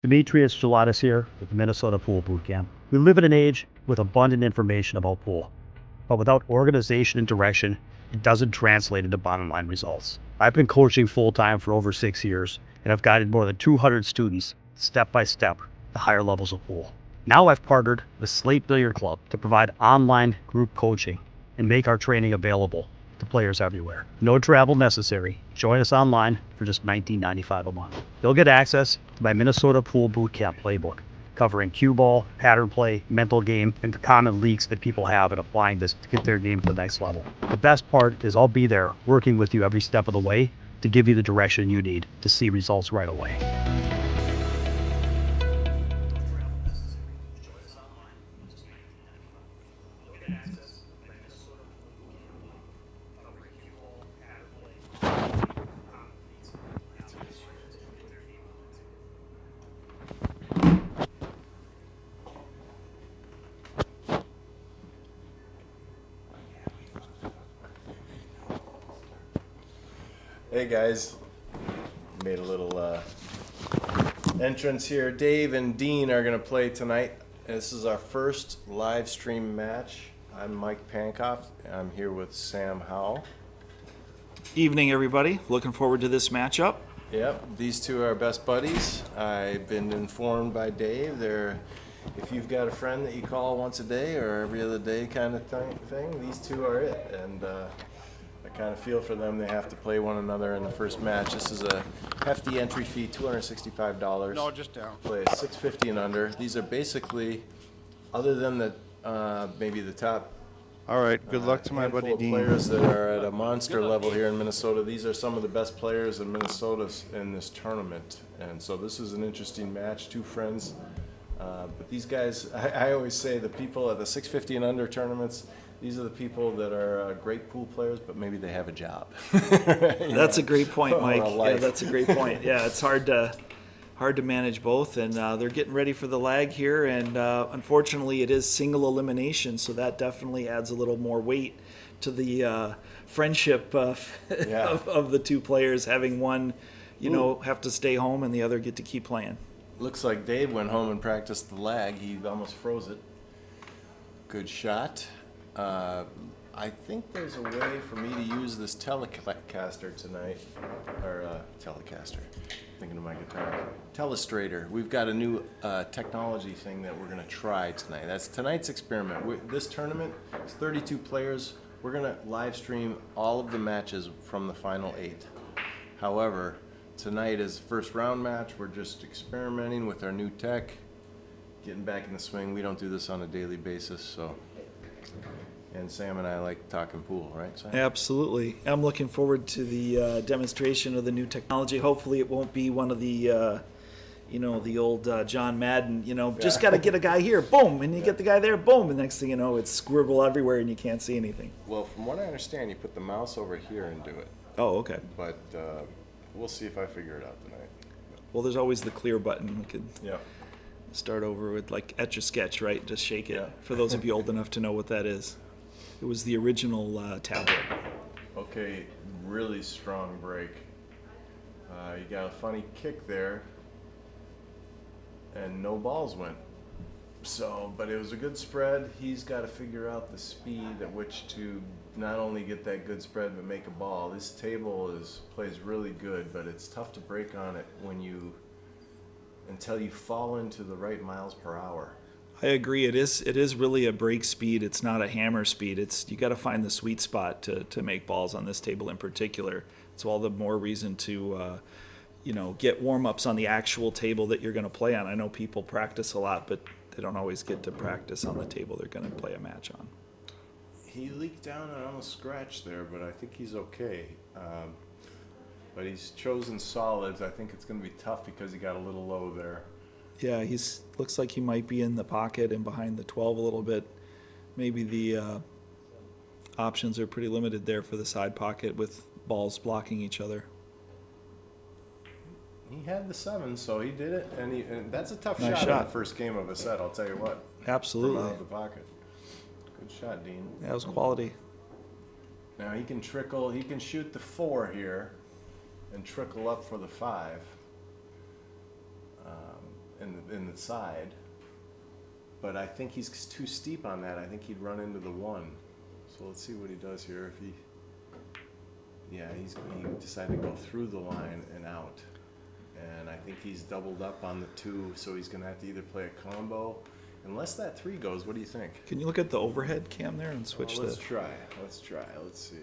Demetrius Gelatis here with the Minnesota Pool Boot Camp. We live in an age with abundant information about pool, but without organization and direction, it doesn't translate into bottom line results. I've been coaching full-time for over 6 years, and I've guided more than 200 students step by step to higher levels of pool. Now I've partnered with Slate Billiard Club to provide online group coaching and make our training available to players everywhere. No travel necessary. Join us online for just $19.95 a month. You'll get access to my Minnesota Pool Boot Camp playbook, covering cue ball, pattern play, mental game, and the common leaks that people have in applying this to get their game to the next level. The best part is I'll be there working with you every step of the way to give you the direction you need to see results right away. Hey guys, made a little entrance here. Dave and Dean are gonna play tonight. This is our first live stream match. I'm Mike Pankoff. I'm here with Sam Howell. Evening, everybody. Looking forward to this matchup. Yep, these two are best buddies. I've been informed by Dave. If you've got a friend that you call once a day or every other day kind of thing, these two are it. And I kind of feel for them. They have to play one another in the first match. This is a hefty entry fee, $265. No, just down. Play $650 and under. These are basically, other than the maybe the top. All right. Good luck to my buddy Dean. Players that are at a monster level here in Minnesota. These are some of the best players in Minnesota in this tournament, and so this is an interesting match. Two friends, but these guys, I always say the people at the $650 and under tournaments. These are the people that are great pool players, but maybe they have a job. That's a great point, Mike. Yeah, that's a great point. Yeah, it's hard to manage both, and they're getting ready for the lag here, and unfortunately it is single elimination, so that definitely adds a little more weight to the friendship of the two players, having one, have to stay home and the other get to keep playing. Looks like Dave went home and practiced the lag. He almost froze it. Good shot. I think there's a way for me to use this Telecaster tonight, or Telecaster, thinking of my guitar. Telestrator. We've got a new technology thing that we're going to try tonight. That's tonight's experiment. This tournament is 32 players. We're going to live stream all of the matches from the final 8. However, tonight is the first round match. We're just experimenting with our new tech, getting back in the swing. We don't do this on a daily basis, so... And Sam and I like talking pool, right, Sam? Absolutely. I'm looking forward to the demonstration of the new technology. Hopefully it won't be one of the, the old John Madden, just got to get a guy here, boom, and you get the guy there, boom, and next thing you know, it's scribble everywhere and you can't see anything. Well, from what I understand, you put the mouse over here and do it. Oh, okay. But we'll see if I figure it out tonight. Well, there's always the clear button. We could start over with like Etch-a-Sketch, right? Just shake it. For those of you old enough to know what that is. It was the original tablet. Okay, really strong break. You got a funny kick there, and no balls went. So, but it was a good spread. He's got to figure out the speed at which to not only get that good spread but make a ball. This table plays really good, but it's tough to break on it until you fall into the right miles per hour. I agree. It is really a break speed. It's not a hammer speed. You got to find the sweet spot to make balls on this table in particular. It's all the more reason to get warm-ups on the actual table that you're going to play on. I know people practice a lot, but they don't always get to practice on the table they're going to play a match on. He leaked down and almost scratched there, but I think he's okay. But he's chosen solids. I think it's going to be tough because he got a little low there. Yeah, looks like he might be in the pocket and behind the 12 a little bit. Maybe the options are pretty limited there for the side pocket with balls blocking each other. He had the 7, so he did it, and that's a tough Nice shot in shot. the first game of a set, I'll tell you what. Absolutely. From out of the pocket. Good shot, Dean. That was quality. Now he can shoot the 4 here and trickle up for the 5. in the side. But I think he's too steep on that. I think he'd run into the 1. So let's see what he does here. If he decided to go through the line and out. And I think he's doubled up on the 2, so he's going to have to either play a combo. Unless that 3 goes, what do you think? Can you look at the overhead cam there and switch Let's the... try. Let's see.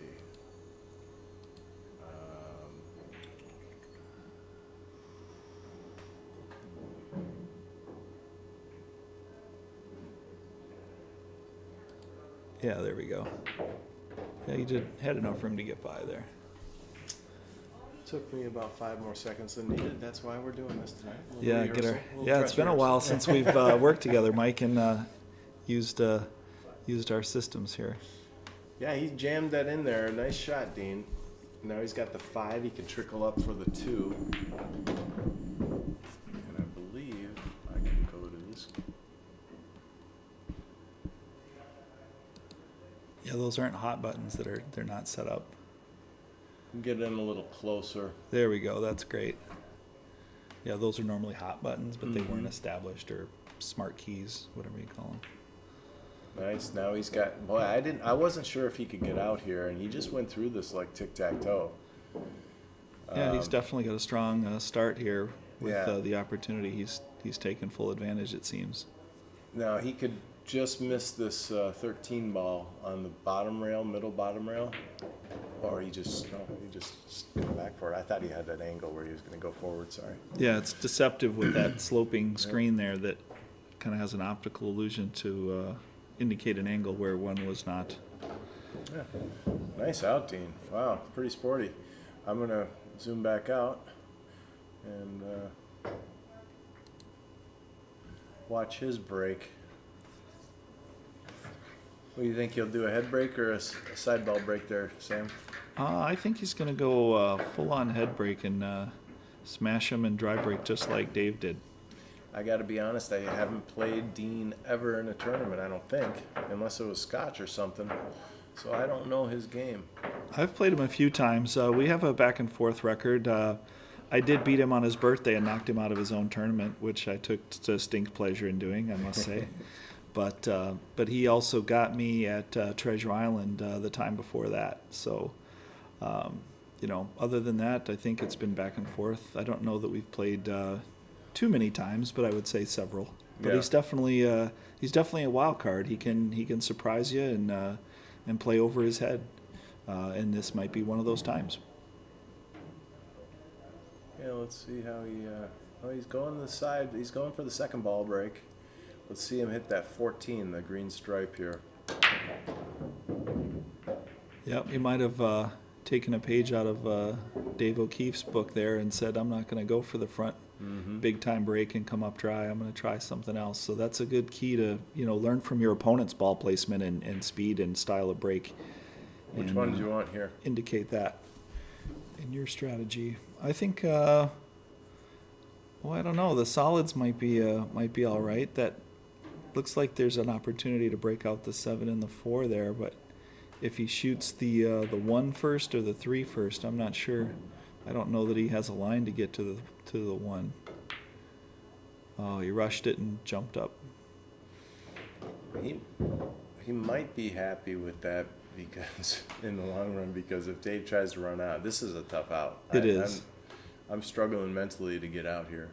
Yeah, there we go. Yeah, you had enough room to get by there. Took me about 5 more seconds than needed. That's why we're doing this tonight. Yeah, it's been a while since we've worked together, Mike, and used our systems here. Yeah, he jammed that in there. Nice shot, Dean. Now he's got the 5. He can trickle up for the 2. And I believe I can go to this. Yeah, those aren't hot buttons they're not set up. Get in a little closer. There we go. That's great. Yeah, those are normally hot buttons, but they weren't established, or smart keys, whatever you call them. Nice. Now he's got. Boy, I wasn't sure if he could get out here, and he just went through this like tic-tac-toe. Yeah, he's definitely got a strong start here with Yeah. the opportunity. He's taken full advantage, it seems. Now he could just miss this 13 ball on the bottom rail, middle bottom rail, or he just go back for it. I thought he had that angle where he was going to go forward. Sorry. Yeah, it's deceptive with that sloping screen there that kind of has an optical illusion to indicate an angle where one was not. Yeah. Nice out, Dean. Wow, pretty sporty. I'm going to zoom back out and watch his break. What do you think? He'll do a head break or a side ball break there, Sam? I think he's going to go full-on head break and smash him and dry break just like Dave did. I got to be honest, I haven't played Dean ever in a tournament, I don't think, unless it was Scotch or something. So I don't know his game. I've played him a few times. We have a back-and-forth record. I did beat him on his birthday and knocked him out of his own tournament, which I took distinct pleasure in doing, I must say. But he also got me at Treasure Island the time before that. So, other than that, I think it's been back and forth. I don't know that we've played too many times, but I would say several. But Yeah. he's definitely a wild card. He can surprise you and play over his head, and this might be one of those times. Yeah, let's see how he's going to the side. He's going for the second ball break. Let's see him hit that 14, the green stripe here. Yep, he might have taken a page out of Dave O'Keefe's book there and said, I'm not going to go for the front big time break and come up dry. I'm going to try something else. So that's a good key to, learn from your opponent's ball placement and speed and style of break. Which one do you want here? Indicate that in your strategy. I think, I don't know. The solids might be all right. That looks like there's an opportunity to break out the 7 and the 4 there, but if he shoots the 1 first or the 3 first, I'm not sure. I don't know that he has a line to get to the 1. Oh, he rushed it and jumped up. He might be happy with that because in the long run, because if Dave tries to run out, this is a tough out. It is. I'm struggling mentally to get out here.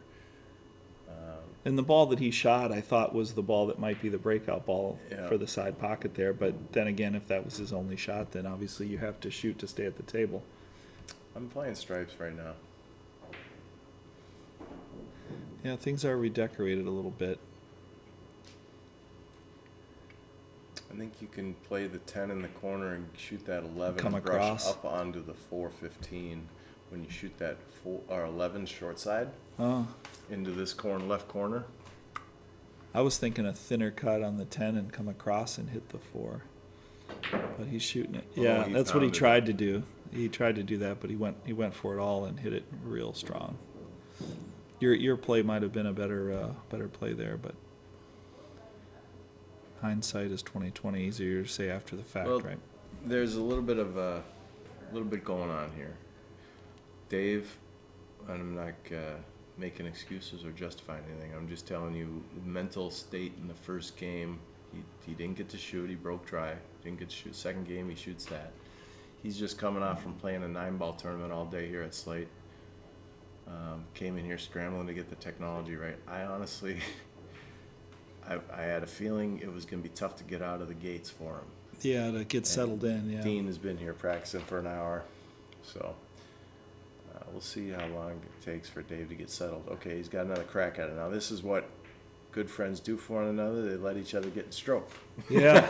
And the ball that he shot, I thought, was the ball that might be the breakout ball Yeah. for the side pocket there. But then again, if that was his only shot, then obviously you have to shoot to stay at the table. I'm playing stripes right now. Yeah, things are redecorated a little bit. I think you can play the 10 in the corner and shoot that 11 Come and brush across. up onto the 4-15 when you shoot that 11 short side Oh, into this left corner. I was thinking a thinner cut on the 10 and come across and hit the 4. But he's shooting it. Yeah, he that's what he found it. tried to do. He tried to do that, but he went for it all and hit it real strong. Your play might have been a better play there, but hindsight is 20/20. Easier to say after the fact, Well, right? There's a little bit going on here. Dave, I'm not making excuses or justifying anything. I'm just telling you, mental state in the first game, he didn't get to shoot. He broke dry. Didn't get to shoot. Second game, he shoots that. He's just coming off from playing a 9-ball tournament all day here at Slate. Came in here scrambling to get the technology right. I honestly, I had a feeling it was going to be tough to get out of the gates for him. Yeah, to get settled in, yeah. Dean has been here practicing for an hour, so we'll see how long it takes for Dave to get settled. Okay, he's got another crack at it. Now, this is what good friends do for one another. They let each other get in stroke. Yeah.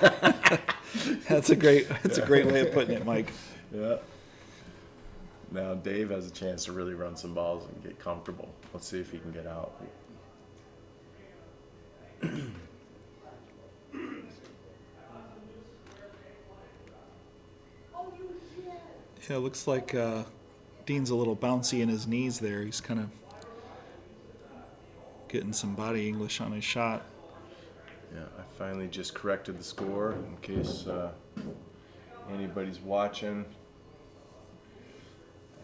That's a great way of putting it, Mike. Yeah. Now Dave has a chance to really run some balls and get comfortable. Let's see if he can get out. Yeah, it looks like Dean's a little bouncy in his knees there. He's kind of getting some body English on his shot. Yeah, I finally just corrected the score in case anybody's watching.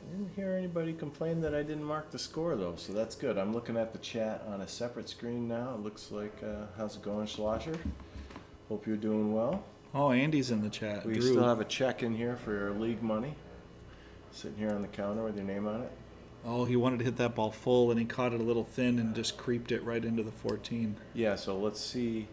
I didn't hear anybody complain that I didn't mark the score, though, so that's good. I'm looking at the chat on a separate screen now. It looks like, how's it going, Schlosser? Hope you're doing well. Oh, Andy's in the chat. We Drew. still have a check in here for your league money, sitting here on the counter with your name on it. Oh, he wanted to hit that ball full, and he caught it a little thin and just creeped it right into the 14. Yeah, so let's see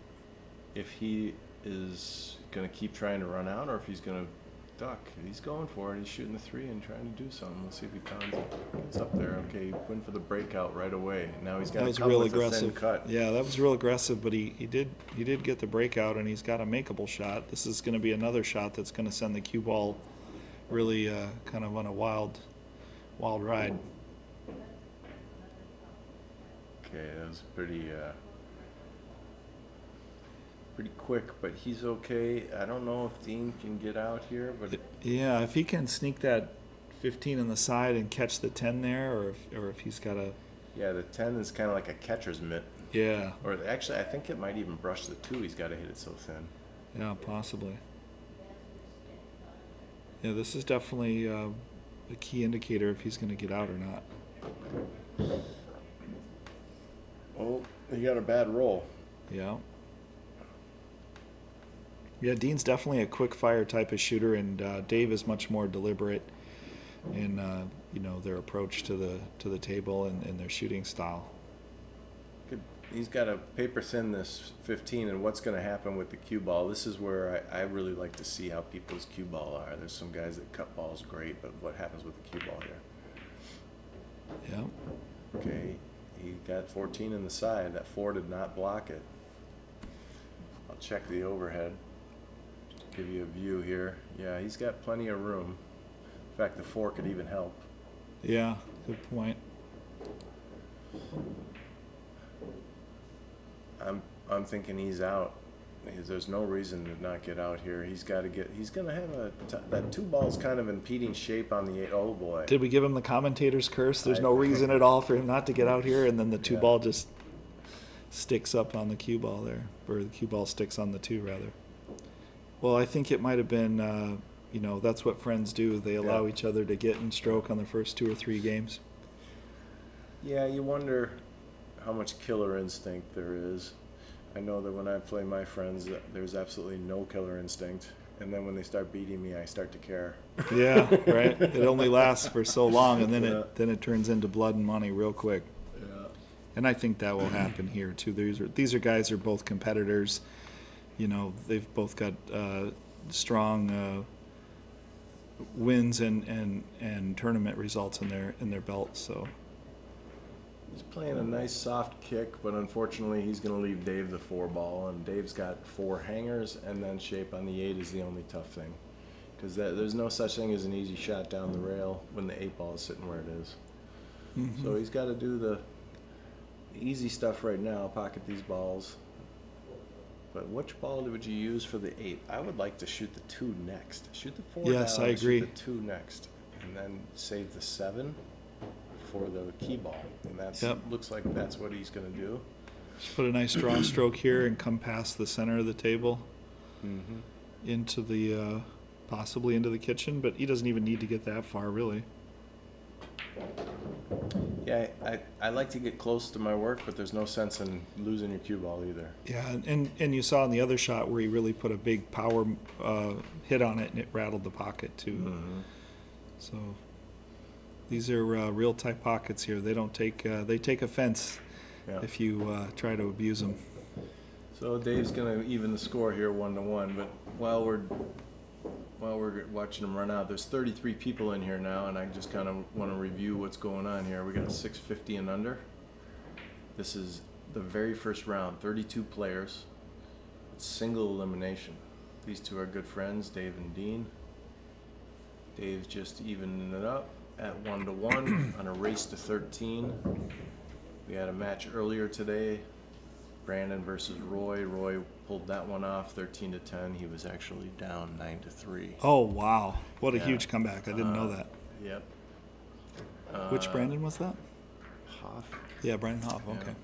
if he is going to keep trying to run out or if he's going to duck. He's going for it. He's shooting the 3 and trying to do something. Let's see if he pounds it. It's up there. Okay, he went for the breakout right away. Now he's got That was to cut real with aggressive. a thin cut. Yeah, that was real aggressive, but he did get the breakout, and he's got a makeable shot. This is going to be another shot that's going to send the cue ball really kind of on a wild ride. Okay, that was pretty quick, but he's okay. I don't know if Dean can get out here, but Yeah, if he can sneak that 15 on the side and catch the 10 there, or if he's got a... yeah, the 10 is kind of like a catcher's mitt. Yeah. Or actually, I think it might even brush the 2. He's got to hit it so thin. Yeah, possibly. Yeah, this is definitely a key indicator if he's going to get out or not. Oh, he got a bad roll. Yeah. Yeah, Dean's definitely a quick fire type of shooter, and Dave is much more deliberate in their approach to the table and their shooting style. He's got to paper thin this 15, and what's going to happen with the cue ball. This is where I really like to see how people's cue ball are. There's some guys that cut balls great, but what happens with the cue ball here? Yeah. Okay, he got 14 in the side. That 4 did not block it. I'll check the overhead. Give you a view here. Yeah, he's got plenty of room. In fact, the 4 could even help. Yeah, good point. I'm thinking he's out. There's no reason to not get out here. He's got to get. He's going to have that 2 ball's kind of impeding shape on the 8. Oh boy. Did we give him the commentator's curse? There's no reason at all for him not to get out here, and then the 2 ball just sticks up on the cue ball there, or the cue ball sticks on the 2 rather. Well, I think it might have been, that's what friends do. They allow each other to get in stroke on the first 2 or 3 games. Yeah, you wonder how much killer instinct there is. I know that when I play my friends, there's absolutely no killer instinct. And then when they start beating me, I start to care. Yeah, right. It only lasts for so long, and then it turns into blood and money real quick. Yeah. And I think that will happen here too. These are guys who are both competitors. They've both got strong wins and tournament results in their belts. So He's playing a nice soft kick, but unfortunately he's going to leave Dave the 4 ball, and Dave's got 4 hangers, and then shape on the 8 is the only tough thing. Because there's no such thing as an easy shot down the rail when the 8 ball is sitting where it is. Mm-hmm. So he's got to do the easy stuff right now, pocket these balls. But which ball would you use for the 8? I would like to shoot the 2 next. Shoot the 4 Yes, down, I agree. shoot the 2 next, and then save the 7 for the key ball. And looks like that's what he's going to do. Just put a nice draw stroke here and come past the center of the table into the possibly into the kitchen, but he doesn't even need to get that far really. Yeah, I like to get close to my work, but there's no sense in losing your cue ball either. Yeah, and you saw in the other shot where he really put a big power hit on it, and it rattled the pocket too. Mm-hmm. So these are real tight pockets here. They don't take they take offense Yeah. if you try to abuse them. So Dave's gonna even the score here 1-1, but while we're watching them run out, there's 33 people in here now, and I just kind of want to review what's going on here. We got a 650 and under. This is the very first round, 32 players. It's single elimination. These two are good friends, Dave and Dean. Dave's just evening it up at 1-1 on a race to 13. We had a match earlier today, Brandon versus Roy. Roy pulled that one off 13-10. He was actually down 9-3. Oh wow, what a Yeah. huge comeback! I didn't know that. Yep. Which Brandon was that? Hoff. Yeah, Brandon Hoff. Yeah. Okay.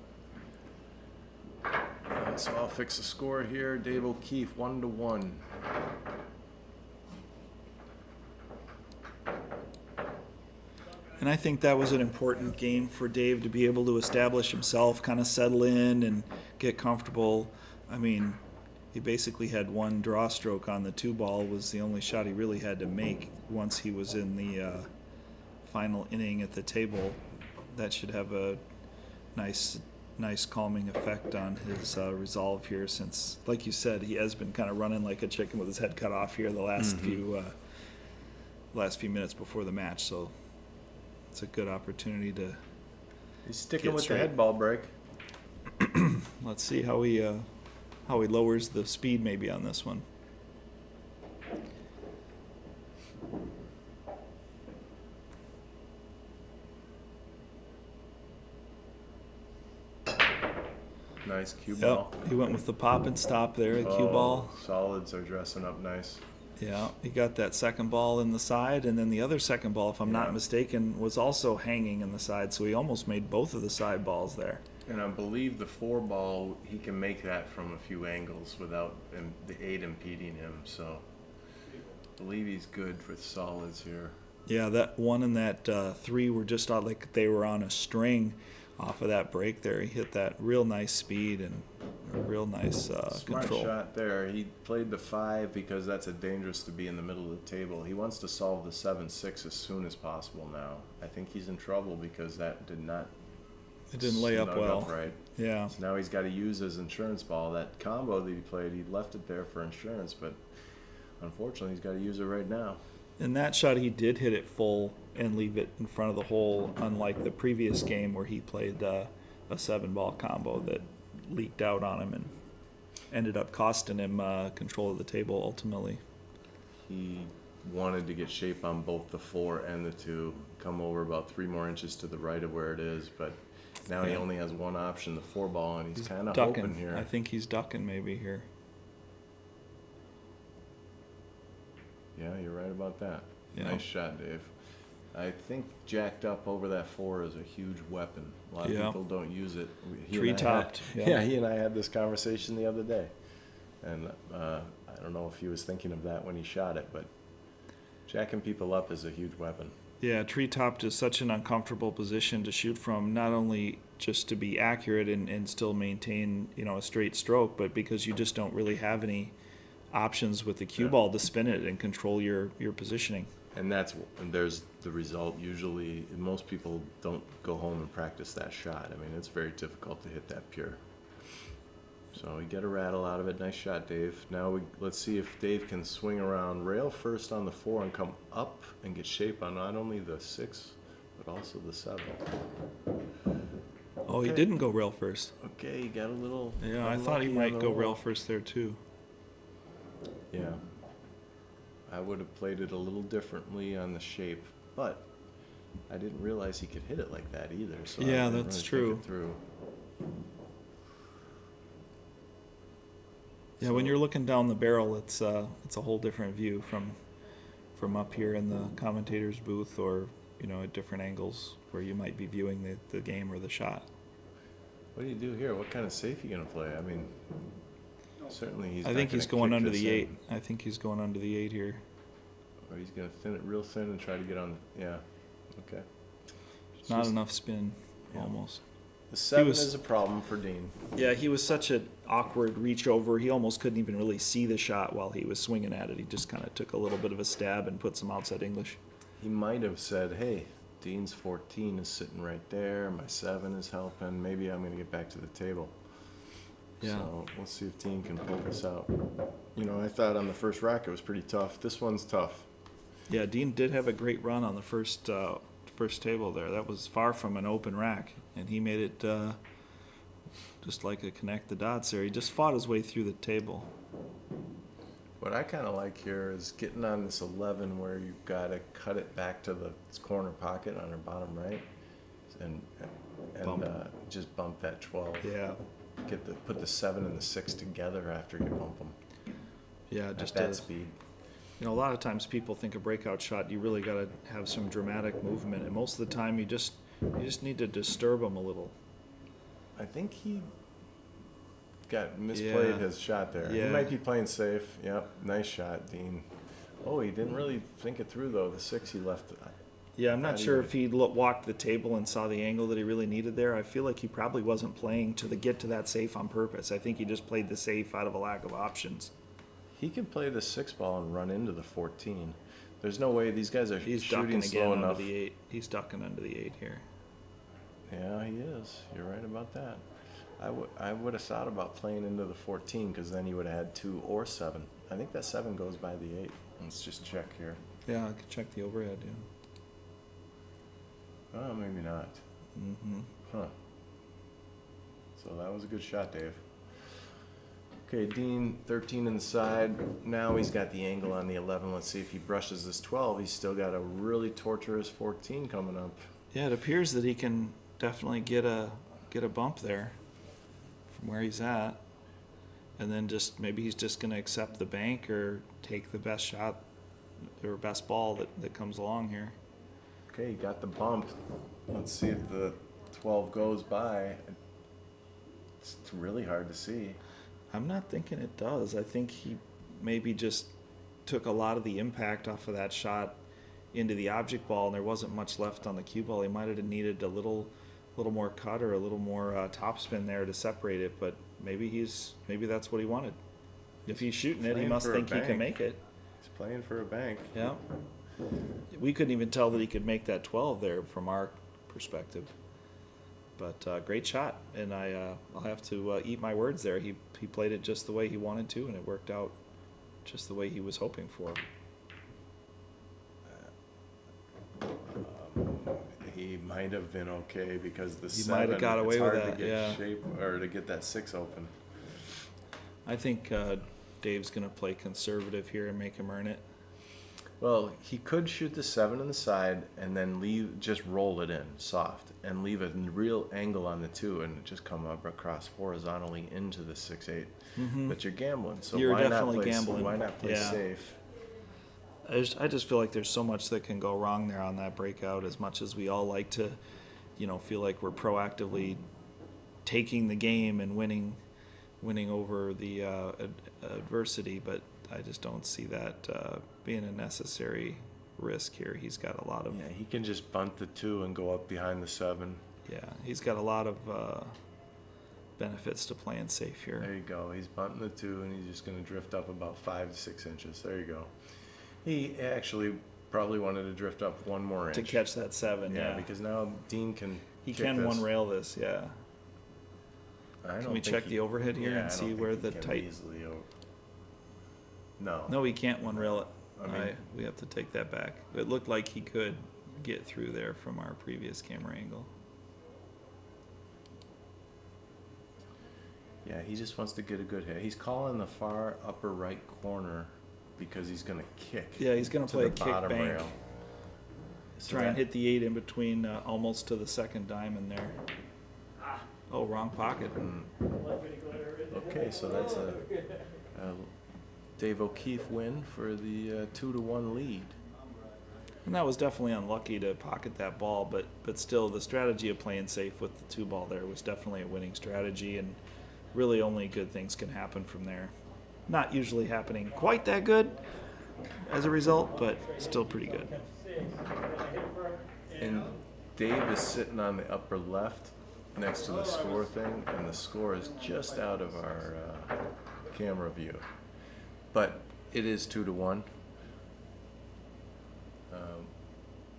So I'll fix the score here. Dave O'Keefe 1-1. And I think that was an important game for Dave to be able to establish himself, kind of settle in and get comfortable. I mean, he basically had one draw stroke on the 2-ball, was the only shot he really had to make once he was in the final inning at the table. That should have a nice calming effect on his resolve here, since, like you said, he has been kind of running like a chicken with his head cut off here the last few minutes before the match. So it's a good opportunity to. He's sticking Get with straight. the head ball break. Let's see how he lowers the speed maybe on this one. Nice cue ball. Yep, he went with the pop and stop there, the cue ball. Solids are dressing up nice. Yeah, he got that second ball in the side, and then the other second ball, if I'm Yeah. not mistaken, was also hanging in the side, so he almost made both of the side balls there. And I believe the 4-ball, he can make that from a few angles without the 8 impeding him. So I believe he's good for solids here. Yeah, that 1 and that 3 were just like they were on a string off of that break there. He hit that real nice speed and a real nice Smart control. shot there. He played the 5 because that's a dangerous to be in the middle of the table. He wants to solve the 7-6 as soon as possible now. I think he's in trouble because that did not. It didn't lay up snug well. right. Yeah. So now he's got to use his insurance ball. That combo that he played, he left it there for insurance, but unfortunately, he's got to use it right now. In that shot, he did hit it full and leave it in front of the hole, unlike the previous game where he played a 7-ball combo that leaked out on him and ended up costing him control of the table ultimately. He wanted to get shape on both the 4 and the 2, come over about 3 more inches to the right of where it is, but now he Yeah. only has one option, the 4-ball, and he's kind of Ducking hoping here. I think he's ducking maybe here. Yeah, you're right about that. Yeah. Nice shot, Dave. I think jacked up over that 4 is a huge weapon. A lot of Yeah. people don't use it. He and I Tree-topped, had- yeah. he and I had this conversation the other day. And I don't know if he was thinking of that when he shot it, but jacking people up is a huge weapon. Yeah, tree-topped is such an uncomfortable position to shoot from, not only just to be accurate and still maintain, a straight stroke, but because you just don't really have any options with the cue Yeah. ball to spin it and control your positioning. And there's the result. Usually, most people don't go home and practice that shot. I mean, it's very difficult to hit that pure. So we get a rattle out of it. Nice shot, Dave. Now let's see if Dave can swing around rail first on the 4 and come up and get shape on not only the 6, but also the 7. Oh, he Okay. didn't go rail first. Okay, you got a little. Yeah, I thought he unlucky might on the go roll. rail first there too. Yeah. I would have played it a little differently on the shape, but I didn't realize he could hit it like that either. So I Yeah, didn't that's really think true. it through. Yeah, when you're looking down the barrel, it's a whole different view from up here in the commentator's booth, or at different angles where you might be viewing the game or the shot. What do you do here? What kind of safe you gonna play? I mean, certainly he's. I not think he's gonna going kick under this the in. 8. I think he's going under the 8 here. Or he's gonna thin it real thin and try to get on. Yeah. Okay. Not just- enough spin, almost. The 7 was- is a problem for Dean. Yeah, he was such an awkward reach over. He almost couldn't even really see the shot while he was swinging at it. He just kind of took a little bit of a stab and put some outside English. He might have said, hey, Dean's 14 is sitting right there. My 7 is helping. Maybe I'm going to get back to the table. Yeah. So we'll see if Dean can pull this out. You know, I thought on the first rack it was pretty tough. This one's tough. Yeah, Dean did have a great run on the first table there. That was far from an open rack, and he made it just like a connect the dots there. He just fought his way through the table. What I kind of like here is getting on this 11 where you've got to cut it back to the corner pocket on her bottom right, and Bump. just bump that 12. Yeah, Put the 7 and the 6 together after you bump them yeah, at just that speed. You know, a lot of times people think a breakout shot, you really got to have some dramatic movement, and most of the time you just need to disturb them a little. I think he misplayed Yeah. his shot there. Yeah. He might be playing safe. Yep, nice shot, Dean. Oh, he didn't really think it through though. The 6 he left. Yeah, I'm not Not sure even. if he walked the table and saw the angle that he really needed there. I feel like he probably wasn't playing to get to that safe on purpose. I think he just played the safe out of a lack of options. He can play the 6 ball and run into the 14. There's no way these guys are He's shooting ducking slow again under enough. the 8. He's ducking under the 8 here. Yeah, he is. You're right about that. I would have thought about playing into the 14 because then he would have had 2 or 7. I think that 7 goes by the 8. Let's just check here. Yeah, I could check the overhead, yeah. Oh, maybe not. Mm-hmm. Huh. So that was a good shot, Dave. Okay, Dean, 13 inside. Now he's got the angle on the 11. Let's see if he brushes this 12. He's still got a really torturous 14 coming up. Yeah, it appears that he can definitely get a bump there from where he's at, and then maybe he's just going to accept the bank or take the best shot or best ball that comes along here. Okay, he got the bump. Let's see if the 12 goes by. It's really hard to see. I'm not thinking it does. I think he maybe just took a lot of the impact off of that shot into the object ball, and there wasn't much left on the cue ball. He might have needed a little more cut or a little more topspin there to separate it, but maybe that's what he wanted. If he's shooting it, he Playing must for a think he can bank. make it. He's playing for a bank. Yeah. We couldn't even tell that he could make that 12 there from our perspective. But great shot, and I'll have to eat my words there. He played it just the way he wanted to, and it worked out just the way he was hoping for. He might have been okay because the He 7, might have got away it's with hard that, to get yeah. shape or to get that 6 open. I think Dave's going to play conservative here and make him earn it. Well, he could shoot the 7 on the side and then just roll it in soft and leave a real angle on the 2 and just come up across horizontally into the 6-8. But you're gambling, so You're why definitely not play, gambling. Why not play Yeah. safe? I just feel like there's so much that can go wrong there on that breakout. As much as we all like to, feel like we're proactively taking the game and winning over the adversity, but I just don't see that being a necessary risk here. He's got a lot of Yeah, he can just bunt the 2 and go up behind the 7. he's got a lot of benefits to playing safe There here. you go. He's bunting the 2 and he's just going to drift up about 5 to 6 inches. There you go. He actually probably wanted to drift up 1 more inch. To catch that 7, Yeah, because now Dean can he kick can this. one rail this, yeah. I don't Can we think check he- the overhead here yeah, and I don't see think where he the can tight? easily No. No, he can't one rail it. I mean- We have to take that back. It looked like he could get through there from our previous camera angle. Yeah, he just wants to get a good hit. He's calling the far upper right corner because he's going to kick. Yeah, he's gonna to play the a kick bottom bank. rail. So Try and that- hit the 8 in between, almost to the second diamond there. Oh, wrong pocket. Okay, so that's a Dave O'Keefe win for the 2-1 lead. And that was definitely unlucky to pocket that ball, but still, the strategy of playing safe with the 2 ball there was definitely a winning strategy, and really only good things can happen from there. Not usually happening quite that good as a result, but still pretty good. And Dave is sitting on the upper left next to the score thing, and the score is just out of our camera view. But it is 2-1.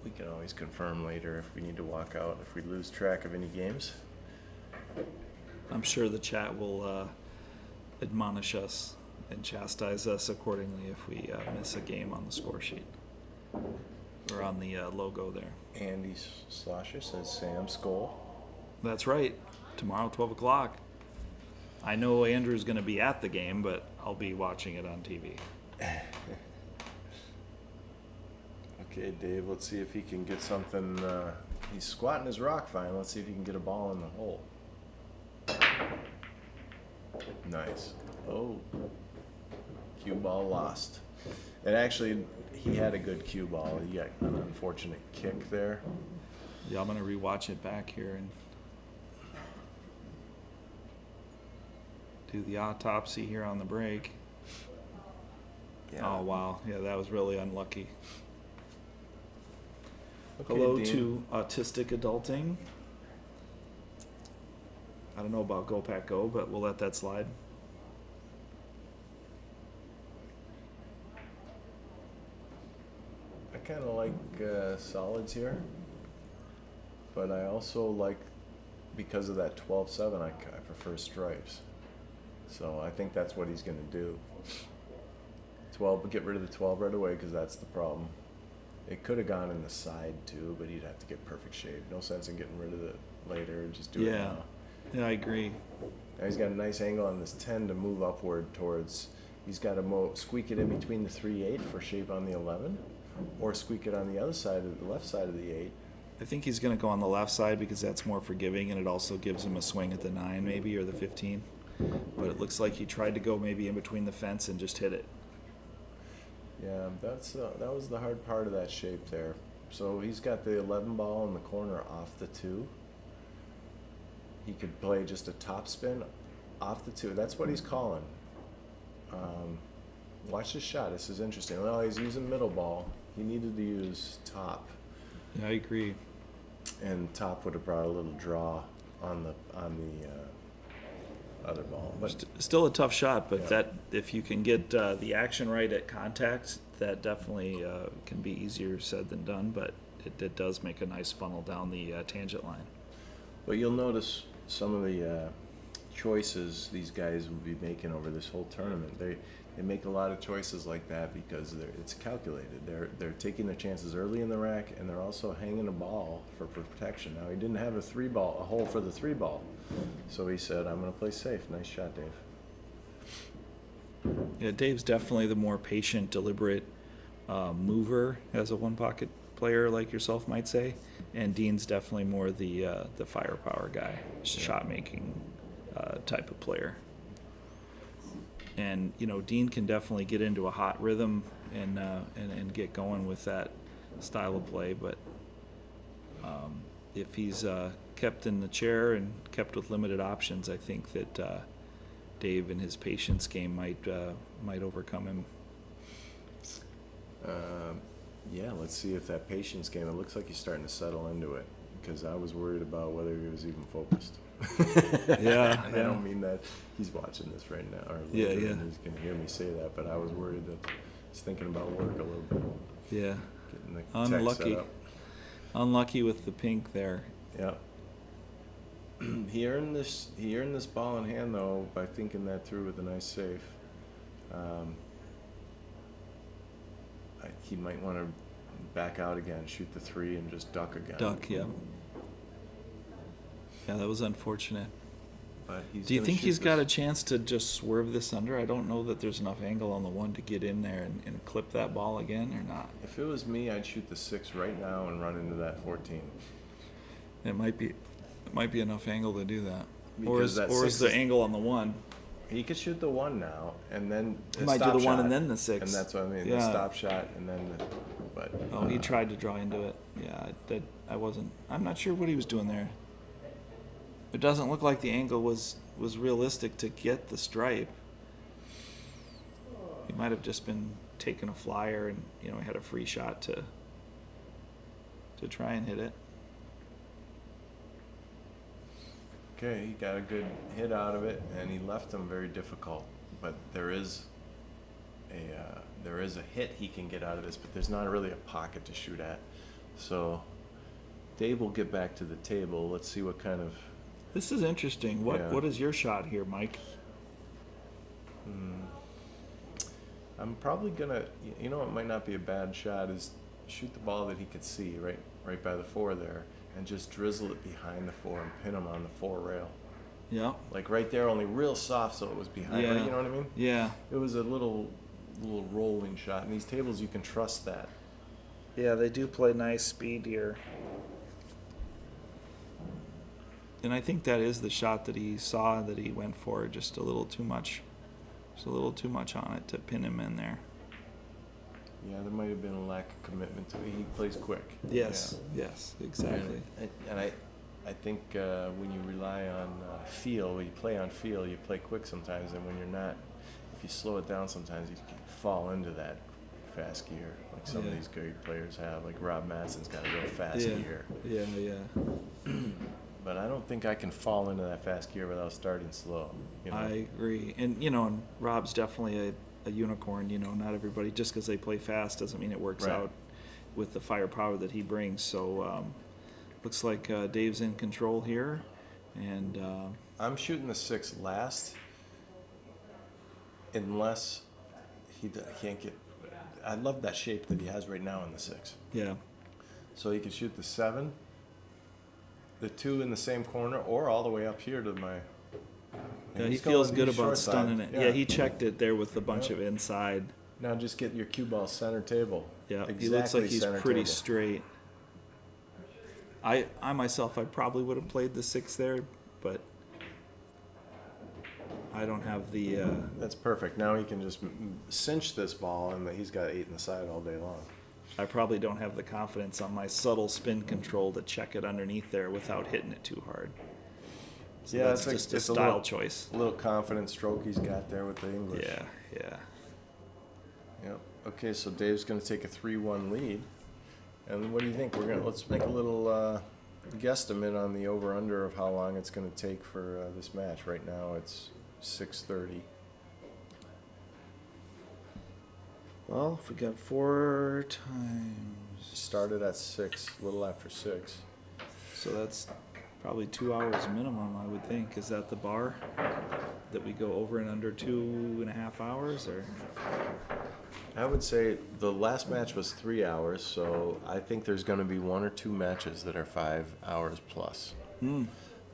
We can always confirm later if we need to walk out, if we lose track of any games. I'm sure the chat will admonish us and chastise us accordingly if we miss a game on the score sheet or on the logo there. Andy Slosher says Sam's goal. That's right. Tomorrow, 12 o'clock. I know Andrew's going to be at the game, but I'll be watching it on TV. Okay, Dave, let's see if he can get something. He's squatting his rock fine. Let's see if he can get a ball in the hole. Nice. Oh. Cue ball lost. And actually, he had a good cue ball. He got an unfortunate kick there. Yeah, I'm going to rewatch it back here and do the autopsy here on the break. Yeah. Oh, wow. Yeah, that was really unlucky. Okay, Hello Dean. to Autistic Adulting. I don't know about Go Pack Go, but we'll let that slide. I kind of like solids here, but I also like, because of that 12-7, I prefer stripes. So I think that's what he's going to do. 12, get rid of the 12 right away because that's the problem. It could have gone in the side too, but he'd have to get perfect shape. No sense in getting rid of it later. Just do it now. Yeah, I agree. Now he's got a nice angle on this 10 to move upward towards. He's got to squeak it in between the 3-8 for shape on the 11, or squeak it on the other side, of the left side of the 8. I think he's going to go on the left side because that's more forgiving, and it also gives him a swing at the 9 maybe, or the 15. But it looks like he tried to go maybe in between the fence and just hit it. Yeah, that was the hard part of that shape there. So he's got the 11 ball in the corner off the 2. He could play just a top spin off the 2. That's what he's calling. Watch this shot. This is interesting. Well, he's using middle ball. He needed to use top, Yeah, I agree. and top would have brought a little draw on the other ball. But Still a tough shot, but Yeah. that if you can get the action right at contact, that definitely can be easier said than done, but it does make a nice funnel down the tangent line. But you'll notice some of the choices these guys will be making over this whole tournament. They make a lot of choices like that because it's calculated. They're taking their chances early in the rack, and they're also hanging a ball for protection. Now he didn't have a hole for the 3 ball, so he said, "I'm going to play safe." Nice shot, Dave. Yeah, Dave's definitely the more patient, deliberate mover as a one-pocket player, like yourself might say, and Dean's definitely more the firepower guy, shot-making type of player. And Dean can definitely get into a hot rhythm and get going with that style of play, but if he's kept in the chair and kept with limited options, I think that Dave and his patience game might overcome him. Yeah, let's see if that patience game, it looks like he's starting to settle into it, because I was worried about whether he was even focused. Yeah, And I don't mean that he's watching this right now, or Yeah. he's going to hear me say that, but I was worried that he's thinking about work a little bit. Yeah. Getting the tech Unlucky. set up. Unlucky with the pink there. Yeah. He earned this ball in hand though by thinking that through with a nice save. He might want to back out again, shoot the 3, and just duck again. Duck, yeah. Yeah, that was unfortunate. But he's Do you gonna think shoot he's got a this. chance to just swerve this under? I don't know that there's enough angle on the 1 to get in there and clip that ball again or not. If it was me, I'd shoot the 6 right now and run into that 14. It might be enough angle to do that. Or Because is that or 6 is the is- angle on the 1? He could shoot the 1 now, and then He might do stop the 1 shot, and then the 6. And that's what I mean. The Yeah. stop shot, and then but. Oh, he tried to draw into it. Yeah, I'm not sure what he was doing there. It doesn't look like the angle was realistic to get the stripe. He might have just been taking a flyer and had a free shot to try and hit it. Okay, he got a good hit out of it, and he left them very difficult. But there is a hit he can get out of this, but there's not really a pocket to shoot at. So Dave will get back to the table. Let's see what kind of. This is interesting. Yeah. What is your shot here, Mike? I'm probably gonna. You know, it might not be a bad shot. Is shoot the ball that he could see right by the 4 there, and just drizzle it behind the 4 and pin him on the 4 rail. Yeah. Like right there, only real soft, so it was behind. Yeah. You know what I mean? Yeah. It was a little rolling shot. And these tables, you can trust that. Yeah, they do play nice speed here. And I think that is the shot that he saw that he went for, just a little too much. Just a little too much on it to pin him in there. Yeah, there might have been a lack of commitment to it. He plays quick. Yes, yes, exactly. And I think when you rely on feel, when you play on feel, you play quick sometimes. And when you're not, if you slow it down sometimes, you can fall into that fast gear. Like some of these great players have. Like Rob Madsen's got a real fast gear. Yeah, yeah. But I don't think I can fall into that fast gear without starting slow. You know? I agree. And, and Rob's definitely a unicorn. Not everybody, just because they play fast doesn't mean it works out with the firepower that he brings. So looks like Dave's in control here. And I'm shooting the 6 last unless he can't get. I love that shape that he has right now in the 6. yeah. So he could shoot the 7, the 2 in the same corner, or all the way up here to my. Yeah, he He's feels going good short about stunning side. it. Yeah, he checked it there with a bunch of inside. Now just get your cue ball center table. Yeah, exactly he looks like he's center pretty table. straight. I myself, I probably would have played the 6 there, but I don't have the. That's perfect. Now he can just cinch this ball, and he's got 8 in the side all day long. I probably don't have the confidence on my subtle spin control to check it underneath there without hitting it too hard. So Yeah, that's it's just a it's style choice. A little confident stroke he's got there with the English. Yeah, yeah. Yep. Okay, so Dave's going to take a 3-1 lead. And what do you think? Let's make a little guesstimate on the over/under of how long it's going to take for this match. Right now, it's 6:30. Well, if we got 4 times, Started at 6, a little after 6. so that's probably 2 hours minimum, I would think. Is that the bar that we go over and under 2.5 hours, or? I would say the last match was 3 hours, so I think there's going to be 1 or 2 matches that are 5 hours plus.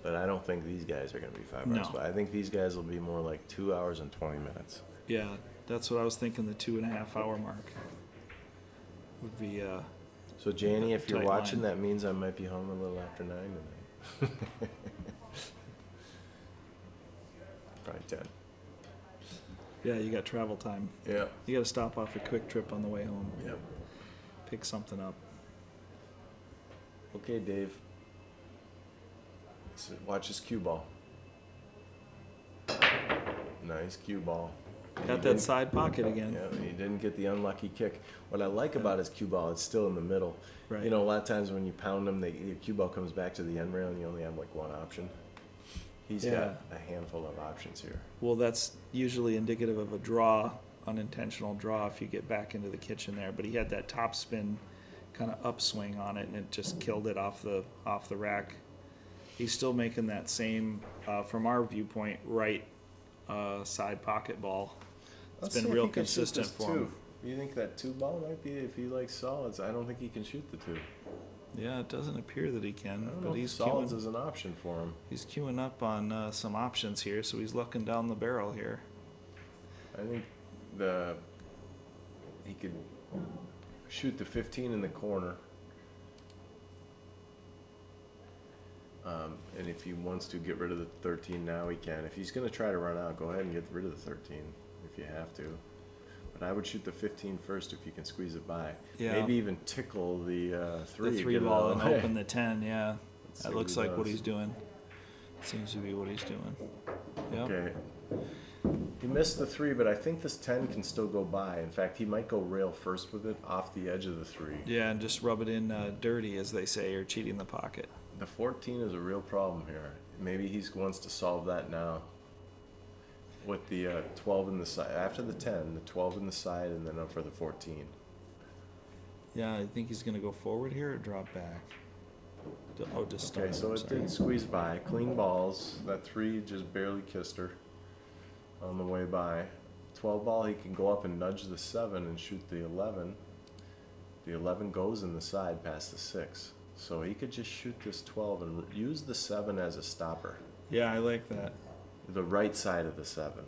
But I don't think these guys are going to be 5 hours. No. But I think these guys will be more like 2 hours and 20 minutes. Yeah, that's what I was thinking. The 2.5 hour mark would be. So, Janie, if you're Tight watching, line. that means I might be home a little after 9 tonight. Probably 10. Yeah, you got travel time. Yeah. You got to stop off a quick trip on the way home. Yep. Pick something up. Okay, Dave. So watch his cue ball. Nice cue ball. Got that side pocket again. Yeah, he didn't get the unlucky kick. What I like about his cue ball, it's still in the middle. Right. You know, a lot of times when you pound them, your cue ball comes back to the end rail and you only have like one option. He's got a handful of options here. Well, that's usually indicative of a draw, unintentional draw, if you get back into the kitchen there. But he had that top spin kind of upswing on it, and it just killed it off the rack. He's still making that same, from our viewpoint, right side pocket ball. It's been real consistent for him. You think that 2 ball might be, if he likes solids? I don't think he can shoot the 2. Yeah, it doesn't appear that he can, I don't but know if he's solids queuing, is an option for him. he's queuing up on some options here, so he's looking down the barrel here. I think he could shoot the 15 in the corner. And if he wants to get rid of the 13 now, he can. If he's going to try to run out, go ahead and get rid of the 13 if you have to. But I would shoot the 15 first if you can squeeze it by. Yeah. Maybe even tickle the 3. The 3 get it ball out and of the way. open the 10, yeah. Let's see That looks he like what does. he's doing. Seems to be what he's doing. Yep. Okay. He missed the 3, but I think this 10 can still go by. In fact, he might go rail first with it off the edge of the 3. Yeah, and just rub it in dirty, as they say, or cheating the pocket. The 14 is a real problem here. maybe he wants to solve that now. With the 12 in the side, after the 10, the 12 in the side, and then up for the 14. Yeah, I think he's going to go forward here or drop back. Oh, just start. Okay, so I'm it sorry. did squeeze by. Clean balls. That 3 just barely kissed her on the way by. 12 ball, he can go up and nudge the 7 and shoot the 11. The 11 goes in the side past the 6. So he could just shoot this 12 and use the 7 as a stopper. Yeah, I like that. The right side of the 7,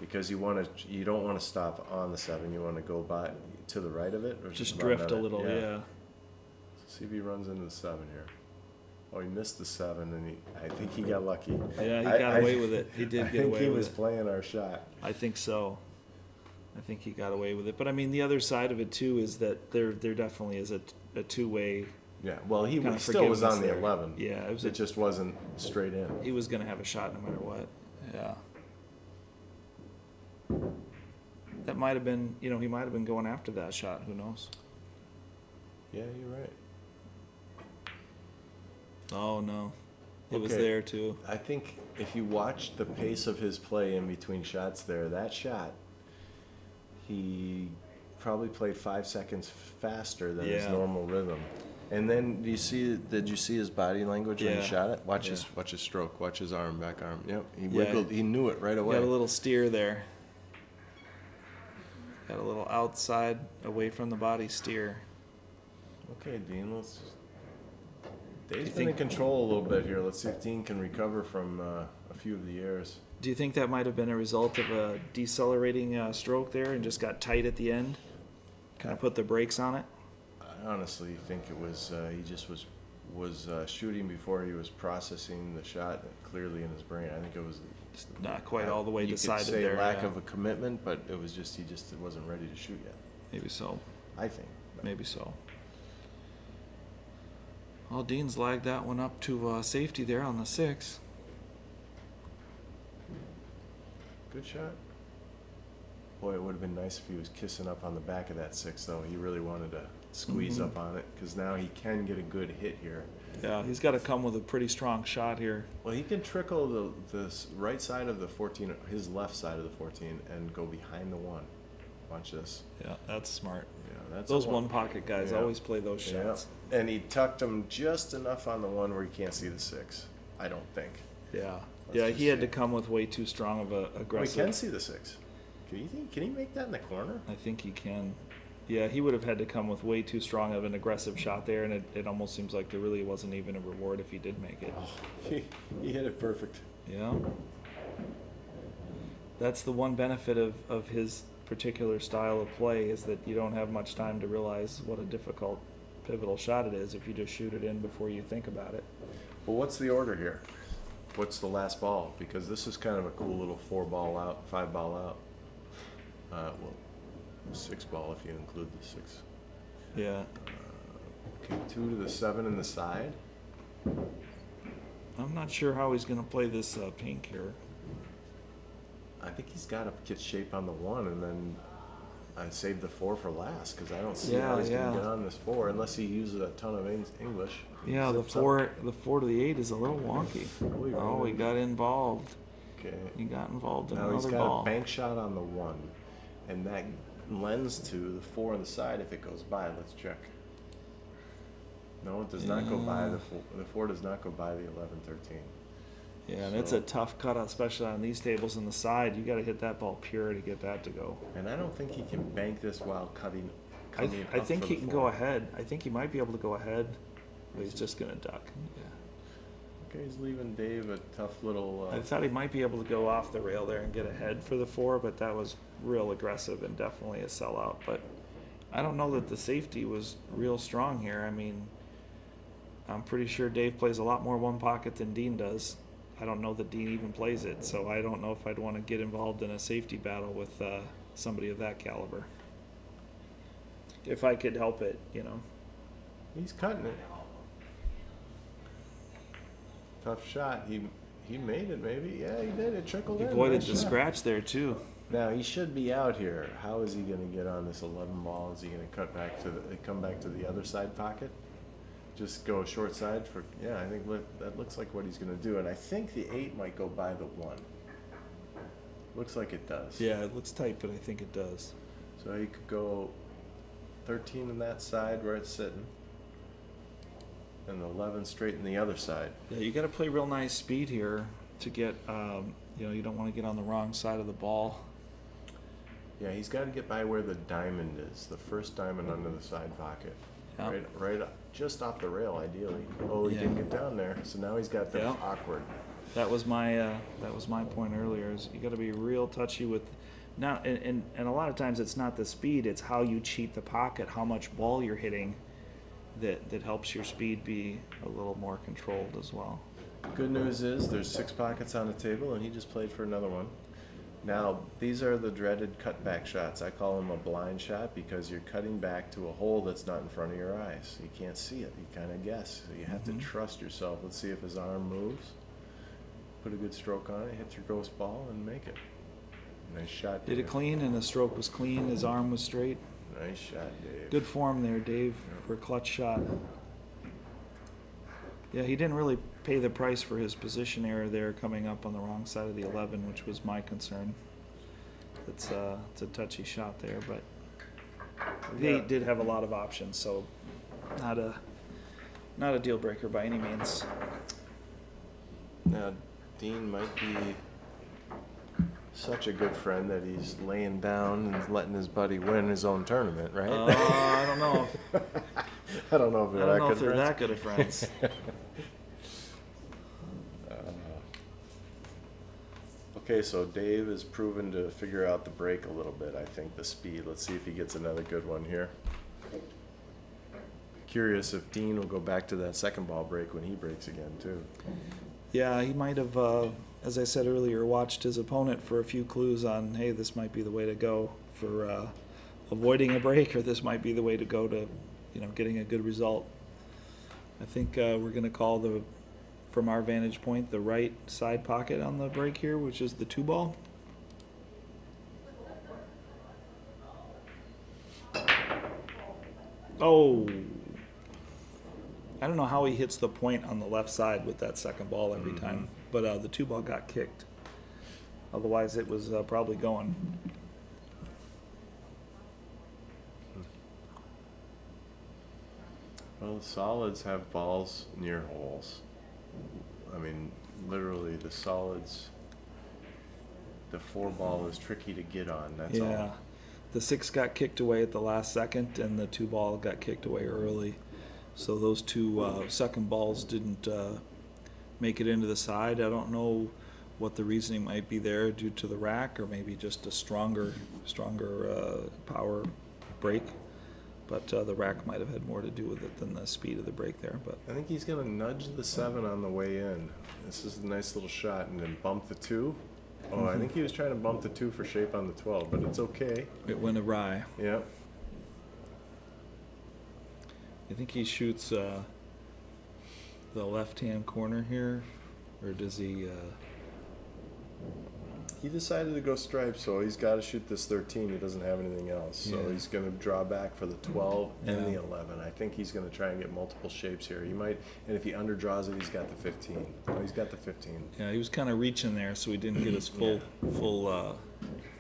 because you don't want to stop on the 7. You want to go by to the right of it, or Just run drift on a it. little, yeah. See if he runs into the 7 here. Oh, he missed the 7, and I think he got lucky. Yeah, he got away with it. He did I get think away he with was it. playing our shot. I think so. I think he got away with it. But I mean, the other side of it too is that there definitely is a two-way. Yeah, well, he Kind of still was on the forgiveness there. 11. Yeah, it was It just wasn't straight in. he was going to have a shot no matter what. Yeah. That might have been, he might have been going after that shot. Who knows? Yeah, you're right. Oh no, it was Okay. there too. I think if you watch the pace of his play in between shots there, that shot, he probably played 5 seconds faster than his Yeah. normal rhythm. And then did you see his body language when Yeah. he shot it? Watch Yeah. his stroke, watch his arm, back arm. Yep, he Yeah. wiggled, he knew it right away. Got a little steer there. Got a little outside, away from the body steer. Okay, Dean, Dave's You been in think- control a little bit here. Let's see if Dean can recover from a few of the errors. Do you think that might have been a result of a decelerating stroke there and just got tight at the end? Kind of put the brakes on it? I honestly think it was he just was shooting before he was processing the shot clearly in his brain. I think it was Just not quite all the way decided You could say there. lack yeah. of a commitment, but it was just he just wasn't ready to shoot yet. Maybe so. I think. Maybe so. Well, Dean's lagged that one up to safety there on the 6. Good shot. Boy, it would have been nice if he was kissing up on the back of that 6, though. He really wanted to squeeze Mhm. up on it, because now he can get a good hit here. Yeah, he's got to come with a pretty strong shot here. Well, he can trickle the right side of the 14, his left side of the 14, and go behind the 1. Watch this. Yeah, that's smart. Yeah, that's Those a one pocket guys Yeah. always play those Yeah. shots. And he tucked him just enough on the 1 where he can't see the 6. I don't think. Yeah. Let's Yeah, just he had see. to come with way too strong of a We aggressive. can see the 6. Can he make that in the corner? I think he can. Yeah, he would have had to come with way too strong of an aggressive shot there, and it almost seems like there really wasn't even a reward if he did make it. Oh, he hit it perfect. Yeah. That's the one benefit of his particular style of play, is that you don't have much time to realize what a difficult pivotal shot it is if you just shoot it in before you think about it. Well, what's the order here? What's the last ball? Because this is kind of a cool little 4-ball out, 5-ball out. Well, 6-ball if you include the 6. Yeah. Okay, 2 to the 7 in the side. I'm not sure how he's going to play this pink here. I think he's got to get shape on the 1 and then save the 4 for last, because I don't see Yeah, how he's going yeah. to get on this 4 unless he uses a ton of English. Yeah, the Zips up. 4 to the 8 is a little wonky. Oh, he got involved. Okay. He got involved in Now he's another got ball. a bank shot on the 1, and that lends to the 4 on the side if it goes by. Let's check. No, it does not go by. Yeah. The 4 does not go by the 11, 13. Yeah, and it's So- a tough cut, especially on these tables in the side. You got to hit that ball pure to get that to go. And I don't think he can bank this while coming I up think for he the can 4. go ahead. I think he might be able to go ahead, but he's just going to duck. Yeah. Okay, he's leaving Dave a tough little. I thought he might be able to go off the rail there and get ahead for the 4, but that was real aggressive and definitely a sellout. But I don't know that the safety was real strong here. I mean, I'm pretty sure Dave plays a lot more one pocket than Dean does. I don't know that Dean even plays it, so I don't know if I'd want to get involved in a safety battle with somebody of that caliber. If I could help it, He's cutting it. Tough shot. He made it. Maybe. Yeah, he did. It trickled He in. avoided Nice the shot. scratch there too. Now he should be out here. How is he going to get on this 11 ball? Is he going to come back to the other side pocket? Just go short side for, yeah, I think that looks like what he's gonna do. And I think the 8 might go by the 1. Looks like it does. Yeah, it looks tight, but I think it does. So he could go 13 on that side where it's sitting. And 11 straight in the other side. Yeah, you got to play real nice speed here to get, you don't want to get on the wrong side of the ball. Yeah, he's got to get by where the diamond is, the first diamond under the side pocket. Yeah. Right up, just off the rail, ideally. Oh, he didn't get down there, so now he's got the Yeah. awkward. That was my point earlier. Is you got to be real touchy with, now, and a lot of times it's not the speed, it's how you cheat the pocket, how much ball you're hitting, that helps your speed be a little more controlled as well. Good news is there's 6 pockets on the table, and he just played for another one. Now, these are the dreaded cutback shots. I call them a blind shot because you're cutting back to a hole that's not in front of your eyes. You can't see it. You kind of guess. So you have to trust yourself. Let's see if his arm moves. Put a good stroke on it, hit your ghost ball, and make it. Nice shot, Did Dave. it clean, and the stroke was clean, his arm was straight. Nice shot, Dave. Good form there, Dave, for a clutch shot. Yeah, he didn't really pay the price for his position error there, coming up on the wrong side of the 11, which was my concern. It's a touchy shot there, but they did have a lot of options, so not a deal breaker by any means. Now, Dean might be such a good friend that he's laying down and letting his buddy win his own tournament, right? I don't know. I don't know if they're that good They're friends. that good of friends. Okay, so Dave has proven to figure out the break a little bit, I think, the speed. Let's see if he gets another good one here. Curious if Dean will go back to that second ball break when he breaks again, too. Yeah, he might have, as I said earlier, watched his opponent for a few clues on, hey, this might be the way to go for avoiding a break, or this might be the way to go to, getting a good result. I think we're going to call from our vantage point, the right side pocket on the break here, which is the 2 ball. Oh, I don't know how he hits the point on the left side with that second ball every time, but the 2 ball got kicked. Otherwise, it was probably going. Well, the solids have balls near holes. I mean, literally, the solids, the 4 ball is tricky to get on, that's all. The 6 got kicked away at the last second, and the 2 ball got kicked away early. So those 2 second balls didn't make it into the side. I don't know what the reasoning might be there, due to the rack, or maybe just a stronger power break. But the rack might have had more to do with it than the speed of the break there. But I think he's going to nudge the 7 on the way in. This is a nice little shot, and then bump the 2. Oh, I think he was trying to bump the 2 for shape on the 12, but it's okay. it went awry. Yep. I think he shoots the left-hand corner here, or does he? He decided to go stripe, so he's got to shoot this 13. He doesn't have anything else. So Yeah. he's going to draw back for the 12 and the Yeah. 11. I think he's going to try and get multiple shapes here. He might, and if he underdraws it, he's got the 15. Oh, he's got the 15. Yeah, he was kind of reaching there, so he didn't get his full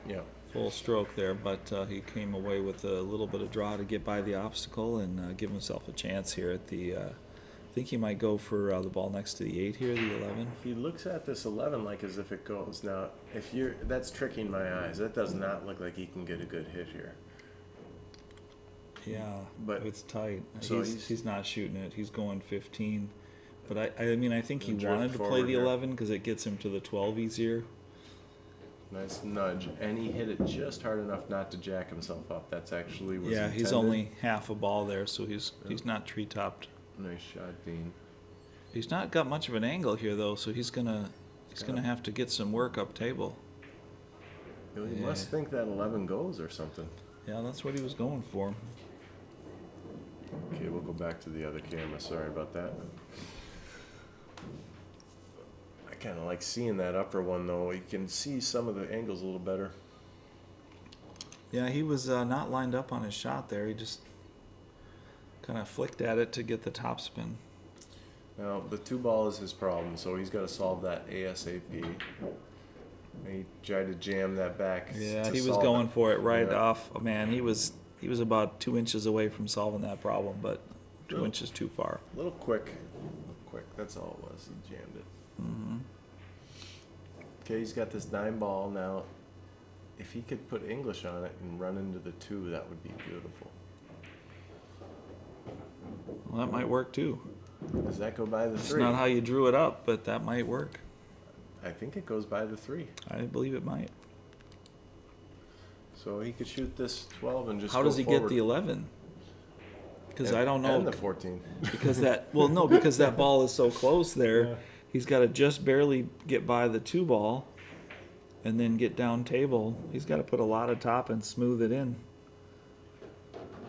Yeah. full stroke there, but he came away with a little bit of draw to get by the obstacle and give himself a chance here at the. I think he might go for the ball next to the 8 here, the 11. He looks at this 11 like as if it goes. Now, if you're, that's tricking my eyes. That does not look like he can get a good hit here. Yeah, But- it's tight. so He's not shooting it. He's going 15. But I mean, I think he Drift wanted to play forward the here. 11 because it gets him to the 12 easier. Nice nudge, and he hit it just hard enough not to jack himself up. That's actually was Yeah, he's intended. only half a ball there, so he's not tree-topped. Nice shot, Dean. He's not got much of an angle here though, so he's gonna have to get some work up table. You Yeah. must think that 11 goes or something. Yeah, that's what he was going for. Okay, we'll go back to the other camera. Sorry about that. I kind of like seeing that upper one though. You can see some of the angles a little better. Yeah, he was not lined up on his shot there. He just kind of flicked at it to get the topspin. Now, the 2 ball is his problem, so he's got to solve that ASAP. He tried to jam that back. Yeah, to he was solve going it. for it right Yeah. off. Oh, man, he was about 2 inches away from solving that problem, but 2 inches too far. A little quick. That's all it was. He jammed it. Mm-hmm. Okay, he's got this 9 ball now. If he could put English on it and run into the 2, that would be beautiful. Well, that might work too. Does that go by the It's 3? not how you drew it up, but that might work. I think it goes by the 3. I believe it might. So he could shoot this 12 and just How go does he forward. get the 11? Because And- I don't know. And the 14. Because that ball is so close there. Yeah. He's got to just barely get by the 2 ball, and then get down table. He's got to put a lot of top and smooth it in.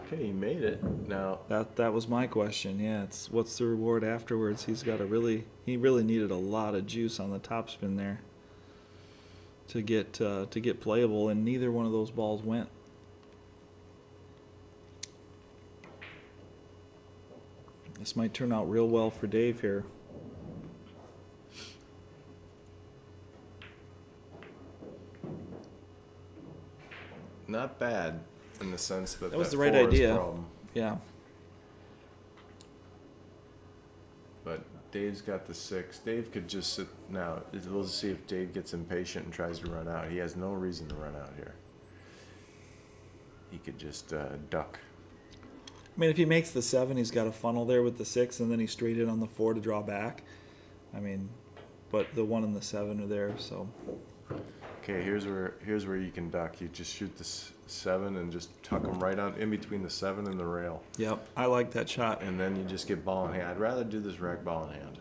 Okay, he made it. Now, That was my question. Yeah, it's what's the reward afterwards? He really needed a lot of juice on the topspin there to get playable, and neither one of those balls went. This might turn out real well for Dave here. not bad in the sense that That was that the right 4 is idea. problem. Yeah. But Dave's got the 6. Dave could just sit now. We'll see if Dave gets impatient and tries to run out. He has no reason to run out here. He could just duck. I mean, if he makes the 7, he's got a funnel there with the 6, and then he's straight in on the 4 to draw back. I mean, but the 1 and the 7 are there, so. Okay, here's where you can duck. You just shoot the 7 and just tuck them right on in between the 7 and the rail, Yep, I like that shot. and then you just get ball in hand. I'd rather do this rack ball in hand.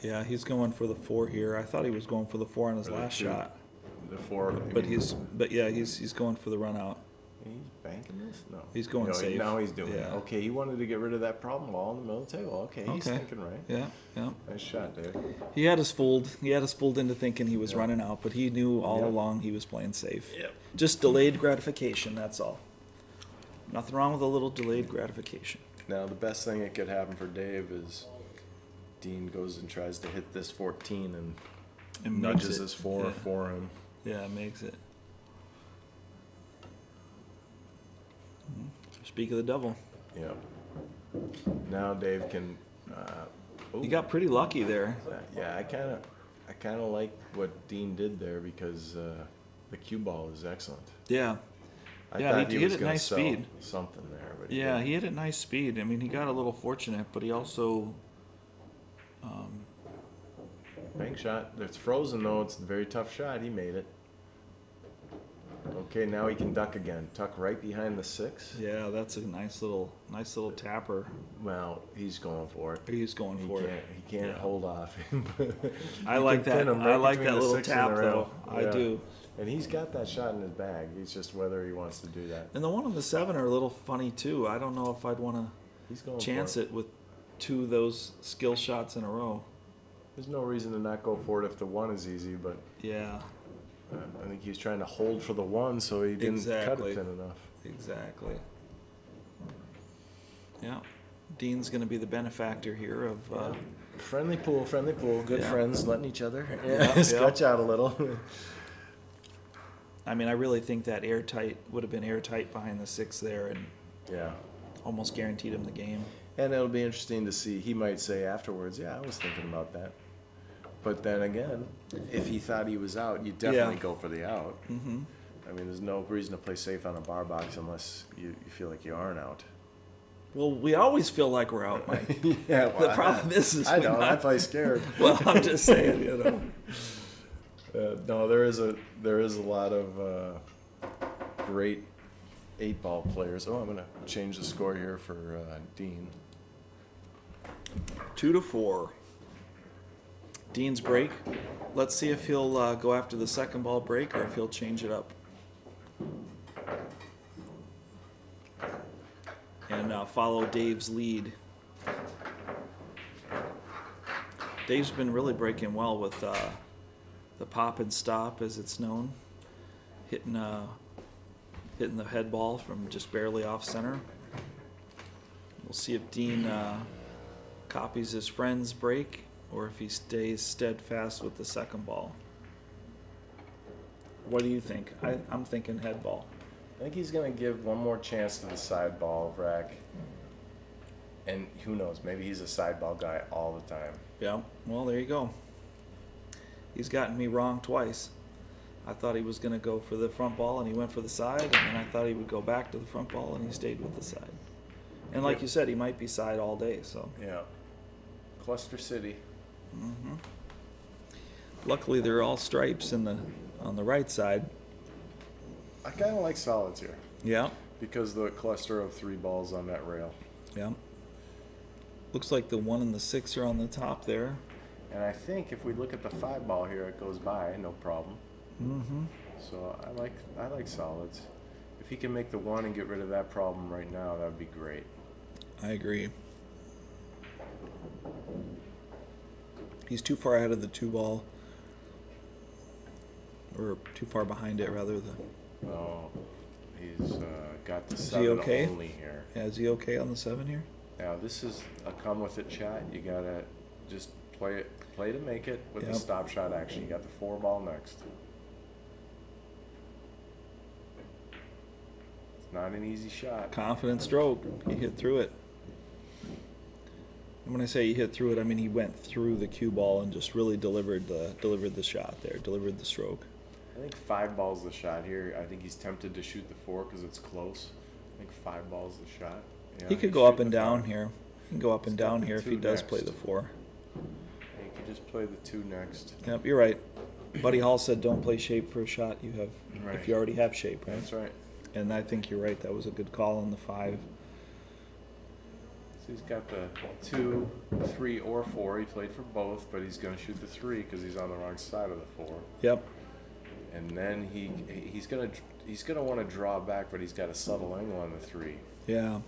Yeah, he's going for the 4 here. I thought he was going for the 4 on his Or the last 2. shot, The 4. but he's going for the run out. He's banking this? No. He's going safe. Now he's doing it. Yeah. Okay, he wanted to get rid of that problem ball in the middle of the table. Okay, he's Okay. thinking right. Yeah, yeah. Nice shot, Dave. He had us fooled. He had us fooled into thinking he was Yep. running out, but he knew all Yep. along he was playing safe. Yep. Just delayed gratification, that's all. Nothing wrong with a little delayed gratification. Now, the best thing that could happen for Dave is Dean goes and tries to hit this 14 and And nudges makes it. his 4 Yeah. for him. Yeah, makes it. Speak of the devil. Yep. Now Dave can. He got pretty lucky there. Yeah, I kind of like what Dean did there because the cue ball is excellent. Yeah. I Yeah, thought he he hit was it going to nice sell speed. something there, but Yeah, didn't. he hit it nice speed. I mean, he got a little fortunate, but he also. Bank shot. It's frozen though. It's a very tough shot. He made it. Okay, now he can duck again. Tuck right behind the 6. Yeah, that's a nice little tapper. Well, he's going for it. He's going for it. He can't Yeah. hold off. I like that. I like that little tap though. I Yeah. do. And he's got that shot in his bag. He's just whether he wants to do that. And the 1 and the 7 are a little funny too. I don't know if I'd want He's to going chance for it with 2 of those skill shots in a row. There's no reason to not go for it if the 1 is easy, but Yeah, I think he's trying to hold for the 1 so he didn't Exactly. cut it thin enough. exactly. Yeah, Dean's going to be the benefactor here of. Friendly pool, good Yeah. friends letting each other Yeah, stretch out a little. I mean, I really think that would have been airtight behind the 6 there, and Yeah. almost guaranteed him the game. And it'll be interesting to see. He might say afterwards, yeah, I was thinking about that. But then again, if he thought he was out, you definitely Yeah. go for the out. Mm-hmm. I mean, there's no reason to play safe on a bar box unless you feel like you aren't out. Well, we always feel like we're out, Mike. Yeah, The problem is I we're know. I not. play scared. Well, I'm just saying, you know. No, there is a lot of great 8-ball players. Oh, I'm gonna change the score here for Dean. 2-4. Dean's break. Let's see if he'll go after the second ball break or if he'll change it up. And follow Dave's lead. Dave's been really breaking well with the pop and stop, as it's known. Hitting the head ball from just barely off center. We'll We'll see if Dean copies his friend's break or if he stays steadfast with the second ball. What do you think? I'm thinking head ball. I think he's going to give one more chance to the side ball, Vrac. And who knows, maybe he's a side ball guy all the time. Yeah, well, there you go. He's gotten me wrong twice. I thought he was going to go for the front ball, and he went for the side, and then I thought he would go back to the front ball, and he stayed with the side. And like you said, he might be side all day, so. Yeah. Cluster City. Mm-hmm. Luckily, they're all stripes on the right side. I kind of like solids here Yeah, because the cluster of 3 balls on that rail. yeah. Looks like the 1 and the 6 are on the top there. And I think if we look at the 5 ball here, it goes by, no problem. Mm-hmm. So I like solids. If he can make the 1 and get rid of that problem right now, that would be great. I agree. He's too far ahead of the 2 ball. Or too far behind it, rather. Oh, he's got the Is he 7 okay? only here. Yeah, is he okay on the 7 here? Now this is a come with it shot. You gotta just play to make it with the Yep. stop shot action. You got the 4 ball next. It's not an easy shot. Confident stroke. He hit through it. And when I say he hit through it, I mean he went through the cue ball and just really delivered the shot there, delivered the stroke. I think 5 balls the shot here. I think he's tempted to shoot the 4 because it's close. I think 5 balls the shot. Yeah, He could he's go up shooting and the down 5. here. He can go up and He's got down the here if he 2 does play next. the 4. He could just play the 2 next. Yep, you're right. Buddy Hall said don't play shape for a shot you have Right. if you already have shape, right? That's right. And I think you're right. That was a good call on the 5. So he's got the 2, 3, or 4. He played for both, but he's going to shoot the 3 because he's on the wrong side of the 4. Yep. And then he's gonna want to draw back, but he's got a subtle angle on the 3. Yeah.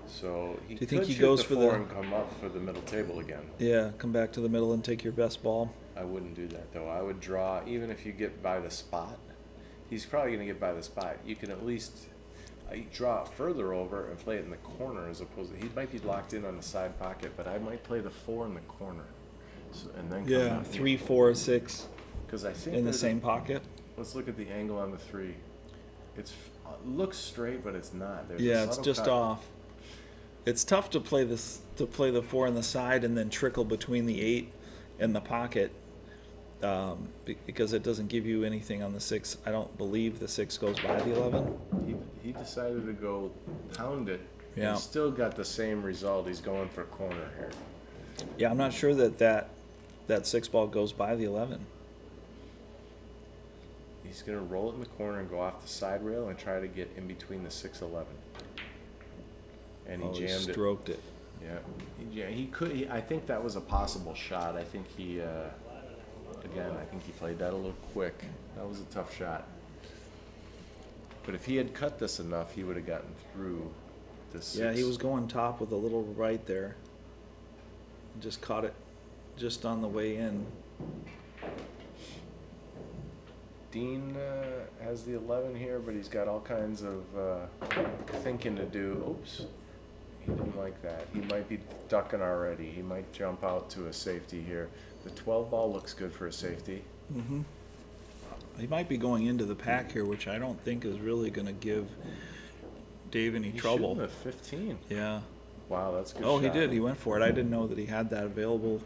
So he Do you think could he shoot goes the for 4 the- and come up for the middle table again. Yeah. Come back to the middle and take your best ball. I wouldn't do that though. I would draw even if you get by the spot. He's probably gonna get by the spot. You can at least draw it further over and play it in the corner as opposed to he might be locked in on the side pocket, but I might play the 4 in the corner. So, and then come Yeah. back. 3, 4, 6 Because I think in the there's same pocket. Let's look at the angle on the 3. It's looks straight, but it's not. There's a Yeah, it's subtle just cut. off. It's tough to play the 4 on the side and then trickle between the 8 and the pocket because it doesn't give you anything on the 6. I don't believe the 6 goes by the 11. He decided to go pound it. Yeah. And still got the same result. He's going for corner here. Yeah, I'm not sure that 6 ball goes by the 11. He's going to roll it in the corner and go off the side rail and try to get in between the 6-11. And he Oh, he jammed it. stroked it. Yeah, he could. I think that was a possible shot. I think he, again, I think he played that a little quick. That was a tough shot. But if he had cut this enough, he would have gotten through the 6. Yeah, he was going top with a little right there. Just caught it just on the way in. Dean has the 11 here, but he's got all kinds of thinking to do. Oops. He didn't like that. He might be ducking already. He might jump out to a safety here. The 12 ball looks good for a safety. Mm-hmm. He might be going into the pack here, which I don't think is really going to give Dave any He's trouble. shooting a 15. Yeah. Wow, that's a good Oh, shot. he did. He went for it. I didn't know that he had that available.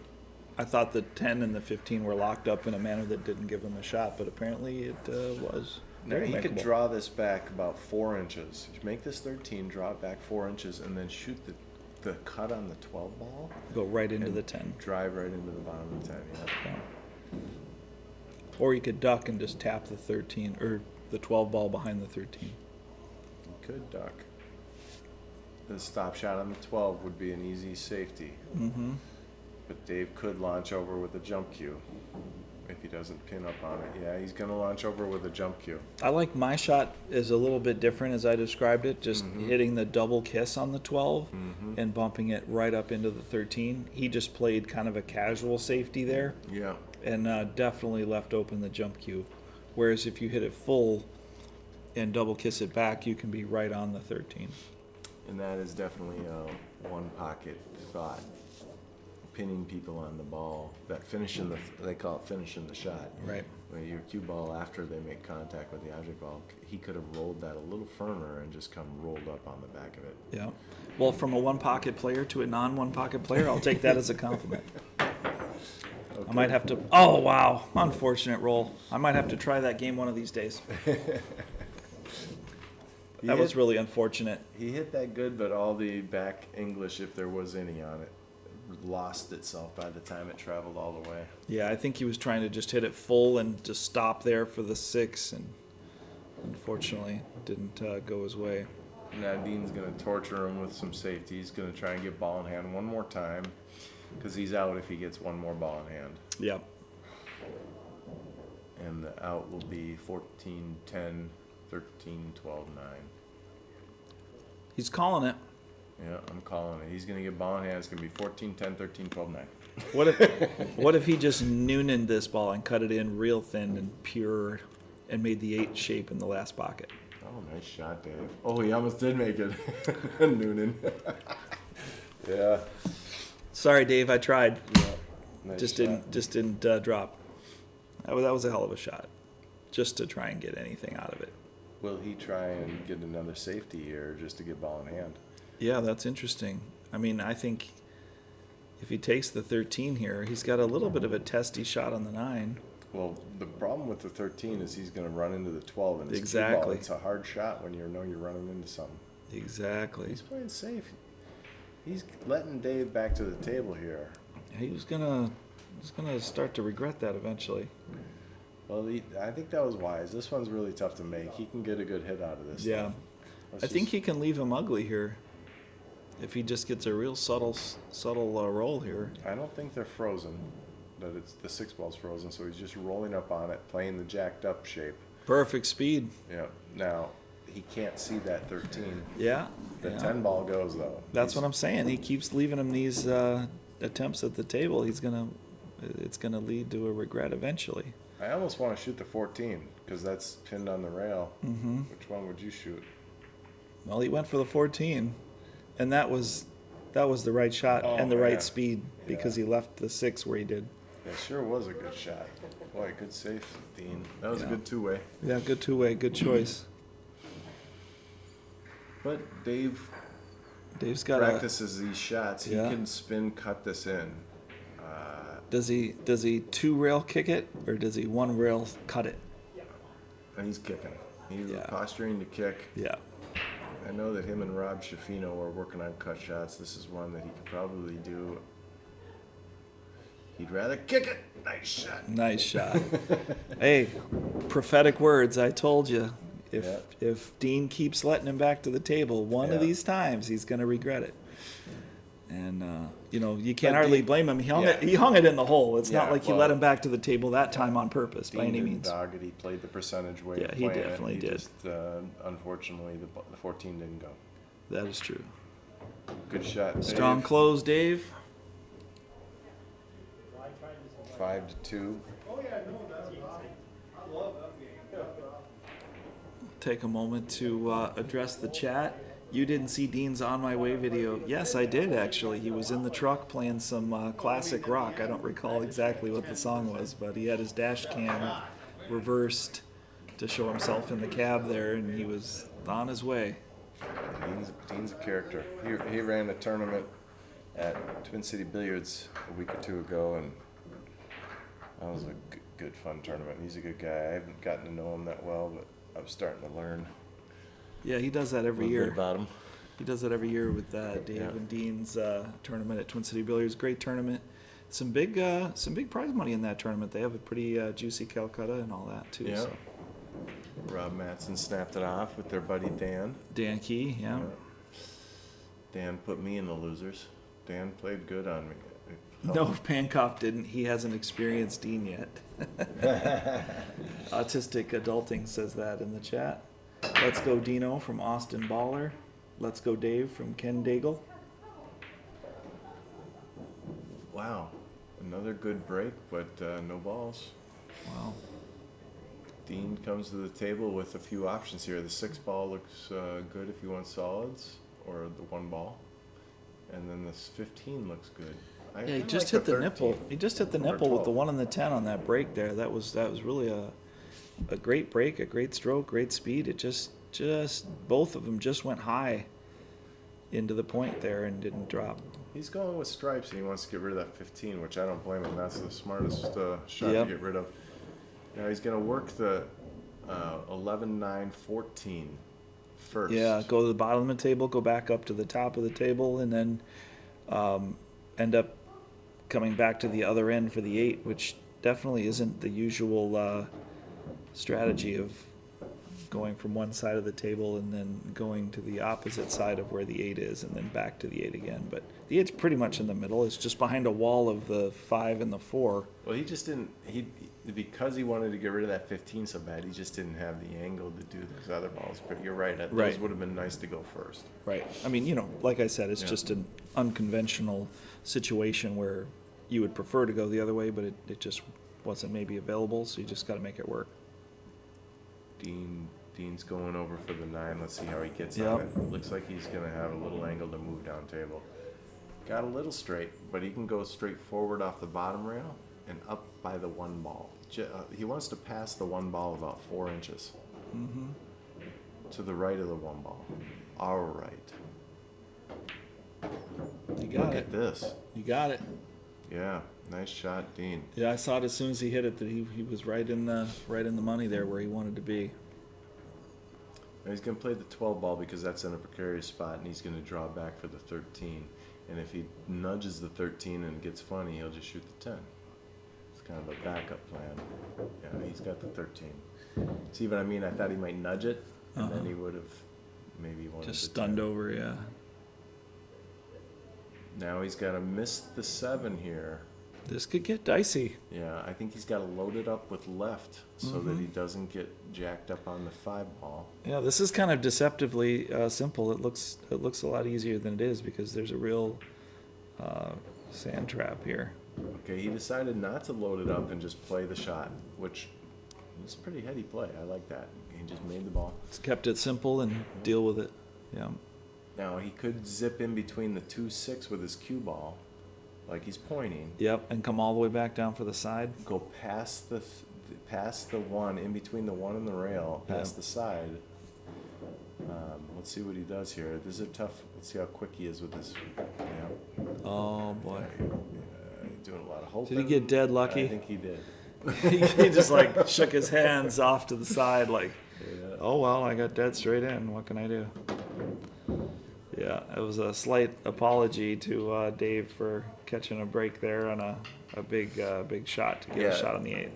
I thought the 10 and the 15 were locked up in a manner that didn't give him a shot, but apparently it was. Now, Very he could makeable. draw this back about 4 inches. Make this 13, draw it back 4 inches, and then shoot the cut on the 12 ball. Go right into and the 10. Drive right into the bottom of the 10, yeah. Yeah. Or you could duck and just tap the 13 or the 12 ball behind the 13. You could duck. The stop shot on the 12 would be an easy safety. Mm-hmm. But Dave could launch over with a jump cue if he doesn't pin up on it. Yeah, he's going to launch over with a jump cue. I like my shot is a little bit different as I described it, just hitting the double kiss on the 12 and bumping it right up into the 13. He just played kind of a casual safety there Yeah. and definitely left open the jump cue. Whereas if you hit it full and double kiss it back, you can be right on the 13. And that is definitely a one pocket thought. Pinning people on the ball, that finishing they call it finishing the shot. Right. Where your cue ball after they make contact with the object ball, he could have rolled that a little firmer and just come rolled up on the back of it. Yeah. Well, from a one pocket player to a non one pocket player, I'll take that as a compliment. I might have to. Oh wow, unfortunate roll. I might have to try that game one of these days. That was really unfortunate. He hit that good, but all the back English, if there was any on it, lost itself by the time it traveled all the way. Yeah, I think he was trying to just hit it full and just stop there for the 6, and unfortunately didn't go his way. Now Dean's going to torture him with some safety. He's going to try and get ball in hand one more time because he's out if he gets one more ball in hand. Yep. And the out will be 14, 10, 13, 12, 9. He's calling it. Yeah, I'm calling it. He's going to get ball in hand. It's going to be 14, 10, 13, 12, 9. What if he just Noonaned this ball and cut it in real thin and pure and made the 8 shape in the last pocket? Oh, nice shot, Dave. Oh, he almost did make it. Noonan. Yeah. Sorry, Dave, I tried. Yeah. Nice Just shot. didn't drop. That was a hell of a shot, just to try and get anything out of it. Will he try and get another safety here just to get ball in hand? Yeah, that's interesting. I mean, I think if he takes the 13 here, he's got a little bit of a testy shot on the 9. Well, the problem with the 13 is he's going to run into the 12 and his cue Exactly. ball. It's a hard shot when you know you're running into something. Exactly. He's playing safe. He's letting Dave back to the table here. He's gonna start to regret that eventually. Well, I think that was wise. This one's really tough to make. He can get a good hit out of this. Yeah. Let's I think just- he can leave him ugly here if he just gets a real subtle roll here. I don't think they're frozen. That it's the 6 ball's frozen, so he's just rolling up on it, playing the jacked up shape. Perfect speed. Yeah. Now he can't see that 13. Yeah. The yeah. 10 ball goes though. That's what I'm saying. He keeps leaving him these attempts at the table. It's gonna lead to a regret eventually. I almost want to shoot the 14 because that's pinned on the rail. Mm-hmm. Which one would you shoot? Well, he went for the 14, and that was the right shot and the Oh, right yeah. speed because Yeah. he left the 6 where he did. That sure was a good shot. Boy, good save, Dean. That was Yeah. a good two-way. Yeah, good two-way, good choice. But Dave Dave's got practices these shots. Yeah. He can spin cut this in. Does he 2-rail kick it or does he 1-rail cut it? And he's kicking. He's Yeah. posturing to kick. Yeah. I know that him and Rob Schaffino are working on cut shots. This is one that he could probably do. He'd rather kick it. Nice shot. Nice shot. Hey, prophetic words. I told you. Yeah. If Dean keeps letting him back to the table one of Yeah. these times, he's going to regret it. And you can't But hardly Dean- blame him. yeah. He hung it in the hole. It's Yeah, not like he well- let him back to the table that time on purpose by Dean any didn't means. dog it. He played the percentage way Yeah, of he playing definitely it. He did. Just, unfortunately, the 14 didn't go. That is true. Good shot, Dave. Strong close, Dave. 5-2. Take a moment to address the chat. You didn't see Dean's On My Way video. Yes, I did, actually. He was in the truck playing some classic rock. I don't recall exactly what the song was, but he had his dash cam reversed to show himself in the cab there, and he was on his way. Dean's a character. He ran a tournament at Twin City Billiards a week or two ago, and that was a good fun tournament. He's a good guy. I haven't gotten to know him that well, but I'm starting to learn Yeah, he does that a every little bit year. about him. He does that every year with Dave Yeah. and Dean's tournament at Twin City Billiards. Great tournament. Some big prize money in that tournament. They have a pretty juicy Calcutta and all that too. Yeah. So. Rob Matson snapped it off with their buddy Dan. Dan Key, yeah. Dan put me in the losers. Dan played good on me. No, Pankoff didn't. He hasn't experienced Dean yet. Autistic Adulting says that in the chat. Let's go Dino from Austin Baller. Let's go Dave from Ken Daigle. Wow. Another good break, but no balls. Wow. Dean comes to the table with a few options here. The 6 ball looks good if you want solids, or the one ball. And then this 15 looks good. I Yeah, he kinda just like hit the nipple. 13. He just hit the Or nipple with the 12. 1 and the 10 on that break there. That was really a great break, a great stroke, great speed. It just both of them just went high into the point there and didn't drop. He's going with stripes and he wants to get rid of that 15, which I don't blame him. That's the smartest shot Yep. to get rid of. Now he's going to work the 11, 9, 14 first. Yeah, go to the bottom of the table, go back up to the top of the table, and then end up coming back to the other end for the 8, which definitely isn't the usual strategy of going from one side of the table and then going to the opposite side of where the 8 is and then back to the 8 again. But the 8's pretty much in the middle. It's just behind a wall of the 5 and the 4. Well, he just didn't. Because he wanted to get rid of that 15 so bad, he just didn't have the angle to do those other balls. But you're right. Those Right. would have been nice to go first. Right. I mean, like I said, it's Yeah. just an unconventional situation where you would prefer to go the other way, but it just wasn't maybe available, so you just got to make it work. Dean's going over for the 9. Let's see how he gets Yep. on it. Looks like he's going to have a little angle to move down table. Got a little straight, but he can go straight forward off the bottom rail and up by the 1 ball. He wants to pass the 1 ball about 4 inches. Mm-hmm. To the right of the 1 ball. All right. You got Look it. at this. You got it. Yeah, nice shot, Dean. Yeah, I saw it as soon as he hit it that he was right in the money there where he wanted to be. Now he's going to play the 12 ball because that's in a precarious spot, and he's going to draw back for the 13. And if he nudges the 13 and gets funny, he'll just shoot the 10. It's kind of a backup plan. Yeah, he's got the 13. See what I mean? I thought he might nudge it, and then he would have maybe wanted Just the stunned 10. over, yeah. Now he's got to miss the 7 here. This could get dicey. Yeah, I think he's got to load it up with left so that he doesn't get jacked up on the 5 ball. Yeah, this is kind of deceptively simple. It looks a lot easier than it is because there's a real sand trap here. Okay, he decided not to load it up and just play the shot, which is a pretty heady play. I like that. He just made the ball. It's kept it simple and deal with it. Yeah. Now, he could zip in between the 2-6 with his cue ball, like he's pointing. Yep, and come all the way back down for the side. Go past the 1, in between the 1 and the rail, past the side. Let's see what he does here. This is a tough. Let's see how quick he is with this. Yeah. Oh boy. He's doing a lot of hoping. Did he get dead lucky? I think he did. He just like shook his hands off to the side like, Yeah. oh well, I got dead straight in. What can I do? Yeah, it was a slight apology to Dave for catching a break there on a big shot to get Yeah. a shot on the 8.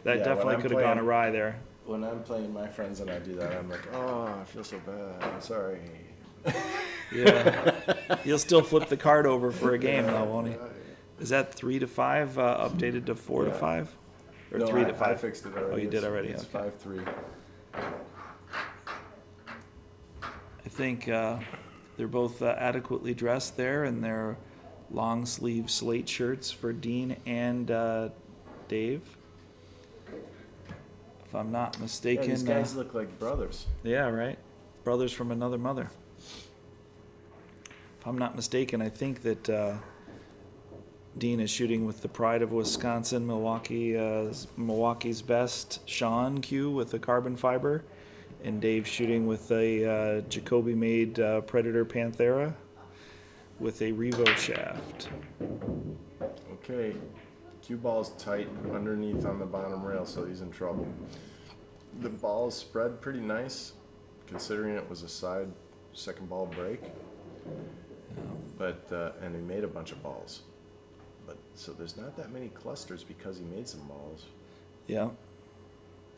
That Yeah, definitely when I'm could have gone playing- awry there. When I'm playing my friends and I do that, I'm like, oh, I feel so bad. I'm sorry. Yeah, he'll still flip the card over for a game though, won't he? Is that 3 to 5 updated to 4 to Yeah. 5, or No, 3 to I 5? fixed it already. Oh, you did already. It's Okay. 5-3. I think they're both adequately dressed there in their long sleeve Slate shirts for Dean and Dave. If I'm not Yeah, mistaken. these guys look like brothers. Yeah, right. Brothers from another mother. If I'm not mistaken, I think that Dean is shooting with the pride of Wisconsin, Milwaukee's best Sean cue with a carbon fiber, and Dave's shooting with a Jacoby-made Predator Panthera with a Revo shaft. Okay, cue ball's tight underneath on the bottom rail, so he's in trouble. The ball's spread pretty nice, considering it was a side second ball break. But and he made a bunch of balls. But so there's not that many clusters because he made some balls. Yeah.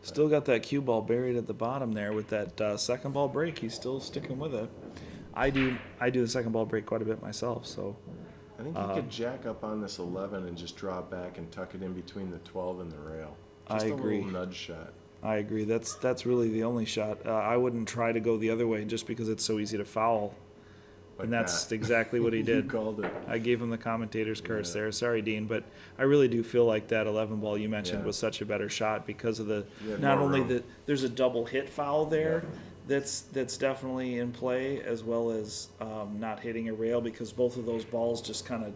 Still got that cue ball buried at the bottom there with that second ball break. He's still sticking with it. I do the second ball break quite a bit myself, so. I think he could jack up on this 11 and just draw back and tuck it in between the 12 and the rail. Just I agree. a little nudge shot. I agree. That's really the only shot. I wouldn't try to go the other way just because it's so easy to foul. Like And that's that. exactly what he You did. called it. I gave him the commentator's curse Yeah. there. Sorry, Dean, but I really do feel like that 11 ball you mentioned Yeah. was such a better shot because of the You had not more only room. there's a double hit foul there that's definitely in play, as well as not hitting a rail, because both of those balls just kind of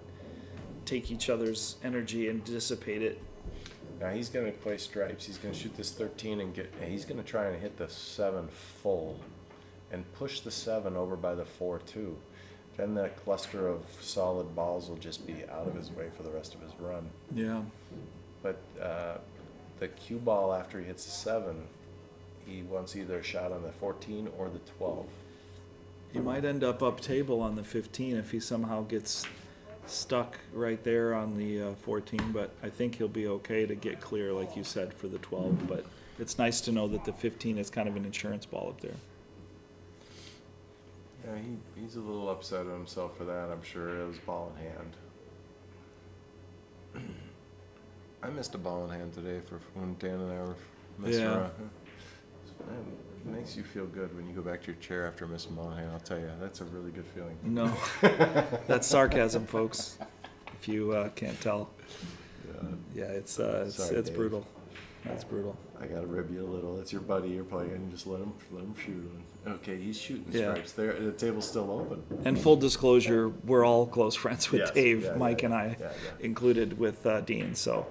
take each other's energy and dissipate it. Now he's going to play stripes. He's going to shoot this 13 and he's going to try and hit the 7 full and push the 7 over by the 4-2. Then that cluster of solid balls will just be out of his way for the rest of his run. Yeah. But the cue ball after he hits the 7, he wants either a shot on the 14 or the 12. He might end up table on the 15 if he somehow gets stuck right there on the 14, but I think he'll be okay to get clear, like you said, for the 12. But it's nice to know that the 15 is kind of an insurance ball up there. Yeah, he's a little upset at himself for that, I'm sure. It was ball in hand. I missed a ball in hand today for when Dan and I were messing Yeah. around. It makes you feel good when you go back to your chair after missing a ball in hand, I'll tell you. That's a really good feeling. No, that's sarcasm, folks, if you can't tell. Yeah, it's Sorry, Dave. brutal. That's brutal. I gotta rib you a little. It's your buddy you're playing. Just let him shoot. Okay, he's shooting Yeah. stripes. There, the table's still open. And full disclosure, we're all close friends with Yes, Dave, yeah, Mike, yeah, and I, yeah. included with Dean. So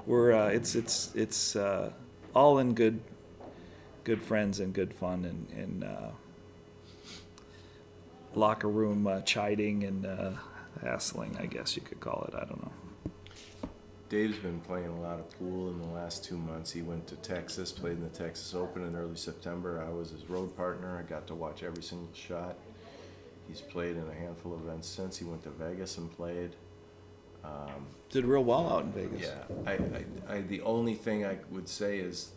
we're it's all in good friends and good fun and locker room chiding and hassling, I guess you could call it. I don't know. Dave's been playing a lot of pool in the last 2 months. He went to Texas, played in the Texas Open in early September. I was his road partner. I got to watch every single shot. He's played in a handful of events since. He went to Vegas and played. Did real well out in Vegas. Yeah, I the only thing I would say is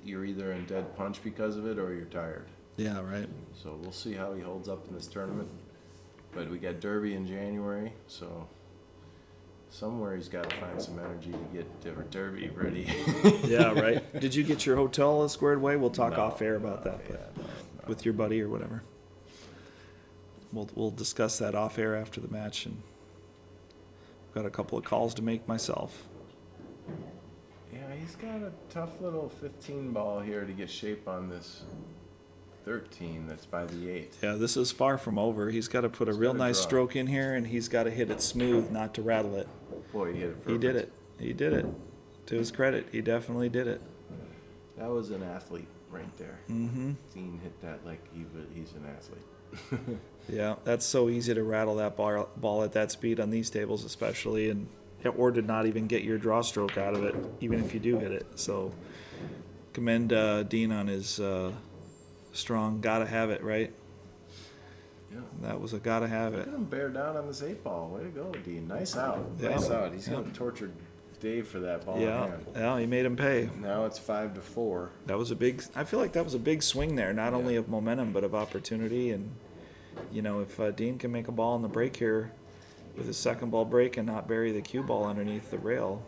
you're either in dead punch because of it or you're tired. Yeah, right. So we'll see how he holds up in this tournament. But we got Derby in January, so somewhere he's got to find some energy to get Derby ready. Yeah, right. Did you get your hotel squared away? We'll talk No, off air about that, yeah, but no. with your buddy or whatever. We'll discuss that off air after the match, and got a couple of calls to make myself. Yeah, he's got a tough little 15 ball here to get shape on this 13 that's by the 8. Yeah, this is far from over. He's got to put a real gotta nice draw. stroke in here, and he's got to hit it smooth, not to rattle it. Boy, he hit it perfect. He did it. He did it. To his credit, he definitely did it. That was an athlete right there. Mm-hmm. Dean hit that like he's an athlete. Yeah, that's so easy to rattle that ball at that speed on these tables, especially, and or to not even get your draw stroke out of it, even if you do hit it. So, commend Dean on his strong gotta have it, right? Yeah. That was a gotta have Look it. at him bear down on this 8 ball. Way to go, Dean. Nice out. Yeah. Nice out. He's Yeah. going to torture Dave for that ball in Yeah, hand. yeah, he made him pay. Now it's 5-4. That was a big. I feel like that was a big swing there, not Yeah. only of momentum but of opportunity. And if Dean can make a ball on the break here with his second ball break and not bury the cue ball underneath the rail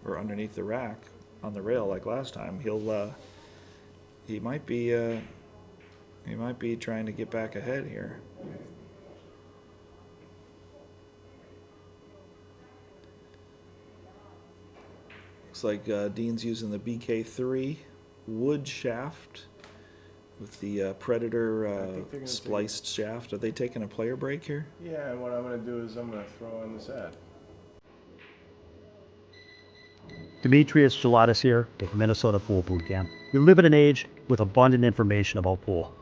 or underneath the rack on the rail like last time, he might be trying to get back ahead here. Looks like Dean's using the BK3 wood shaft with the Predator I think they're gonna spliced shaft. Are they taking a player break here? Yeah, and what I'm going to do is I'm going to throw on this ad. Demetrius Gelatis here with Minnesota Pool Boot Camp. We live in an age with abundant information about pool,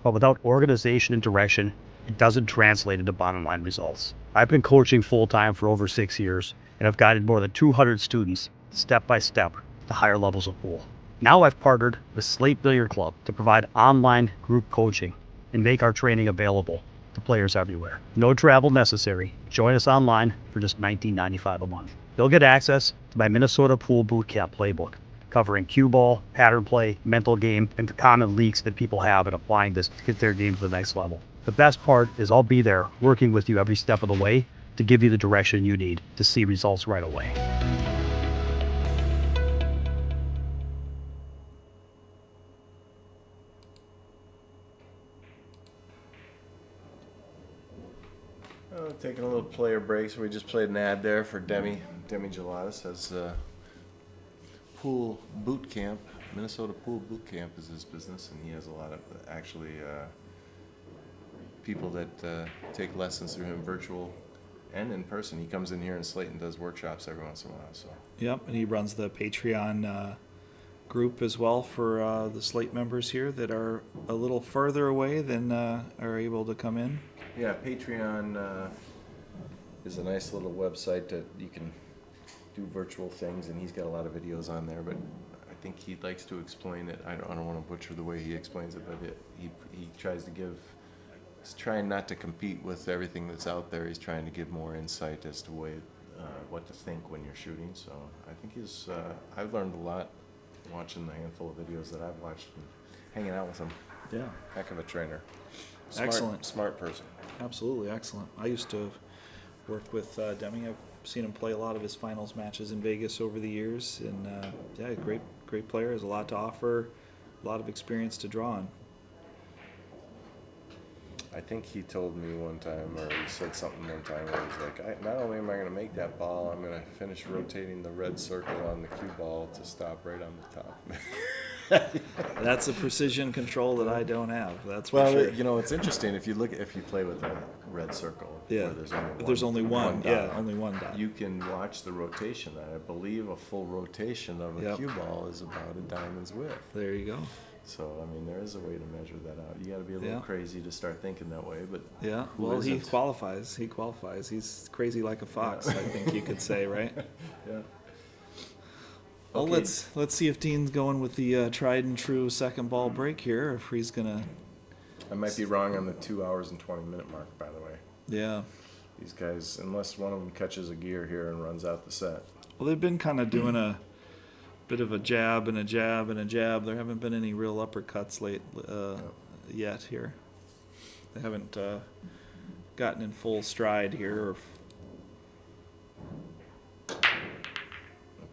but without organization and direction, it doesn't translate into bottom line results. I've been coaching full-time for over 6 years, and I've guided more than 200 students step by step to higher levels of pool. Now I've partnered with Slate Billiard Club to provide online group coaching and make our training available to players everywhere. No travel necessary. Join us online for just $19.95 a month. You'll get access to my Minnesota Pool Boot Camp playbook, covering cue ball, pattern play, mental game, and the common leaks that people have in applying this to get their game to the next level. The best part is I'll be there working with you every step of the way to give you the direction you need to see results right away. Taking a little player break, so we just played an ad there for Demi Gelatis as pool boot camp Minnesota Pool Boot Camp is his business, and he has a lot of actually people that take lessons through him, virtual and in person. He comes in here in Slate and does workshops every once in a while. So Yep, and he runs the Patreon group as well for the Slate members here that are a little further away than are able to come in. yeah, Patreon is a nice little website that you can do virtual things, and he's got a lot of videos on there. But I think he likes to explain it. I don't want to butcher the way he explains it, but he tries to give. He's trying not to compete with everything that's out there. He's trying to give more insight as to what to think when you're shooting. So I think I've learned a lot watching the handful of videos that I've watched and hanging out with him. Yeah, Heck of a trainer. Excellent. Smart person. absolutely excellent. I used to work with Deming. I've seen him play a lot of his finals matches in Vegas over the years, and yeah, great player. Has a lot to offer, a lot of experience to draw on. I think he told me one time, or he said something one time where he's like, not only am I going to make that ball, I'm going to finish rotating the red circle on the cue ball to stop right on the top. That's a precision control that I don't have. That's for Well, sure. you know, it's interesting if you play with a red circle. Yeah, where there's only one. Yeah, dot, only one dot. You can watch the rotation. I believe a full rotation of a Yep. cue ball is about a diamond's width. There you go. So, I mean, there is a way to measure that out. You got to be a little Yeah. crazy to start thinking that way, but Yeah, who well, he isn't? qualifies. He qualifies. He's crazy like a fox, I think you could say, right? Yeah. Well, Okay. let's see if Dean's going with the tried and true second ball break here, or if he's gonna. I might be wrong on the 2 hours and 20-minute mark, by the way. Yeah. These guys, unless one of them catches a gear here and runs out the set. Well, they've been kind of doing a bit of a jab and a jab and a jab. There haven't been any real uppercuts yet here. They haven't gotten in full stride here. Or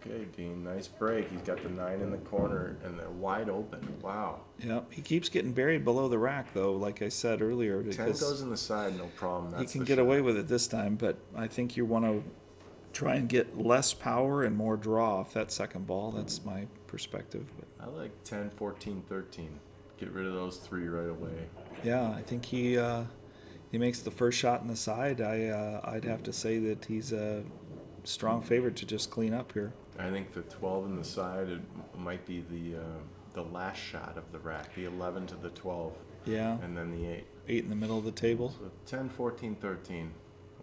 Okay, Dean, nice break. He's got the 9 in the corner, and they're wide open. Wow. yeah, he keeps getting buried below the rack, though, like I said earlier. 10 Because goes in the side, no problem. he That's can the get shot. away with it this time, but I think you want to try and get less power and more draw off that second ball. That's my perspective. But I like 10, 14, 13. Get rid of those 3 right away. yeah, I think he makes the first shot in the side. I'd have to say that he's a strong favorite to just clean up here. I think the 12 in the side might be the last shot of the rack, the 11 to the 12, Yeah, and then the 8. 8 in the middle of the table. So 10, 14, 13.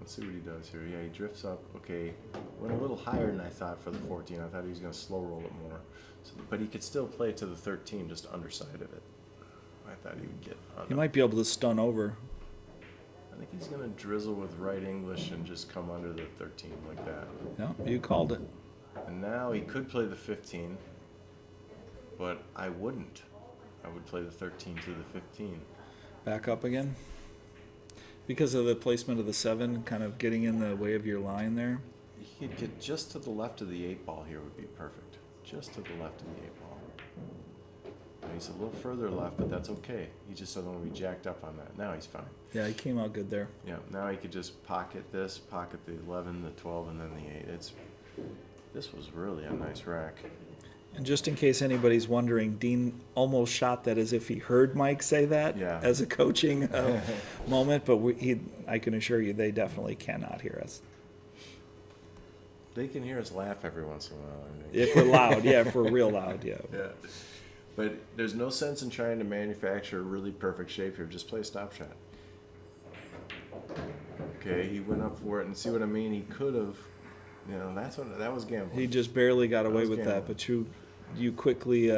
Let's see what he does here. Yeah, he drifts up. Okay, went a little higher than I thought for the 14. I thought he was going to slow roll it more. So, but he could still play to the 13, just underside of it. I thought he would get on He it. might be able to stun over. I think he's going to drizzle with right English and just come under the 13 like that. Yeah, you called it. And now he could play the 15, but I wouldn't. I would play the 13 to the 15. Back up again. Because of the placement of the 7 kind of getting in the way of your line there. He could get just to the left of the 8 ball here would be perfect. Just to the left of the 8 ball. Now he's a little further left, but that's okay. He just doesn't want to be jacked up on that. Now he's fine. Yeah, he came out good there. Yeah, now he could just pocket this, pocket the 11, the 12, and then the 8. This was really a nice rack. And just in case anybody's wondering, Dean almost shot that as if he heard Mike say that as a coaching moment, but I can assure you they definitely cannot hear us. They can hear us laugh every once in a while, I think. If we're loud, yeah, if we're real loud, yeah. Yeah. But there's no sense in trying to manufacture a really perfect shape here. Just play a stop shot. Okay, he went up for it, and see what I mean? He could have, that was gambling. He just barely got away was with that, gambling. but you quickly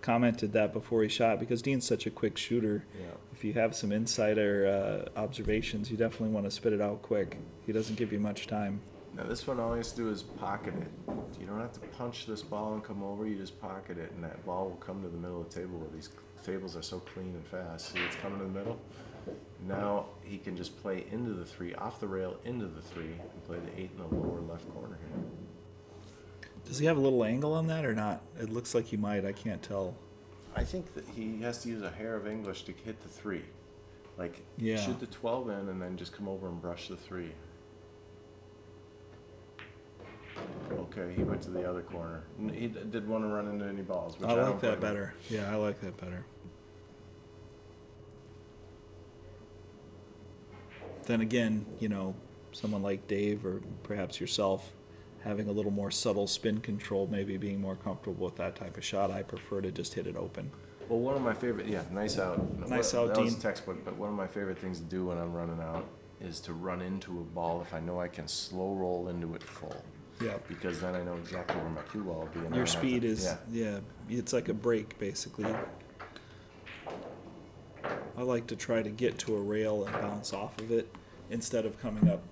commented that before he shot because Dean's such a quick shooter. Yeah. If you have some insider observations, you definitely want to spit it out quick. He doesn't give you much time. Now this one, all he has to do is pocket it. You don't have to punch this ball and come over. You just pocket it, and that ball will come to the middle of the table where these tables are so clean and fast. See, it's coming to the middle. Now he can just play into the 3, off the rail into the 3, and play the 8 in the lower left corner here. Does he have a little angle on that or not? It looks like he might. I can't tell. I think that he has to use a hair of English to hit the 3. Like, Yeah. shoot the 12 in and then just come over and brush the 3. Okay. Okay, he went to the other corner. He didn't want to run into any balls, which I I like don't that blame him. better. Yeah, I like that better. Then again, someone like Dave or perhaps yourself having a little more subtle spin control, maybe being more comfortable with that type of shot. I prefer to just hit it open. Well, one of my favorite, nice out. Nice out, That was Dean. textbook, but one of my favorite things to do when I'm running out is to run into a ball if I know I can slow roll into it full. Yeah. Because then I know exactly where my cue ball will be. And I Your don't have speed to- is, it's like a break, basically. I like to try to get to a rail and bounce off of it instead of coming up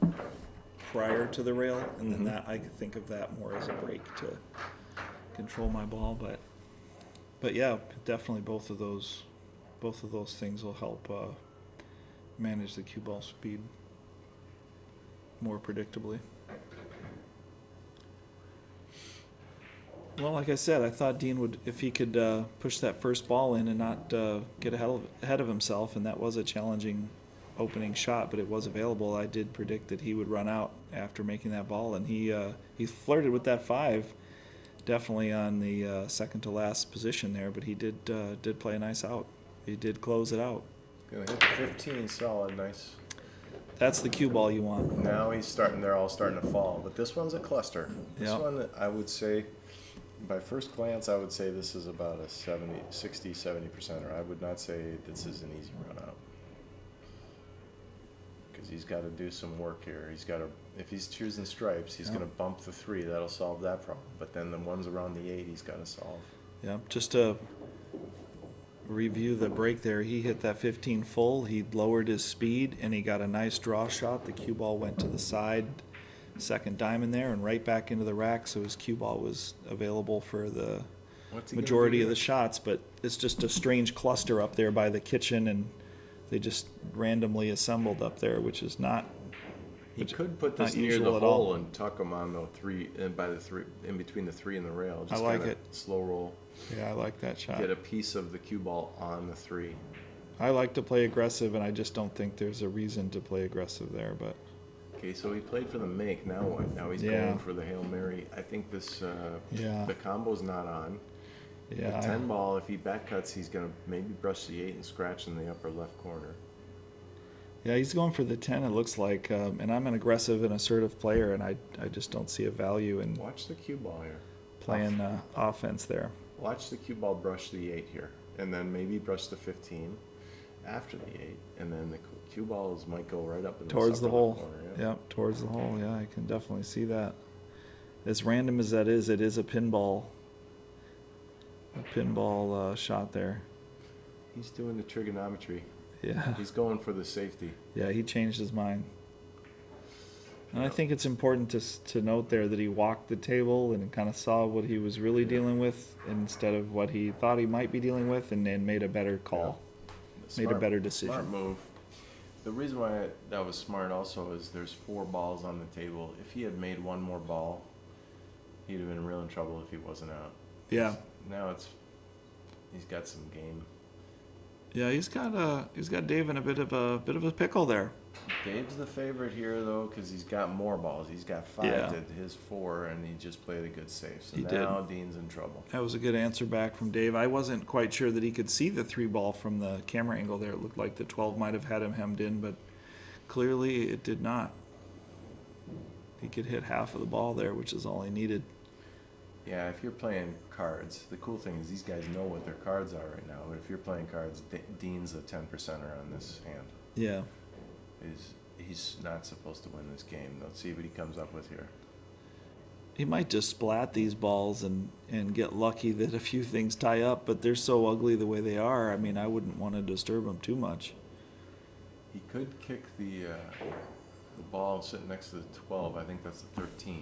prior to the rail, and then that I think of that more as a break to control my ball. But yeah, definitely both of those things will help manage the cue ball speed more predictably. Well, like I said, I thought Dean would, if he could push that first ball in and not get ahead of himself, and that was a challenging opening shot, but it was available. I did predict that he would run out after making that ball, and he flirted with that 5, definitely on the second to last position there, but he did play a nice out. He did close it out. Gonna hit the 15 solid, nice. That's the cue ball you want. Now they're all starting to fall, but this one's a cluster. This Yeah. one, I would say, by first glance, I would say this is about a 60-70%, or I would not say this is an easy run out. Because he's got to do some work here. If he's choosing stripes, he's going to bump the 3. That'll solve that problem. But then the ones around the 8, he's got to solve. Yeah, just to review the break there, he hit that 15 full, he lowered his speed, and he got a nice draw shot. The cue ball went to the side, second diamond there, and right back into the rack, so his cue ball was available for the majority of the shots. But it's just a strange cluster up there by the kitchen, and they just randomly assembled up there, which is not. He could put not this near usual the at all. hole and tuck him on the 3, and by the 3, in between the 3 and the rail. Just I like kinda it. slow roll. Yeah, I like that shot. Get a piece of the cue ball on the 3. I like to play aggressive, and I just don't think there's a reason to play aggressive there. But Okay, so he played for the make. Now what? Now he's Yeah. going for the Hail Mary. I think this Yeah. the combo's not on. yeah, The 10 ball, if he back cuts, he's gonna maybe brush the 8 and scratch in the upper left corner. yeah, he's going for the 10. It looks like, and I'm an aggressive and assertive player, and I just don't see a value in Watch the cue ball here. playing offense there. Watch the cue ball brush the 8 here, and then maybe brush the 15 after the 8, and then the cue balls might go right up in Towards the upper hole. left corner. Yep, towards the hole. Yeah, I can definitely see that. As random as that is, it is a pinball shot there. He's doing the trigonometry. Yeah, He's going for the safety. yeah, he changed his mind. And I think it's important to note there that he walked the table and kind of saw what he was really dealing with instead of what he thought he might be dealing with, and then made a better call, made a better decision. Smart move. The reason why that was smart also is there's 4 balls on the table. If he had made one more ball, he'd have been real in trouble if he wasn't out. Yeah, Now he's got some game. yeah, he's got Dave in a bit of a pickle there. Dave's the favorite here though because he's got more balls. He's got 5 Yeah. to his 4, and he just played a good save. So He now Dean's in trouble. That was a good answer back from Dave. I wasn't quite sure that he could see the 3 ball from the camera angle there. It looked like the 12 might have had him hemmed in, but clearly it did not. He could hit half of the ball there, which is all he needed. Yeah, if you're playing cards, the cool thing is these guys know what their cards are right now. But if you're playing cards, Dean's a 10%er on this hand. Yeah. He's not supposed to win this game. Let's see what he comes up with here. He might just splat these balls and get lucky that a few things tie up, but they're so ugly the way they are. I mean, I wouldn't want to disturb them too much. He could kick the ball sitting next to the 12. I think that's the 13,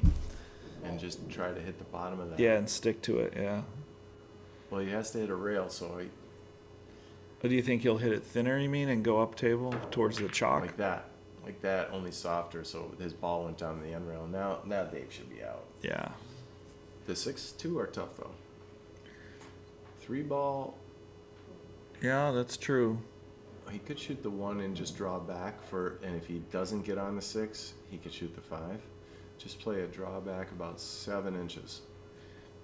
and just try to hit the bottom of that. Yeah, and stick to it, yeah. Well, he has to hit a rail, so But do you think he'll hit it thinner, you mean, and go up table towards the chalk? like that, only softer. So his ball went down to the end rail. Now Dave should be out. Yeah. The 6-2 are tough though. 3 ball. Yeah, that's true. He could shoot the 1 and just draw back and if he doesn't get on the 6, he could shoot the 5. Just play a drawback about 7 inches.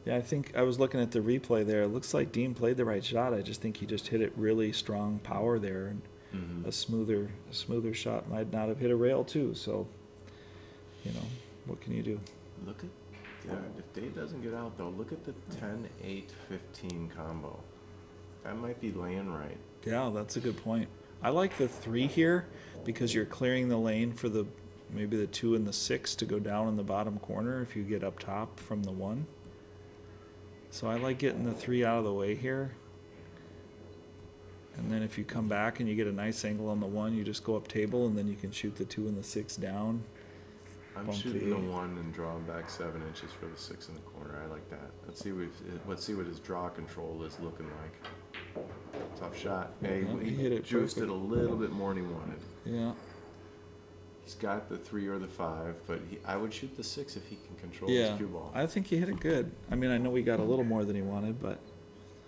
Yeah, I think I was looking at the replay there. It looks like Dean played the right shot. I just think he just hit it really strong power there, and a smoother shot might not have hit a rail too. So, what can you do? Look at, if Dave doesn't get out though, look at the 10-8-15 combo. That might be laying right. Yeah, that's a good point. I like the 3 here because you're clearing the lane for maybe the 2 and the 6 to go down in the bottom corner if you get up top from the 1. So I like getting the 3 out of the way here. And then if you come back and you get a nice angle on the 1, you just go up table and then you can shoot the 2 and the 6 down. I'm Bump shooting the the 8. 1 and drawing back 7 inches for the 6 in the corner. I like that. Let's see what his draw control is looking like. Tough shot. Hey, Yeah, he he hit it juiced perfect. it a little bit more than he wanted. Yeah. He's got the 3 or the 5, but I would shoot the 6 if he can control Yeah. his cue ball. I think he hit it good. I mean, I know he got a little more than he wanted, but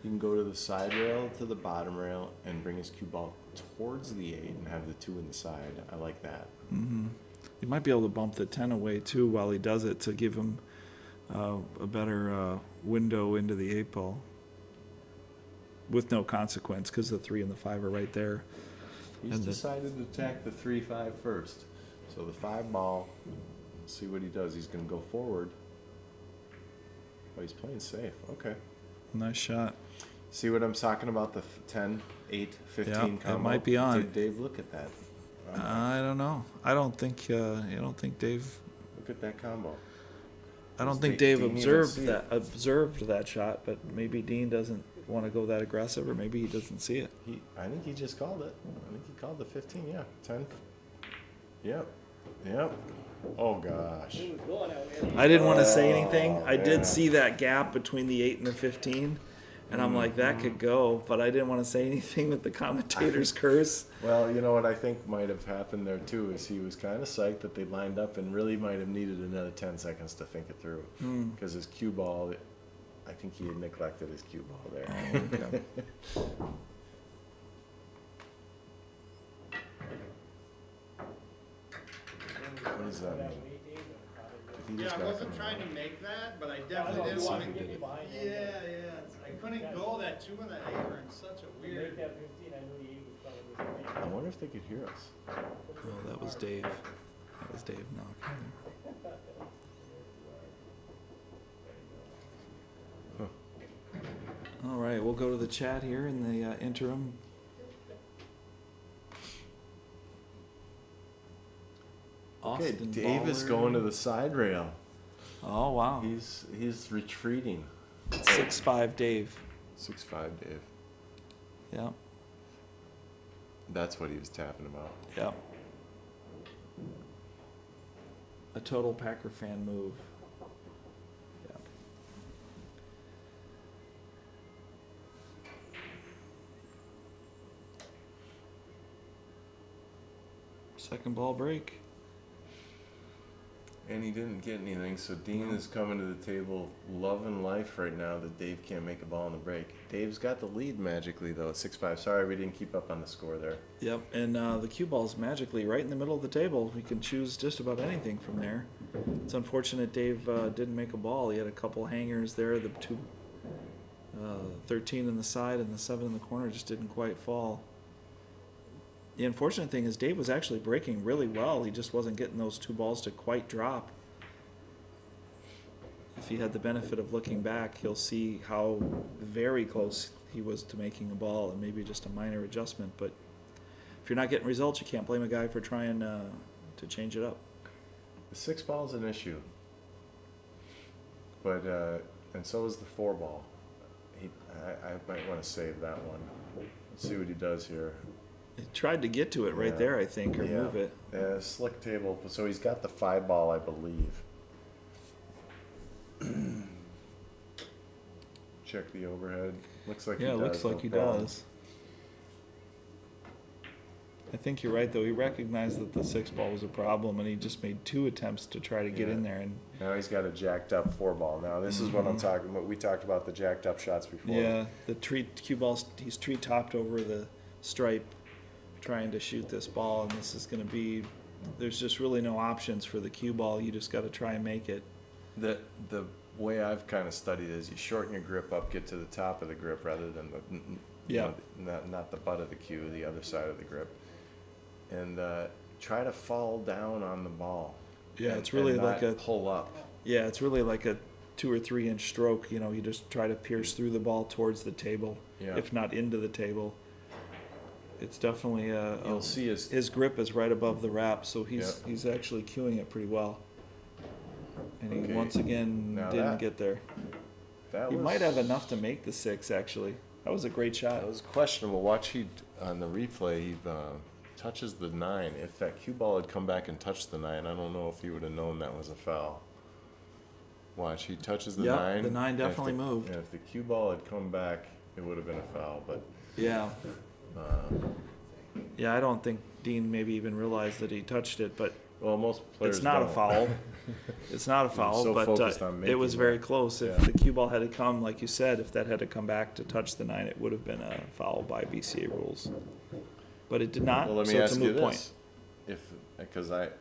You can go to the side rail to the bottom rail and bring his cue ball towards the 8 and have the 2 in the side. I like that. he might be able to bump the 10 away too while he does it to give him a better window into the 8 ball with no consequence because the 3 and the 5 are right there. He's And the- decided to attack the 3-5 first. So the 5 ball, let's see what he does. He's going to go forward. Oh, he's playing safe. Okay. Nice shot. See what I'm talking about? The 10-8-15 Yeah, it combo? might be on. Did Dave look at that? I don't know. I don't think Dave. Look at that combo. I don't Does think Dean Dave even observed see that shot, but maybe Dean doesn't want to go that aggressive, or maybe he doesn't see it. I think he just called it. I think he called the 15, yeah. 10. Yep. Oh, gosh. I didn't want to say anything. I yeah. did see that gap between the 8 and the 15, and I'm like, that could go, but I didn't want to say anything with the commentator's curse. Well, you know what I think might have happened there, too, is he was kind of psyched that they lined up and really might have needed another 10 seconds to think it through. Because his cue ball, I think he had neglected his cue ball there. Okay. What does that mean? Did he Yeah, just I back wasn't him trying up? to make that, but I definitely didn't want to get it. Yeah. I couldn't go that 2 and that 8 were in such a weird. I wonder if they could hear us. Oh, that was Dave. That was Dave knocking. All right, we'll go to the chat here in the interim. Okay, Austin Dave is Baller. going to the side rail. Oh wow, He's retreating. 6'5" Dave. 6'5", Dave. Yeah, That's what he was tapping about. yeah. A total Packer fan move. Yeah. Second ball break. And he didn't get anything, so Dean is coming to the table loving life right now that Dave can't make a ball in the break. Dave's got the lead magically, though, at 6-5. Sorry, we didn't keep up on the score there. Yep, and the cue ball's magically right in the middle of the table. We can choose just about anything from there. It's unfortunate Dave didn't make a ball. He had a couple hangers there. The 13 in the side and the 7 in the corner just didn't quite fall. The unfortunate thing is Dave was actually breaking really well. He just wasn't getting those 2 balls to quite drop. If he had the benefit of looking back, he'll see how very close he was to making a ball and maybe just a minor adjustment. But if you're not getting results, you can't blame a guy for trying to change it up. The 6 ball is an issue. But, and so is the 4 ball. I might want to save that one. Let's see what he does here. He tried to get to it right Yeah. there, I think, or move it. Yeah, slick table. So he's got the 5 ball, I believe. Check the overhead. Looks like he Yeah, does. it looks like no he problem. does. I think you're right, though. He recognized that the 6 ball was a problem, and he just made 2 attempts to try to get Yeah. in there. And Now he's got a jacked up 4 ball. Now this is what I'm talking about. We talked about the jacked up shots before. yeah, the cue ball, he's tree topped over the stripe, trying to shoot this ball, and this is going to be there's just really no options for the cue ball. You just got to try and make it. The way I've kind of studied is you shorten your grip up, get to the top of the grip rather than not the butt of the cue, the other side of the grip, and try to fall down on the ball. Yeah, and, it's really and like not a pull up. Yeah, it's really like a 2 or 3 inch stroke. You know, you just try to pierce through the ball towards the table, Yeah. if not into the table. It's definitely You'll see his grip is right above the wrap, so Yeah. he's actually cueing it pretty well. And he Okay. once again Now didn't that- get there. That He was, might have enough to make the 6. Actually, that was a great shot. That was questionable. Watch, he on the replay he touches the 9. If that cue ball had come back and touched the 9, I don't know if he would have known that was a foul. Watch, he touches the Yeah, 9. the 9 and if definitely moved. And if the cue ball had come back, it would have been a foul. But Yeah. Yeah, I don't think Dean maybe even realized that he touched it, but well, most players it's not don't. a foul. It's not a foul, so but focused on it making was very that. close. If Yeah. the cue ball had to come, like you said, if that had to come back to touch the 9, it would have been a foul by BCA rules. But it did not, Well, let me so it's a ask you moot point. this: if because a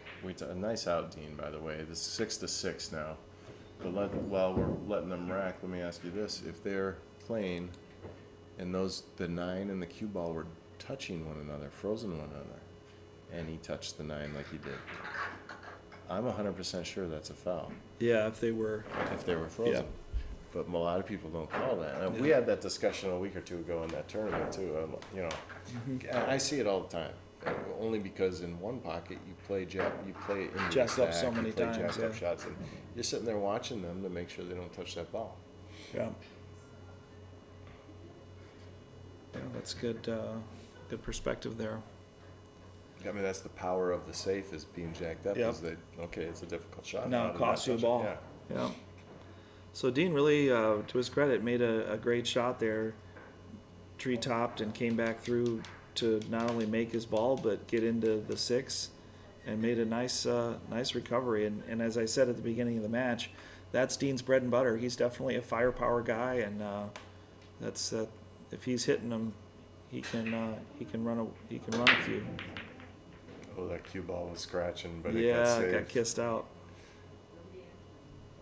nice out, Dean. By the way, this is 6-6 now. But while we're letting them rack, let me ask you this: if they're playing, and the 9 and the cue ball were touching one another, frozen one another, and he touched the 9 like he did, I'm 100% sure that's a foul Yeah, if they were. if they were frozen. Yeah. But a lot of people don't call that. And we had that discussion a week or two ago in that tournament too. You know, Mm-hmm. I see it all the time. Only because in one pocket you play it into the Jacked up so stack, many you play times, jacked up yeah. shots, and you're sitting there watching them to make sure they don't touch that ball. Yeah. Yeah, that's good. Good perspective there. I mean, that's the power of the safe is being jacked up. Yep. Is that okay? It's a difficult shot. Now How it did costs that you a touch it? ball. Yeah. Yeah. So Dean really, to his credit, made a great shot there. Tree topped and came back through to not only make his ball but get into the 6, and made a nice recovery. And as I said at the beginning of the match, that's Dean's bread and butter. He's definitely a firepower guy, and that's if he's hitting them, he can run a few. Oh, that cue ball was scratching, but it got Yeah, saved. it got kissed out.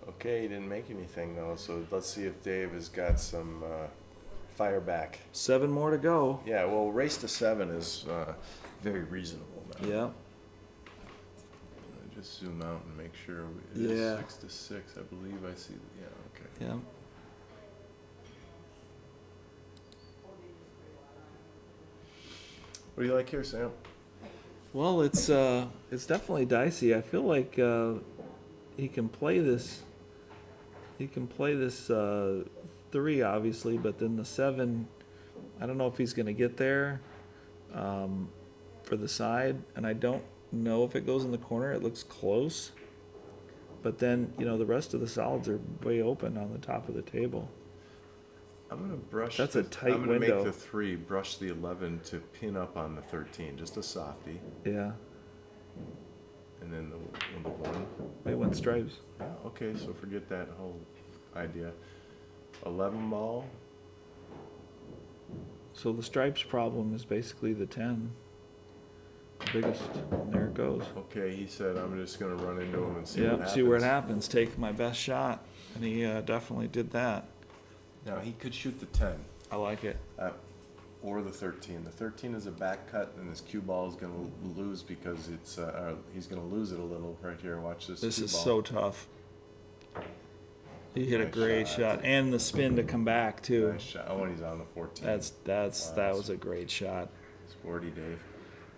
Okay, he didn't make anything though. So let's see if Dave has got some fire back. 7 more to go. Yeah, well, race to 7 is very reasonable now. Yeah. Just zoom out and make sure it is Yeah. 6-6. I believe I see. Yeah, okay. Yeah. What do you like here, Sam? Well, it's definitely dicey. I feel like he can play this. He can play this 3 obviously, but then the 7. I don't know if he's going to get there for the side, and I don't know if it goes in the corner. It looks close, but then the rest of the solids are way open on the top of the table. I'm gonna brush. That's a tight I'm gonna window. make the 3, brush the 11 to pin up on the 13, just a softie, Yeah, and then the 1. they went stripes. Yeah, okay, so forget that whole idea. 11 ball. So the stripes problem is basically the 10. The biggest. And there it goes. Okay, he said I'm just gonna run into him and see what Yeah, happens. see where it happens. Take my best shot, and he definitely did that. Now he could shoot the 10. I like it. Or the 13. The 13 is a back cut, and this cue ball is going to lose because it's he's going to lose it a little right here. Watch this. This cue is ball. so tough. He hit a Nice great shot. shot, and the spin to come back too. Nice shot. Oh, and he's on the 14. That was a great shot. Sporty Dave.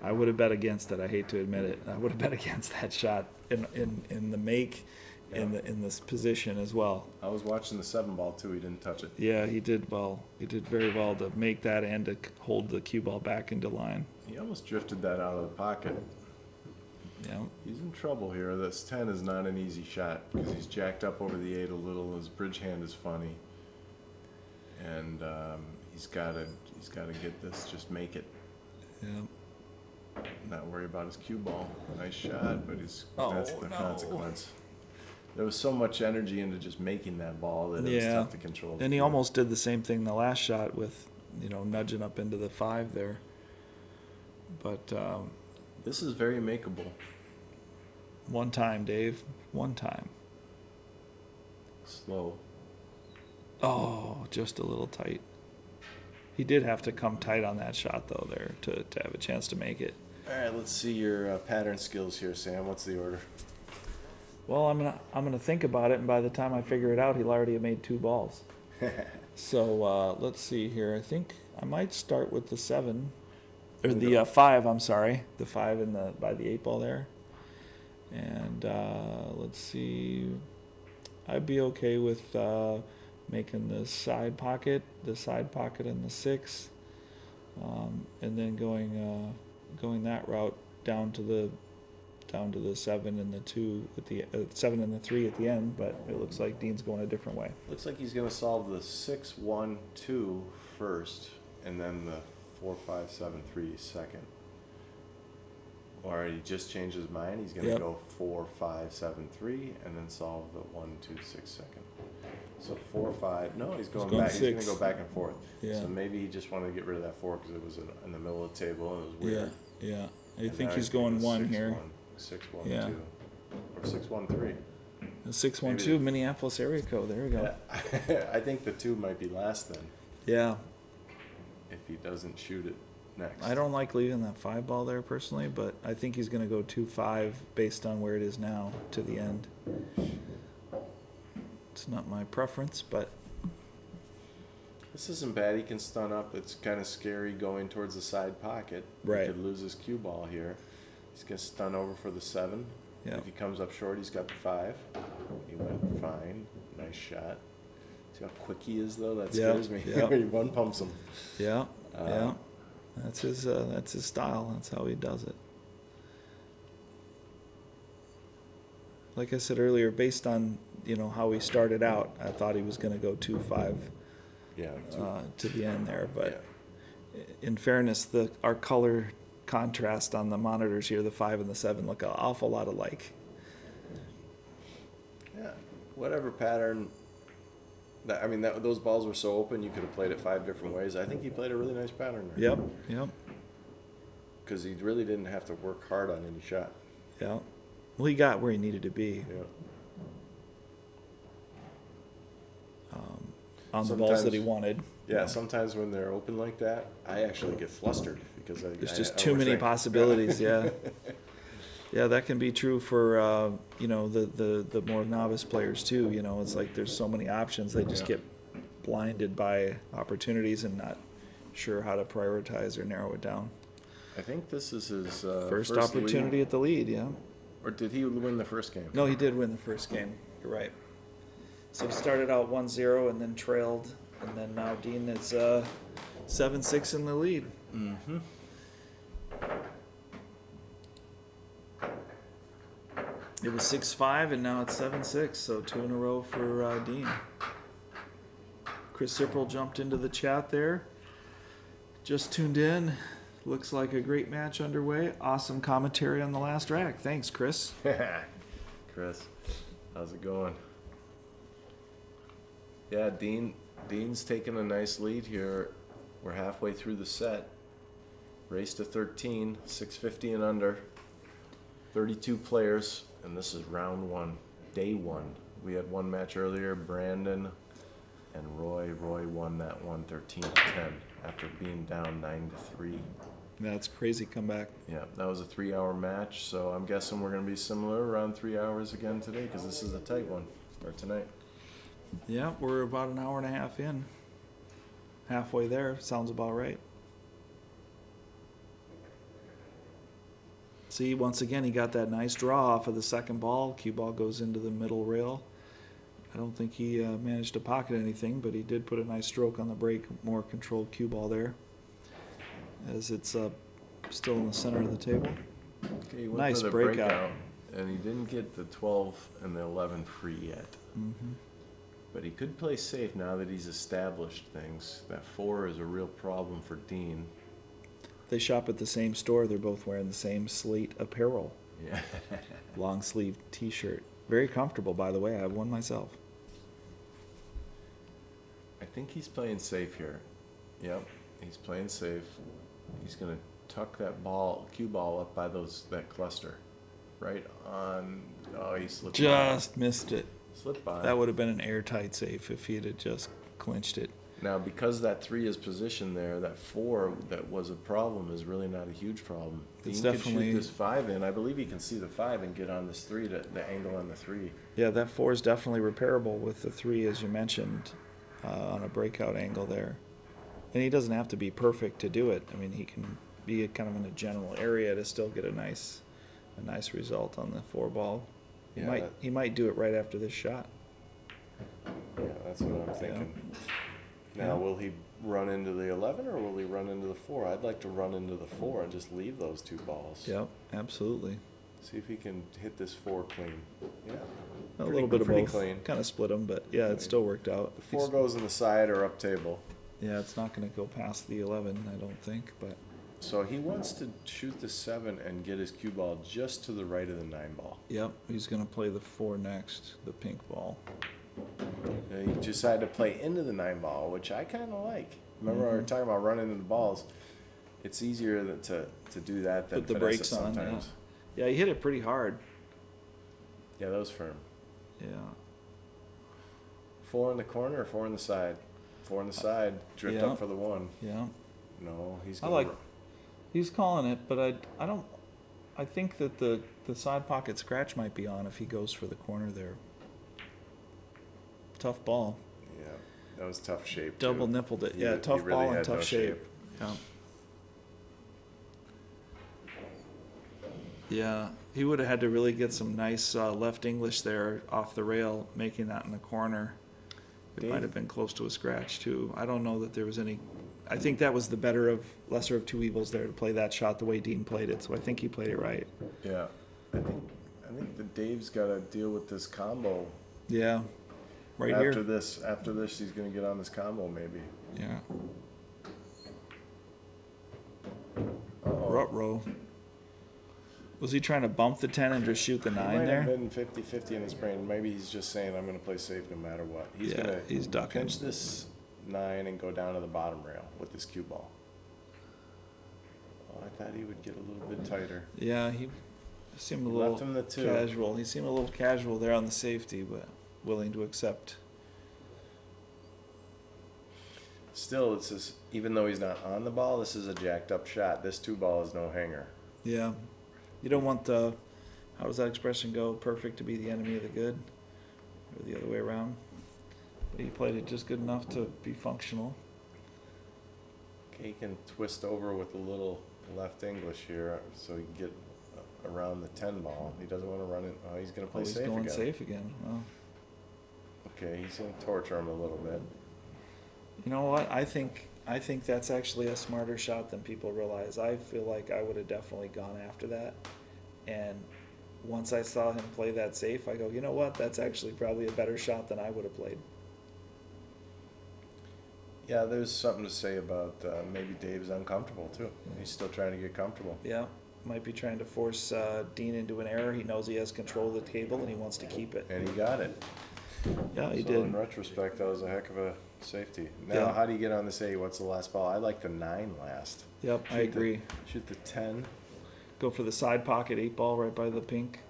I would have bet against it. I hate to admit it. I would have bet against that shot in the make, in this position as well. I was watching the 7 ball too. He didn't touch it. Yeah, he did well. He did very well to make that and to hold the cue ball back into line. He almost drifted that out of the pocket. Yeah. He's in trouble here. This 10 is not an easy shot because he's jacked up over the 8 a little. His bridge hand is funny, and he's got to get this. Just make it. Yeah. Not worry about his cue ball. Nice shot, but that's the no. consequence. There was so much energy into just making that ball that it was Yeah. tough to control. And he almost did the same thing the last shot with, nudging up into the 5 there. But This is very makeable. One time, Dave. One time. Slow. Oh, just a little tight. He did have to come tight on that shot, though, there to have a chance to make it. All right, let's see your pattern skills here, Sam. What's the order? Well, I'm gonna think about it, and by the time I figure it out, he'll already have made 2 balls. So let's see here. I think I might start with the 7, or the 5. I'm sorry, the 5 in the by the 8 ball there. And let's see. I'd be okay with making the side pocket and the 6, and then going that route down to the 7 and the 2 at the 7 and the 3 at the end. But it looks like Dean's going a different way. Looks like he's going to solve the 6, 1, 2 first, and then the 4, 5, 7, 3 second. Or he just changed his mind. He's going to go 4, 5, 7, 3, and then solve the 1, 2, 6 second. So 4, 5. No, he's going back. 6. He's going to go back and forth. Yeah. So maybe he just wanted to get rid of that 4 because it was in the middle of the table and it was weird. Yeah. I And think now he's gonna going go 1 6, here. 1, 6, 1, Yeah. 2, or 6, 1, 3. The 612 Minneapolis area code. There we go. Yeah. I think the 2 might be last then Yeah. if he doesn't shoot it next. I don't like leaving that 5 ball there personally, but I think he's going to go 2-5 based on where it is now to the end. It's not my preference, but This isn't bad. He can stun up. It's kind of scary going towards the side pocket. Right. He could lose his cue ball here. He's going to stun over for the 7. Yeah. If he comes up short, he's got the 5. He went fine. Nice shot. See how quick he is, though? That Yeah, scares me. yeah. He one pumps him. yeah. That's his style. That's how he does it. Like I said earlier, based on how he started out, I thought he was going to go 2-5 Yeah. to the end there. But in fairness, our color contrast on the monitors here, the 5 and the 7, look an awful lot alike. Yeah. Whatever pattern. Those balls were so open, you could have played it 5 different ways. I think he played a really nice pattern there. Yep. Because he really didn't have to work hard on any shot. Yeah. Well, he got where he needed to be Yeah. on the balls that he Sometimes- wanted. Yeah, sometimes when they're open like that, I actually get flustered because There's I just too many overthink. possibilities. Yeah. Yeah, that can be true for the more novice players too. It's like there's so many options, they just Yeah. get blinded by opportunities and not sure how to prioritize or narrow it down. I think this is his First lead. opportunity at the lead, yeah. Or did he win the first game? No, he did win the first game. You're right. So he started out 1-0 and then trailed, and then now Dean is 7-6 in the lead. Mm-hmm. It was 6-5 and now it's 7-6, so 2 in a row for Dean. Chris Sipperl jumped into the chat there. Just tuned in. Looks like a great match underway. Awesome commentary on the last rack. Thanks, Chris. Chris, how's it going? Yeah, Dean's taking a nice lead here. We're halfway through the set. Race to 13, 650 and under. 32 players, and this is round 1, day 1. We had one match earlier, Brandon and Roy. Roy won that one 13-10 after being down 9-3. That's a crazy comeback. Yeah, that was a 3-hour match, so I'm guessing we're going to be similar, around 3 hours again today, because this is a tight one, or tonight. Yeah, we're about an hour and a half in. Halfway there, sounds about right. See, once again, he got that nice draw off of the second ball. Cue ball goes into the middle rail. I don't think he managed to pocket anything, but he did put a nice stroke on the break, more controlled cue ball there, as it's still in the center of the table. Okay, he went Nice for the breakout. and he didn't get the 12 and the 11 free yet. Mm-hmm. But he could play safe now that he's established things. That 4 is a real problem for Dean. They shop at the same store. They're both wearing the same Slate apparel. Yeah. Long sleeve t-shirt. Very comfortable, by the way. I have one myself. I think he's playing safe here. Yep, he's playing safe. He's gonna tuck that cue ball up by that cluster. right on. Oh, he slipped. Just missed it. Slipped by. That would have been an airtight safe if he had just clinched it. Now, because that 3 is positioned there, that 4 that was a problem is really not a huge problem. It's Dean could definitely- shoot this 5 in. I believe he can see the 5 and get on this 3, the angle on the 3. Yeah, that 4 is definitely repairable with the 3, as you mentioned, on a breakout angle there. And he doesn't have to be perfect to do it. I mean, he can be kind of in a general area to still get a nice result on the 4 ball. Yeah, He might do it right after this shot. Yeah, that's what I'm thinking. Now, will he run into the 11 or will he run into the 4? I'd like to run into the 4 and just leave those 2 balls. Yep, absolutely. See if he can hit this 4 clean. Yeah. A little bit of pretty both. clean. Kind of split them, but yeah, it still worked out. The 4 goes in the side or up table. Yeah, it's not going to go past the 11, I don't think, but So he wants to shoot the 7 and get his cue ball just to the right of the 9 ball. yep, he's going to play the 4 next, the pink ball. He decided to play into the 9 ball, which I kind of like. Remember, we were talking about running into the balls. It's easier to do that than Put the finesse it brakes on, sometimes. yeah. Yeah, he hit it pretty hard. Yeah, that was firm. Yeah. 4 in the corner or 4 in the side? 4 in the side. Drift yeah. up for the 1. Yeah. No, he's I gonna. like, he's calling it, but I don't, I think that the side pocket scratch might be on if he goes for the corner there. Tough ball. Yeah, that was tough shape. Double too. nippled it. He- Yeah, he tough really ball and had tough no shape. Yeah. Yeah, he would have had to really get some nice left English there off the rail, making that in the corner. It Dave? might have been close to a scratch too. I don't know that there was any. I think that was the lesser of 2 evils there to play that shot the way Dean played it. So I think he played it right. Yeah, I think that Dave's got to deal with this combo. Yeah, right after here. this, he's gonna get on this combo maybe. Yeah, Uh-oh. Rut-row. Was he trying to bump the 10 and just shoot the He 9 might there? have been 50-50 in his brain. Maybe he's just saying, I'm going to play safe no matter what. He's Yeah, going to he's ducking. pinch this 9 and go down to the bottom rail with this cue ball. Oh, I thought he would get a little bit tighter. Yeah, he seemed a He little left him the 2. casual. He seemed a little casual there on the safety, but willing to accept. Still, it's just, even though he's not on the ball, this is a jacked up shot. This 2 ball is no hanger. Yeah, you don't want the, how does that expression go? Perfect to be the enemy of the good, or the other way around. But he played it just good enough to be functional. Okay, he can twist over with a little left English here so he can get around the 10 ball. He doesn't want to run it. Oh, he's going to play Oh, he's safe going again. safe again. Well, Okay, he's going to torture him a little bit. you know what? I think that's actually a smarter shot than people realize. I feel like I would have definitely gone after that. And once I saw him play that safe, I go, you know what? That's actually probably a better shot than I would have played. Yeah, there's something to say about maybe Dave's uncomfortable too. He's still trying to get comfortable. Yeah, might be trying to force Dean into an error. He knows he has control of the table and he wants to keep it. And he got it. Yeah, he So did. in retrospect, that was a heck of a safety. Now, Yeah. how do you get on this 8? What's the last ball? I like the 9 last. Yep, I Shoot the- agree. Shoot the 10. Go for the side pocket 8 ball right by the pink.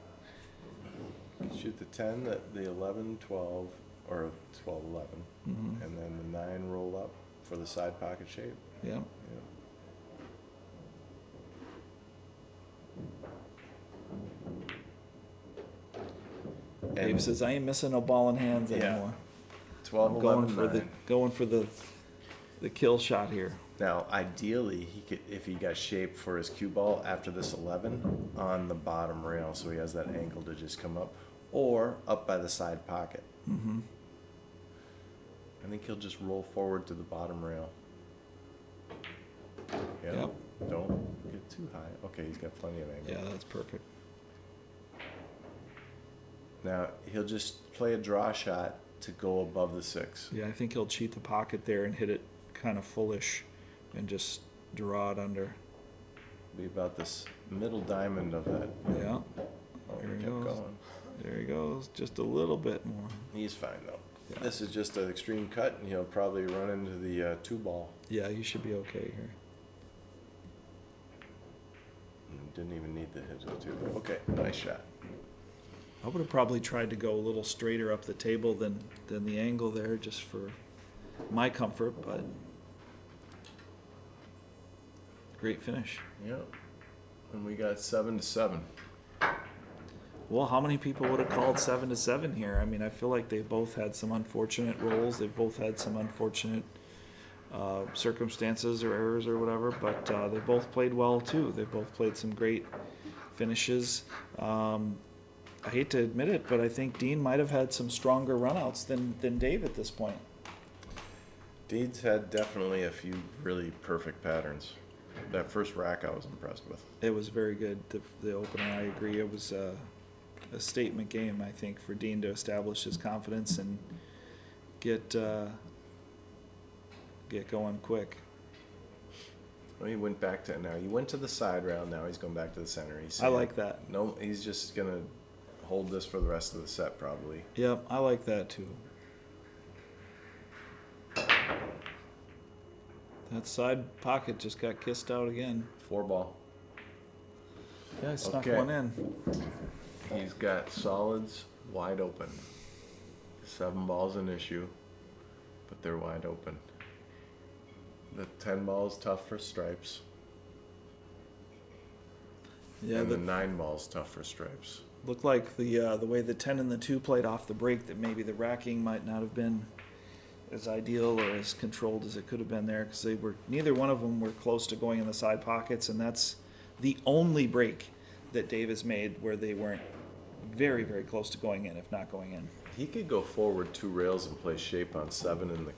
Shoot the 10, the 11, 12, or 12, 11. Mhm. And then the 9 roll up for the side pocket shape. Yeah. Yeah. Dave And says, I ain't missing no ball in hands Yeah. anymore. 12, I'm 11, going for the kill shot here. Now, ideally, he could, if he got shaped for his cue ball after this 11, on the bottom rail, so he has that angle to just come up, or up by the side pocket. Mm-hmm. I think he'll just roll forward to the bottom rail. Yeah. Yep. Don't get too high. Okay, he's got plenty of angle. Yeah, that's perfect. Now, he'll just play a draw shot to go above the 6. Yeah, I think he'll cheat the pocket there and hit it kind of fullish and just draw it under. Be about this middle diamond of that. Yeah. Oh, There he he kept goes. going. There he goes. Just a little bit more. He's fine, though. Yeah. This is just an extreme cut, and he'll probably run into the 2 ball. Yeah, you should be okay here. didn't even need the hips too. Okay, nice shot. I would have probably tried to go a little straighter up the table than the angle there, just for my comfort, but great finish. Yep. And we got 7-7. Well, how many people would have called 7-7 here? I mean, I feel like they've both had some unfortunate rolls. They've both had some unfortunate circumstances or errors or whatever, but they both played well too. They've both played some great finishes. I hate to admit it, but I think Dean might have had some stronger runouts than Dave at this point. Dean's had definitely a few really perfect patterns. That first rack I was impressed with. It was very good. The opener, I agree. It was a statement game, I think, for Dean to establish his confidence and get going quick. Well, he went back to now. He went to the side round. Now he's going back to the center. He's I like that. No, he's just gonna hold this for the rest of the set probably. Yep, I like that too. That side pocket just got kissed out again. 4-ball. Yeah, I snuck Okay. one in. He's got solids wide open. 7 balls an issue, but they're wide open. The 10 ball is tough for stripes. Yeah, And the 9 ball's tough for stripes. looked like the way the 10 and the 2 played off the break, that maybe the racking might not have been as ideal or as controlled as it could have been there, because neither one of them were close to going in the side pockets, and that's the only break that Dave has made where they weren't very, very close to going in, if not going in. He could go forward 2 rails and play shape on 7 in the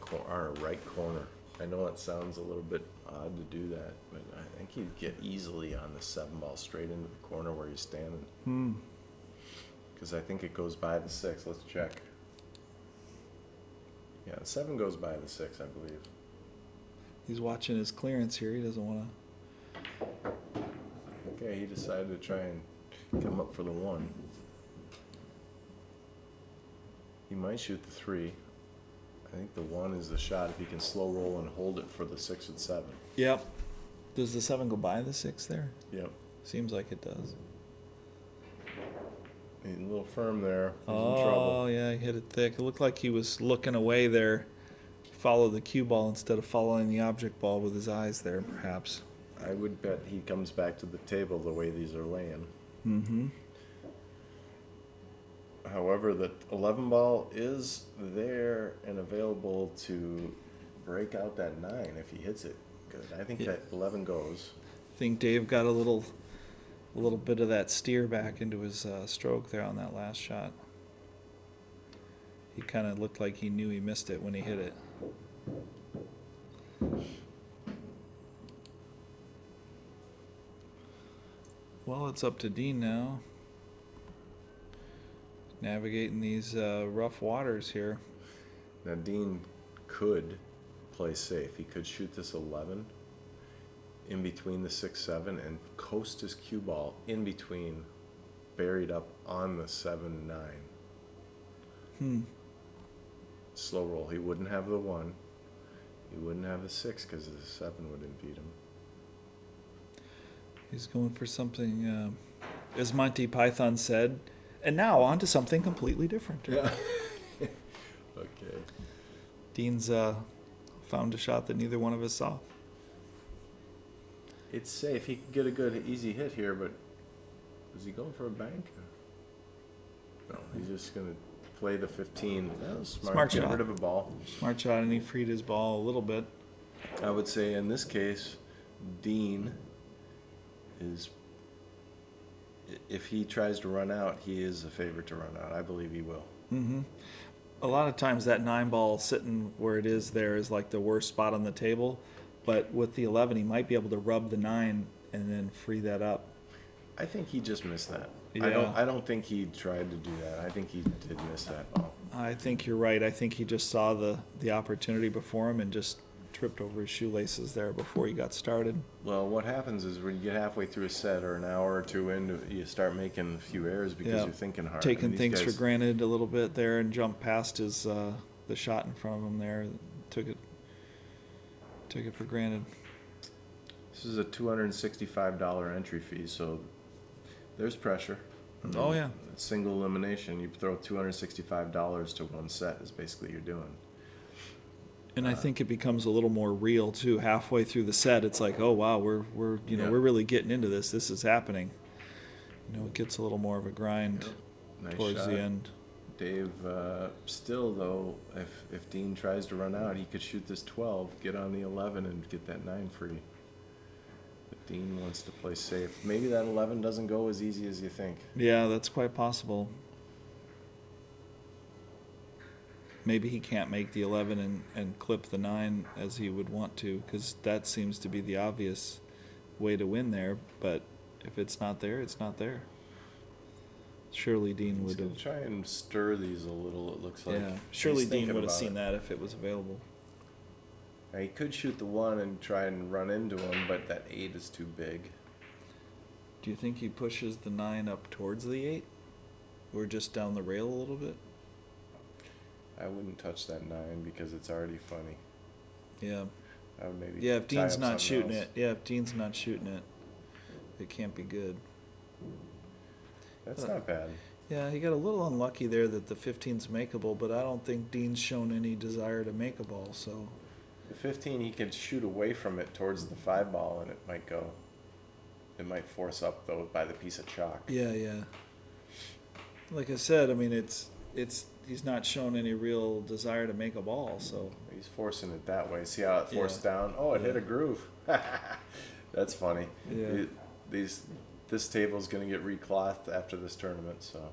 right corner. I know it sounds a little bit odd to do that, but I think he'd get easily on the 7 ball straight into the corner where he's standing. Because I think it goes by the 6. Let's check. Yeah, the 7 goes by the 6, I believe. He's watching his clearance here. He doesn't want Okay, he decided to try and come up for the 1. He might shoot the 3. I think the 1 is the shot if he can slow roll and hold it for the 6 and 7. to. Yep. Does the 7 go by the 6 there? Yep. Seems like it does. He's a little firm there. He's in Oh, trouble. yeah, he hit it thick. It looked like he was looking away there. Follow the cue ball instead of following the object ball with his eyes there, perhaps. I would bet he comes back to the table the way these are laying. Mm-hmm. However, the 11 ball is there and available to break out that 9 if he hits it good. I think that 11 goes. I think Dave got a little bit of that steer back into his stroke there on that last shot. He kind of looked like he knew he missed it when he hit it. Well, it's up to Dean now. Navigating these rough waters here. Now, Dean could play safe. He could shoot this 11 in between the 6-7 and coast his cue ball in between, buried up on the 7-9. Slow roll. He wouldn't have the 1. He wouldn't have the 6 because the 7 would impede him. He's going for something, as Monty Python said, and now on to something completely different. Yeah. Okay. Dean's found a shot that neither one of us saw. It's safe. He could get a good, easy hit here, but is he going for a bank? No, he's just going to play the 15. That was smart. Smart Get shot. rid of a ball. Smart shot, and he freed his ball a little bit. I would say in this case, Dean is, if he tries to run out, he is a favorite to run out. I believe he will. Mm-hmm. A lot of times that 9 ball sitting where it is there is like the worst spot on the table, but with the 11 he might be able to rub the 9 and then free that up. I think he just missed that. Yeah. I don't think he tried to do that. I think he did miss that ball. I think you're right. I think he just saw the opportunity before him and just tripped over his shoelaces there before he got started. Well, what happens is when you get halfway through a set or an hour or two in, you start making a few errors because Yeah. you're thinking hard. Taking And these things for guys- granted a little bit there and jumped past his the shot in front of him there. Took it for granted. This is a $265 entry fee, so there's pressure. Oh, yeah. Single elimination, you throw $265 to one set is basically you're doing. And I think it becomes a little more real too. Halfway through the set, it's like, oh wow, we're Yeah. we're really getting into this. This is happening. It gets a little more of a grind Nice towards shot. the end. Dave, still though, if Dean tries to run out, he could shoot this 12, get on the 11, and get that 9 free. But Dean wants to play safe. Maybe that 11 doesn't go as easy as you think. Yeah, that's quite possible. Maybe he can't make the 11 and clip the 9 as he would want to, because that seems to be the obvious way to win there. But if it's not there, it's not there. Surely Dean He's would gonna have. try and stir these a little, it looks like. Yeah, surely He's Dean thinking would have about seen it. that if it was available. Now, he could shoot the 1 and try and run into him, but that 8 is too big. Do you think he pushes the 9 up towards the 8, or just down the rail a little bit? I wouldn't touch that 9 because it's already funny. Yeah. I would maybe Yeah, if tie Dean's up not something shooting else. it. Yeah, if Dean's not shooting it, it can't be good. That's not bad. Yeah, he got a little unlucky there that the 15's makeable, but I don't think Dean's shown any desire to make a ball, so. The 15, he can shoot away from it towards the 5 ball, and it might go. It might force up though by the piece of chalk. Yeah, yeah. Like I said, I mean, it's he's not shown any real desire to make a ball, so. He's forcing it that way. See how it forced Yeah. down? Oh, it hit Yeah. a groove. That's funny. Yeah. This table's gonna get reclothed after this tournament, so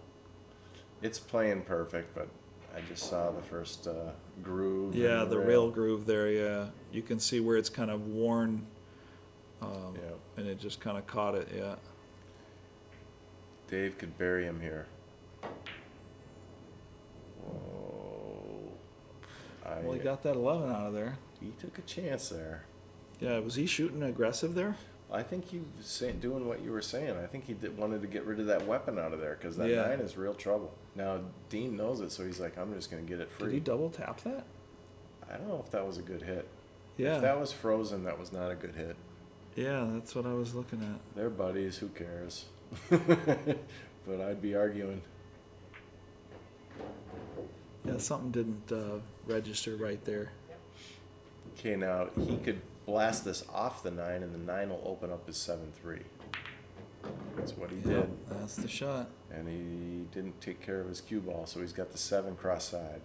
it's playing perfect. But I just saw the first groove. in Yeah, the rail groove there, yeah. You can see where it's kind of worn, Yeah. and it just kind of caught it, yeah. Dave could bury him here. Whoa. Well, he got that 11 out of there. He took a chance there. Yeah, was he shooting aggressive there? I think he was doing what you were saying. I think he wanted to get rid of that weapon out of there because that Yeah. 9 is real trouble. Now, Dean knows it, so he's like, I'm just going to get it Did he free. double tap that? I don't know if that was a good hit. Yeah. If that was frozen, that was not a good hit. Yeah, that's what I was looking at. They're buddies, who cares? But I'd be arguing. Yeah, something didn't register right there. Okay, now he could blast this off the 9, and the 9 will open up his 7-3. That's what he Yeah, did. that's the shot. And he didn't take care of his cue ball, so he's got the 7 cross side.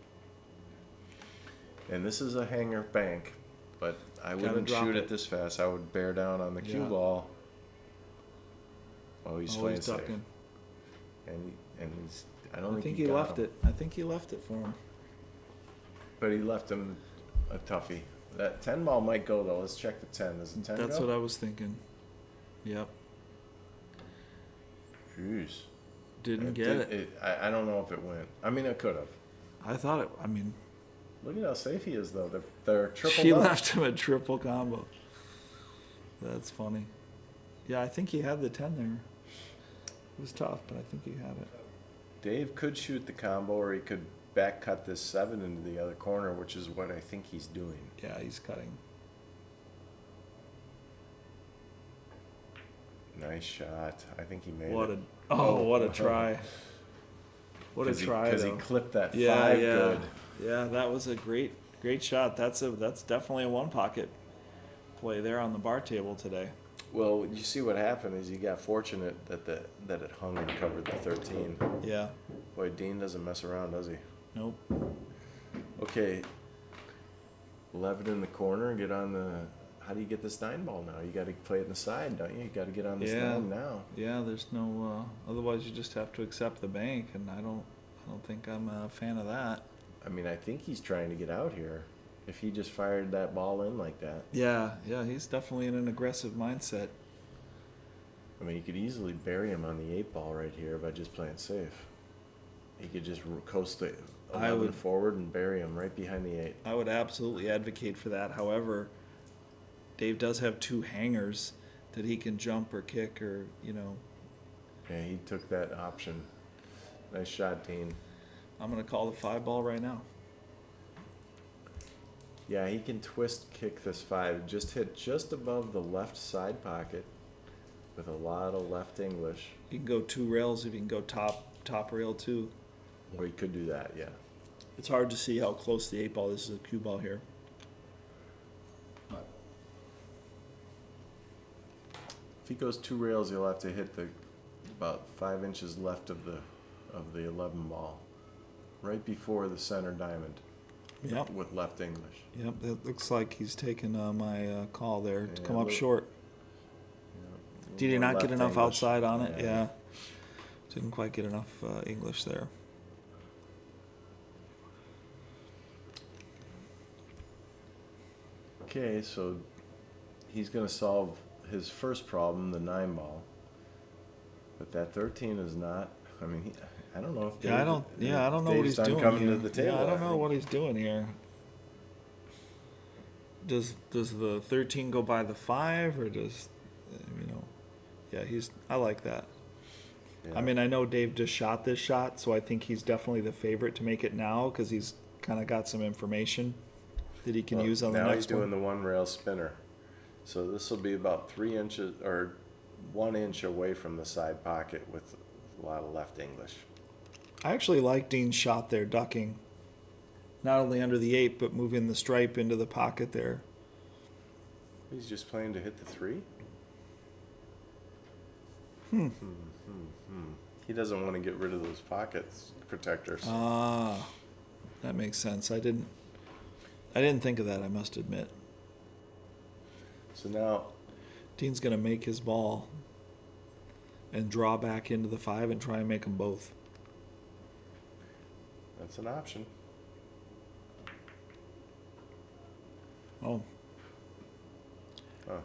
And this is a hanger bank, but I wouldn't drop shoot it. it this fast. I would bear down on the cue Yeah. ball. Oh, he's playing Always safe. ducking. And he's, I don't I think think he he got left him. it. I think he left it for him. But he left him a toughie. That 10 ball might go though. Let's check the 10. Does the 10 That's go? what I was thinking. Yep. Jeez. Didn't get it. I don't know if it went. I mean, it could have. I thought it. I mean, Look at how safe he is though. They're triple she up. left him a triple combo. That's funny. Yeah, I think he had the 10 there. It was tough, but I think he had it. Dave could shoot the combo, or he could back cut this 7 into the other corner, which is what I think he's doing. Yeah, he's cutting. Nice shot. I think he made What it. what a try. What a try, Because he though. clipped that Yeah, 5 yeah. good. Yeah, that was a great shot. That's definitely a one pocket play there on the bar table today. Well, you see what happened is you got fortunate that it hung and covered the 13. Yeah. Boy, Dean doesn't mess around, does he? Nope. Okay. 11 in the corner, get on the... How do you get this 9 ball now? You got to play it in the side, don't you? You got to get on this Yeah. 9 now. Yeah, there's no otherwise you just have to accept the bank, and I don't think I'm a fan of that. I mean, I think he's trying to get out here. If he just fired that ball in like that. Yeah, he's definitely in an aggressive mindset. I mean, you could easily bury him on the 8 ball right here by just playing safe. He could just coast the 11 forward and bury him right behind the 8. I would absolutely advocate for that. However, Dave does have 2 hangers that he can jump or kick or, Yeah, he took that option. Nice shot, Dean. I'm going to call the 5 ball right now. Yeah, he can twist kick this 5. Just hit just above the left side pocket with a lot of left English. You can go 2 rails if you can go top rail too. Or he could do that, yeah. It's hard to see how close the 8 ball is to the cue ball here. If he goes 2 rails, he'll have to hit the about 5 inches left of the 11 ball, right before the center diamond. Yep. With left English. Yep, it looks like he's taken my call there to Yeah, come up look- short. Yeah. Did he not get Left enough English. outside on it? Yeah. Didn't quite get enough English there. Okay, so he's going to solve his first problem, the 9 ball. But that 13 is not. I mean, I don't know if. Yeah, I don't know what he's doing coming here. to the table. Yeah, I don't know think. what he's doing here. Does the 13 go by the 5 or does yeah, I like that. Yeah. I mean, I know Dave just shot this shot, so I think he's definitely the favorite to make it now because he's kind of got some information that he can Well, use on the now next he's doing one. the 1 rail spinner. So this will be about 3 inches or 1 inch away from the side pocket with a lot of left English. I actually like Dean's shot there, ducking. Not only under the 8, but moving the stripe into the pocket there. He's just playing to hit the 3? He doesn't want to get rid of those pockets protectors. Ah, that makes sense. I didn't think of that, I must admit. So now, Dean's going to make his ball and draw back into the 5 and try and make them both. that's an option. Oh, Oh,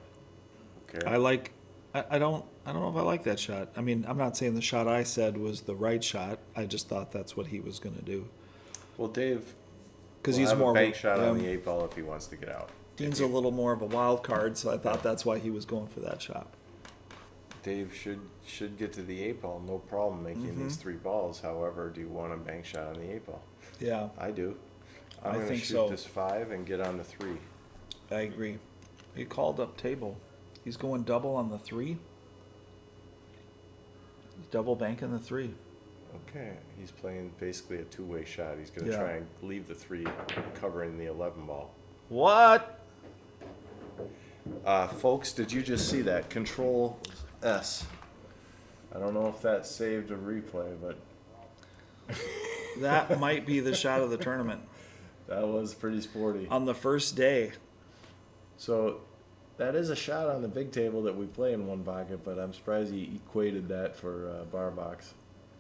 okay. I don't know if I like that shot. I mean, I'm not saying the shot I said was the right shot. I just thought that's what he was going to do. Well, Dave, Because will he's have more a bank shot on yeah, the 8 ball if he wants to get out. Dean's a little more of a wild card, so I thought that's why he was going for that shot. Dave should get to the 8 ball, no problem making these 3 balls. However, do you want a bank shot on the 8 ball? Yeah, I do. I I'm going to think shoot so. this 5 and get on the 3. I agree. He called up table. He's going double on the 3. He's double banking the 3. Okay, he's playing basically a 2-way shot. He's going to Yeah. try and leave the 3 covering the 11 ball. What? Folks, did you just see that? Control S. I don't know if that saved a replay, but That might be the shot of the tournament that was pretty sporty. on the first day. So that is a shot on the big table that we play in 1 pocket, but I'm surprised he equated that for bar box.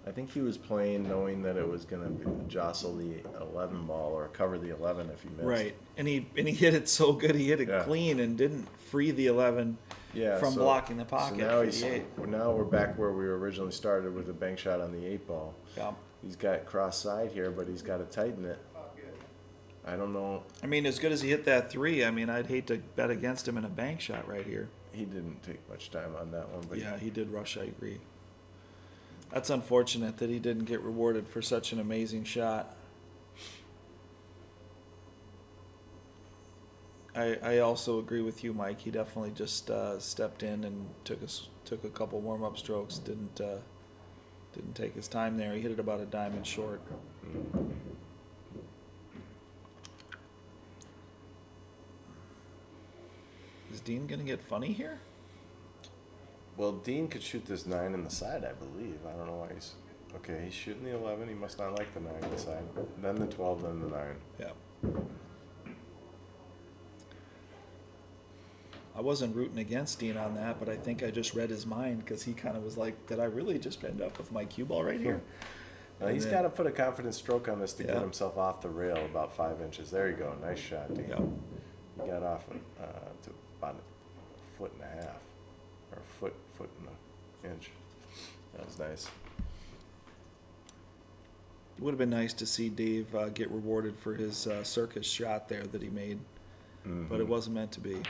I think he was playing knowing that it was going to jostle the 11 ball or cover the 11 if he missed. Right, and he hit it so good. He hit it Yeah. clean and didn't free the 11 Yeah, from so- blocking the pocket So now, for the 8. now we're back where we originally started with a bank shot on the 8 ball. Yeah. He's got cross side here, but he's got to tighten it. I don't know. I mean, as good as he hit that 3, I mean, I'd hate to bet against him in a bank shot right here. He didn't take much time on that one, but Yeah, he did rush, I agree. That's unfortunate that he didn't get rewarded for such an amazing shot. I also agree with you, Mike. He definitely just stepped in and took a couple warm-up strokes. Didn't take his time there. He hit it about a diamond short. Is Dean gonna get funny here? well, Dean could shoot this 9 in the side, I believe. I don't know why he's okay. He's shooting the 11. He must not like the 9 in the side. Then the 12, then the 9. Yeah. I wasn't rooting against Dean on that, but I think I just read his mind because he kind of was like, "Did I really just end up with my cue ball right here?" And He's then- got to put a confident stroke on this to Yeah. get himself off the rail about 5 inches. There you go. Nice shot, Dean. Yeah. He got off to about a foot and a half, or foot and an inch. That was nice. It would have been nice to see Dave get rewarded for his circus shot there that he made, but it wasn't meant to be.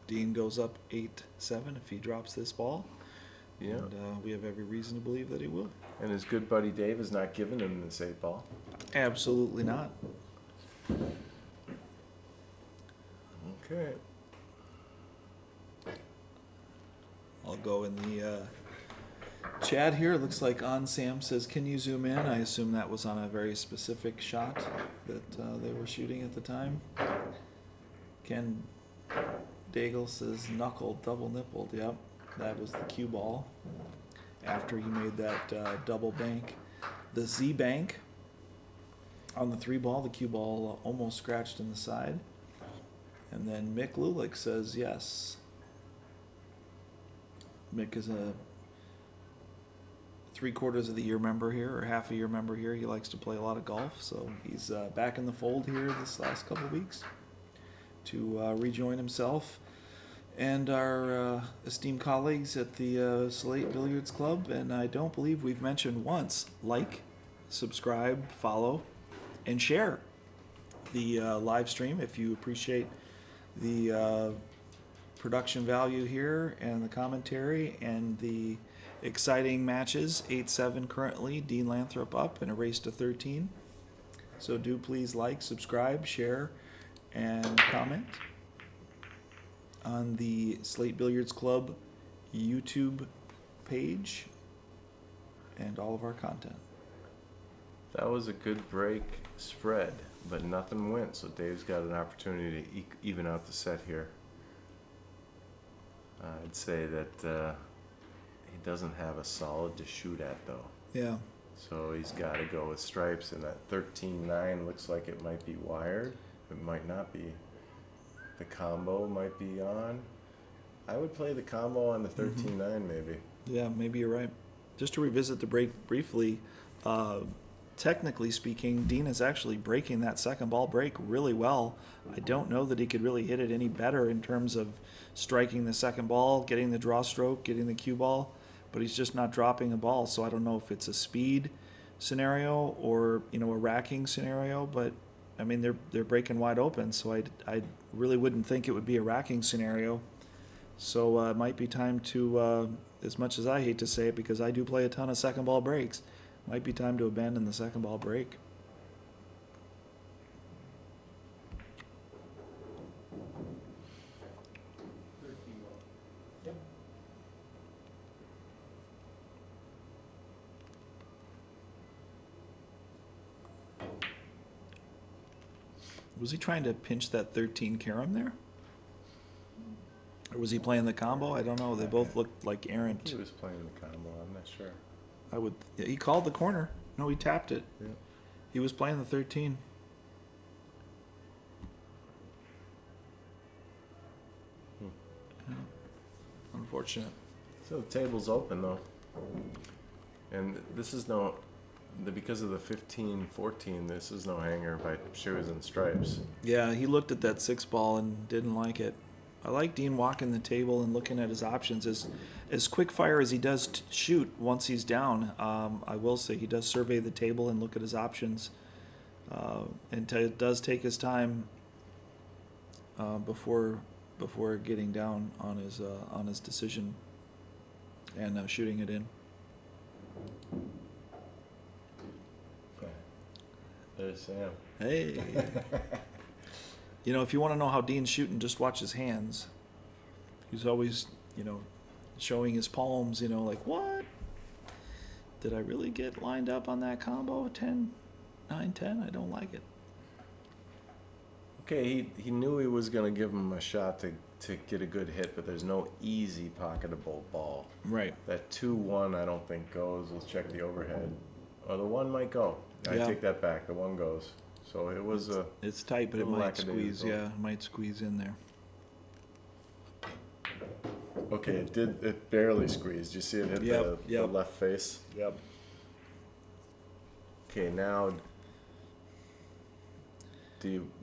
Dean goes up 8-7 if he drops this ball, Yeah. and we have every reason to believe that he will. And his good buddy Dave is not giving him this 8 ball. Absolutely not. Okay. I'll go in the chat here. It looks like On Sam says, "Can you zoom in?" I assume that was on a very specific shot that they were shooting at the time. Ken Daigle says, "Knuckled, double nippled." Yep, that was the cue ball after he made that double bank. The Z bank on the 3-ball, the cue ball almost scratched in the side. And then Mick Lulick says yes. Mick is a 3/4 of the year member here, or half a year member here. He likes to play a lot of golf, so he's back in the fold here this last couple of weeks to rejoin himself and our esteemed colleagues at the Slate Billiards Club. And I don't believe we've mentioned once, like, subscribe, follow, and share the live stream if you appreciate the production value here and the commentary and the exciting matches. 8-7 currently, Dean Lanthrip up in a race to 13. So do please like, subscribe, share, and comment on the Slate Billiards Club YouTube page and all of our content. That was a good break spread, but nothing went, so Dave's got an opportunity to even out the set here. I'd say that he doesn't have a solid to shoot at, though. Yeah. So he's got to go with stripes, and that 13-9 looks like it might be wired. It might not be. The combo might be on. I would play the combo on the 13-9 maybe. Yeah, maybe you're right. Just to revisit the break briefly, technically speaking, Dean is actually breaking that second ball break really well. I don't know that he could really hit it any better in terms of striking the second ball, getting the draw stroke, getting the cue ball, but he's just not dropping a ball. So I don't know if it's a speed scenario or, a racking scenario, but I mean, they're breaking wide open, so I really wouldn't think it would be a racking scenario. So it might be time to, as much as I hate to say it because I do play a ton of second ball breaks, might be time to abandon the second ball break. Was he trying to pinch that 13 carom there? Or was he playing the combo? I don't know. They both looked like errant. He was playing the combo, I'm not sure. Yeah, he called the corner. No, he tapped it. Yeah. He was playing the 13. Yeah. Unfortunate. So the table's open, though. And this is because of the 15-14, this is no hanger by shoes and stripes. Yeah, he looked at that 6-ball and didn't like it. I like Dean walking the table and looking at his options. As quick fire as he does shoot once he's down, I will say he does survey the table and look at his options. And does take his time before getting down on his decision and shooting it in. There's Sam. Hey. If you want to know how Dean's shooting, just watch his hands. He's always, showing his palms, like, what? Did I really get lined up on that combo? 10, 9, 10? I don't like it. Okay, he knew he was going to give him a shot to get a good hit, but there's no easy pocketable ball. Right. That 2-1 I don't think goes. Let's check the overhead. Or the 1 might go. I Yeah. take that back. The 1 goes. So it was a... It's tight, but it little might squeeze. lackadaisical. Yeah, it might squeeze in there. Okay, it barely squeezed. You see it hit Yep, the yep. left face? Yep. Okay, now...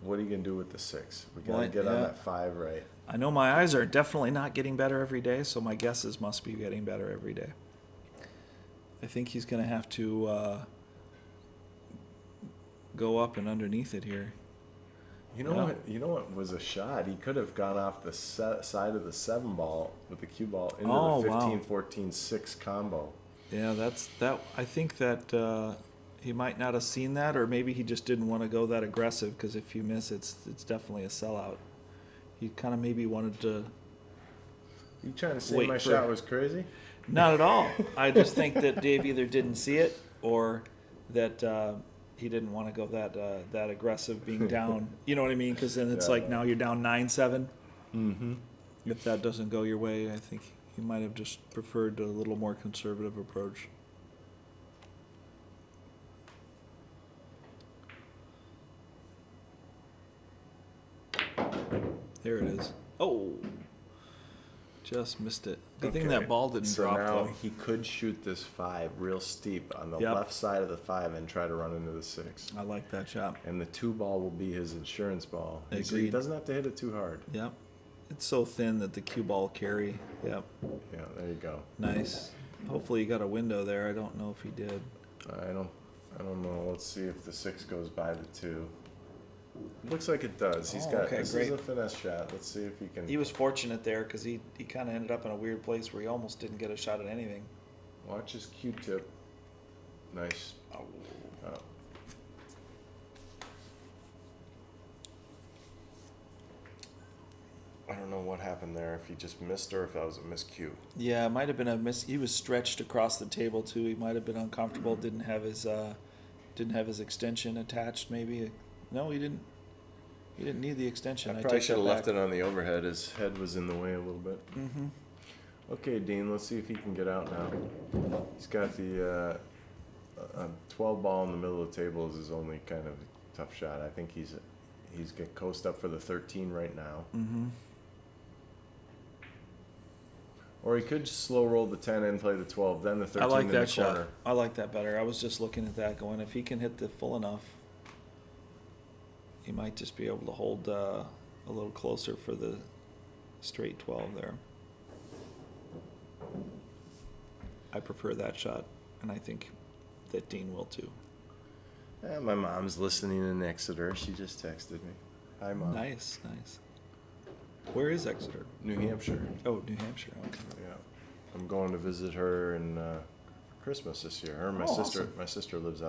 what are you going to do with the 6? We got to Well, get on yeah. that 5 right. I know my eyes are definitely not getting better every day, so my guesses must be getting better every day. I think he's going to have to go up and underneath it here. You know what was a shot? He could have gone off the side of the 7-ball with the cue ball into Oh, the wow. 15-14-6 combo. Yeah, that. I think that he might not have seen that, or maybe he just didn't want to go that aggressive. Because if you miss, it's definitely a sellout. He kind of maybe wanted to. You trying to say Wait my for- shot was crazy? Not at all. I just think that Dave either didn't see it or that he didn't want to go that aggressive being down. You know what I mean? Because then it's Yeah. like now you're down 9-7. Mm-hmm. If that doesn't go your way, I think he might have just preferred a little more conservative approach. There it is. Oh, just missed it. Good thing that ball didn't so drop now though. he could shoot this 5 real steep on the Yep. left side of the 5 and try to run into the 6. I like that shot. And the 2 ball will be his insurance ball. So he Agreed. doesn't have to hit it too hard. Yep. It's so thin that the cue ball carry. Yep. Yeah, there you go. Nice. Hopefully he got a window there. I don't know if he did. I don't know. Let's see if the 6 goes by the 2. Looks like it does. He's Oh, got okay, this great. is a finesse shot. Let's see if he can He was fortunate there because he kind of ended up in a weird place where he almost didn't get a shot at anything. watch his Q-tip. Nice. Oh. I don't know what happened there, if he just missed or if that was a miscue. Yeah, it might have been a miss. He was stretched across the table too. He might have been uncomfortable. Didn't have his extension attached. Maybe. No, he didn't. He didn't need the extension. I probably take should have that left back. it on the overhead. His head was in the way a little bit. Mm-hmm. Okay, Dean, let's see if he can get out now. He's got the 12 ball in the middle of the table is his only kind of tough shot. I think he's get coast up for the 13 right now. Mm-hmm. Or he could just slow roll the 10 and play the 12, then the 13 I like in that the shot. corner. I like that better. I was just looking at that, going, if he can hit the full enough, he might just be able to hold a little closer for the straight 12 there. I prefer that shot, and I think that Dean will too. Yeah, my mom's listening in Exeter. She just texted me. Hi, Mom. Nice, nice. Where is Exeter? New Hampshire. Oh, New Hampshire. Okay. Yeah. I'm going to visit her in Christmas this year. Her and my Oh, sister. awesome. My sister lives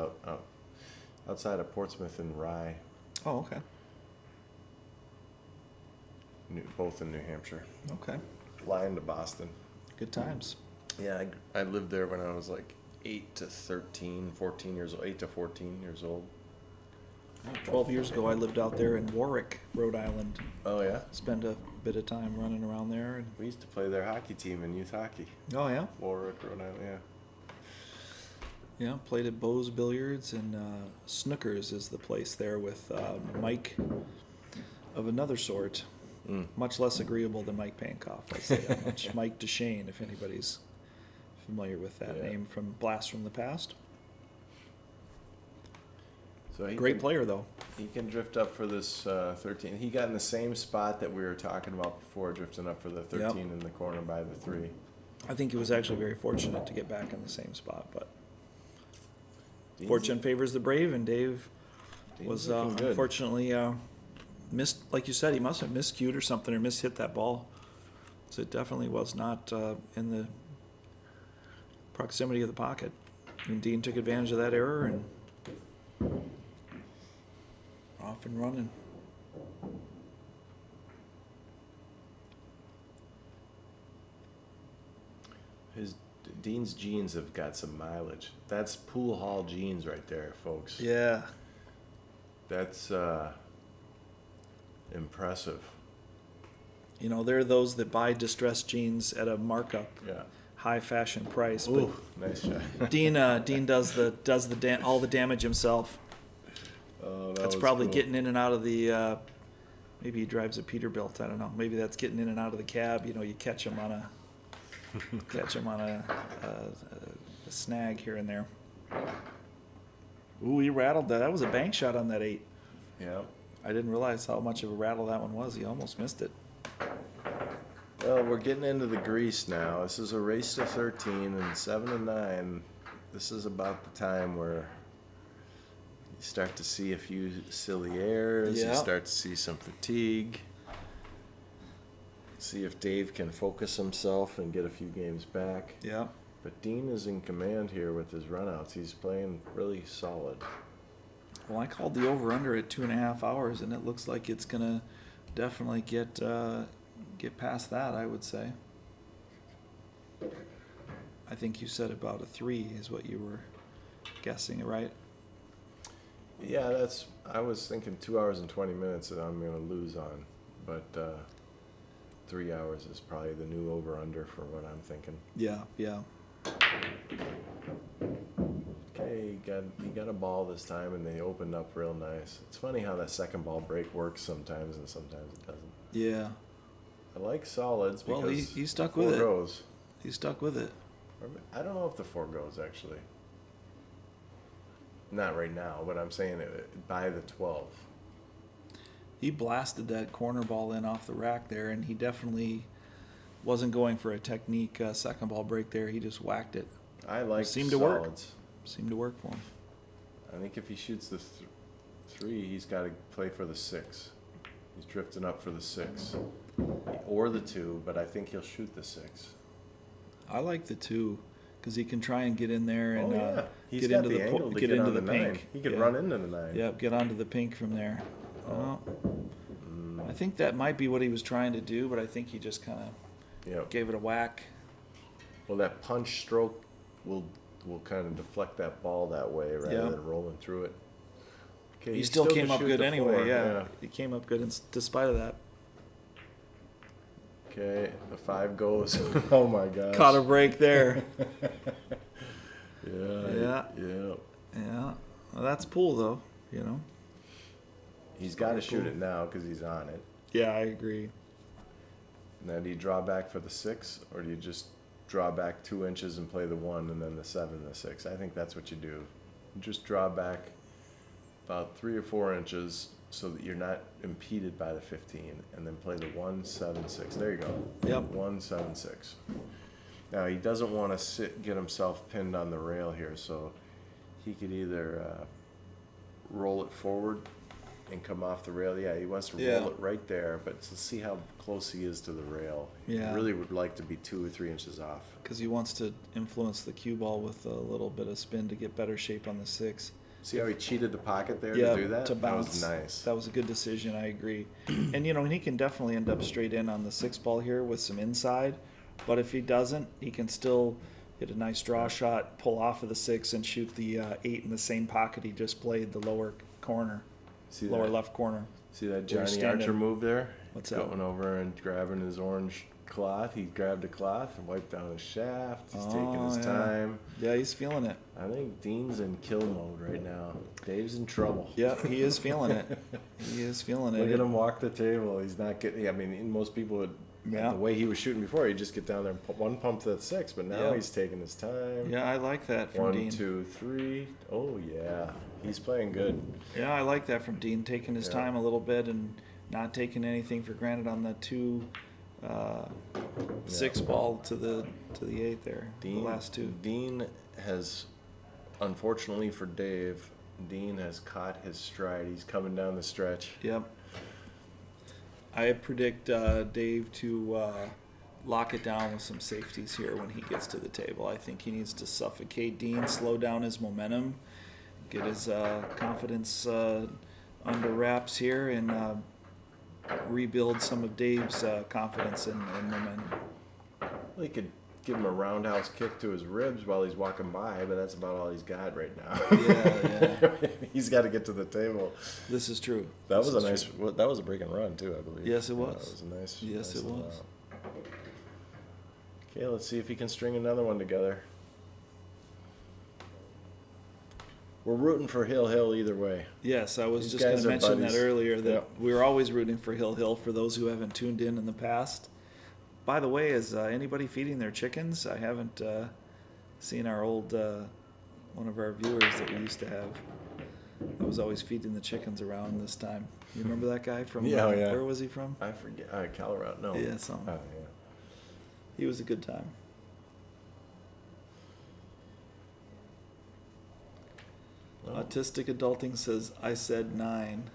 outside of Portsmouth in Rye, Oh, okay. both in New Hampshire. Okay. Flying to Boston. Good times. Yeah, I lived there when I was like 8 to 13, 14 years old. 8 to 14 years old. 12 years ago, I lived out there in Warwick, Rhode Island. Oh yeah. Spent a bit of time running around there. And, We used to play their hockey team in youth hockey. oh, yeah? Warwick, Rhode Island. Yeah. Yeah, played at Bo's Billiards, and Snookers is the place there with Mike of another sort. Mm. Much less agreeable than Mike Pankoff, I'd say that much. Mike Deshane, if anybody's familiar with that Yeah. name from Blast from the Past. So he Great can, player, though. He can drift up for this 13. He got in the same spot that we were talking about before, drifting up for the 13 in the corner by the 3. I think he was actually very fortunate to get back in the same spot, but Dean's- fortune favors the brave, and Dave Dean's was looking good. unfortunately missed, like you said, he must have miscued or something, or mishit that ball. So it definitely was not in the proximity of the pocket. And Dean took advantage of that error and off and running. Dean's jeans have got some mileage. That's pool hall jeans right there, folks. Yeah. That's impressive. You know, there are those that buy distressed jeans at a markup, Yeah. high fashion price, but Ooh, nice shot. Dean does all the damage himself. Oh, that That's was probably cool. getting in and out of the. Maybe he drives a Peterbilt. I don't know. Maybe that's getting in and out of the cab. You know, you catch him on a snag here and there. Ooh, he rattled that. That was a bank shot on that 8. Yeah. I didn't realize how much of a rattle that one was. He almost missed it. Well, we're getting into the grease now. This is a race to 13 and 7 and 9. This is about the time where you start to see a few silly errors. Yeah. You start to see some fatigue. See if Dave can focus himself and get a few games back. Yeah. But Dean is in command here with his runouts. He's playing really solid. Well, I called the over/under at 2.5 hours, and it looks like it's gonna definitely get past that, I would say. I think you said about a 3 is what you were guessing, right? Yeah, I was thinking 2 hours and 20 minutes that I'm gonna lose on, but 3 hours is probably the new over-under for what I'm thinking. Yeah, yeah. Okay, you got a ball this time, and they opened up real nice. It's funny how that second ball break works sometimes, and sometimes it doesn't. Yeah. I like solids because Well, he stuck four with it. goes. He stuck with it. I don't know if the 4 goes, actually. Not right now, but I'm saying by the 12. He blasted that corner ball in off the rack there, and he definitely wasn't going for a technique second ball break there. He just whacked it. I like Seemed to work. solids. Seemed to work for him. I think if he shoots the 3, he's got to play for the 6. He's drifting up for the 6. Or the 2, but I think he'll shoot the 6. I like the 2 because he can try and get in there and He's get got into the the angle to get into on the the pink. 9. He could Yeah. run into the 9. Yep, get onto the pink from there. Oh. I think that might be what he was trying to do, but I think he just kind of Yep. gave it a whack. Well, that punch stroke will kind of deflect that ball that way rather Yeah. than rolling through it. Okay, He still came could up shoot good the anyway. 4, Yeah, he came up good despite of that. Okay, the 5 goes. Oh my gosh. Caught a break there. Yeah. Yeah. Yeah. Well, that's pool though, you know. He's got to shoot it now because he's on it. Yeah, I agree. Now, do you draw back for the 6, or do you just draw back 2 inches and play the 1 and then the 7 and the 6? I think that's what you do. You just draw back about 3 or 4 inches so that you're not impeded by the 15, and then play the 1, 7, 6. There you go. Yep. 1, 7, 6. Now, he doesn't want to get himself pinned on the rail here, so he could either roll it forward and come off the rail. Yeah, he wants to Yeah. roll it right there, but to see how close he is to the rail. Yeah. He really would like to be 2 or 3 inches off. Because he wants to influence the cue ball with a little bit of spin to get better shape on the 6. See how he cheated the pocket there Yeah, to do that? to bounce. That was nice. That was a good decision. I agree. And and he can definitely end up straight in on the 6 ball here with some inside. But if he doesn't, he can still hit a nice draw shot, pull off of the 6, and shoot the 8 in the same pocket he just played, the lower corner, See lower that? left corner. See that Where he's Johnny standing. Archer move there? What's that? Going over and grabbing his orange cloth. He grabbed a cloth and wiped down his shaft. He's taking his yeah. time. Yeah, he's feeling it. I think Dean's in kill mode right now. Dave's in trouble. Yeah, he is feeling it. He is feeling it. Look at him walk the table. He's not getting. I mean, most people would. Yeah. The way he was shooting before, he'd just get down there and put one pump to that 6. But now Yeah. he's taking his time. Yeah, I like that from 1, Dean. 2, 3. Oh yeah, he's playing good. Yeah, I like that from Dean, taking his Yeah. time a little bit and not taking anything for granted on the 2 6 ball to the 8 there. Dean, the last 2. Dean has, unfortunately for Dave, Dean has caught his stride. He's coming down the stretch. Yep. I predict Dave to lock it down with some safeties here when he gets to the table. I think he needs to suffocate Dean, slow down his momentum, get his confidence under wraps here, and rebuild some of Dave's confidence and momentum. Well, he could give him a roundhouse kick to his ribs while he's walking by, but that's about all he's got right now. Yeah. He's got to get to the table. This is true. That This was a is nice. true. That was a break and run too, I believe. Yes, it Yeah, was. That was a nice. Yes, nice it little was. out. Okay, let's see if he can string another one together. We're rooting for Hill either way. Yes, I was These just going guys to are mention that buddies. earlier, that Yep. we were always rooting for Hill for those who haven't tuned in the past. By the way, is anybody feeding their chickens? I haven't seen our old, one of our viewers that we used to have. That was always feeding the chickens around this time. You remember that guy from, Yeah, yeah. where was he from? I forget. Colorado. No. Yeah, something. Oh, yeah. He was a good time. Well, Autistic Adulting says, I said 9.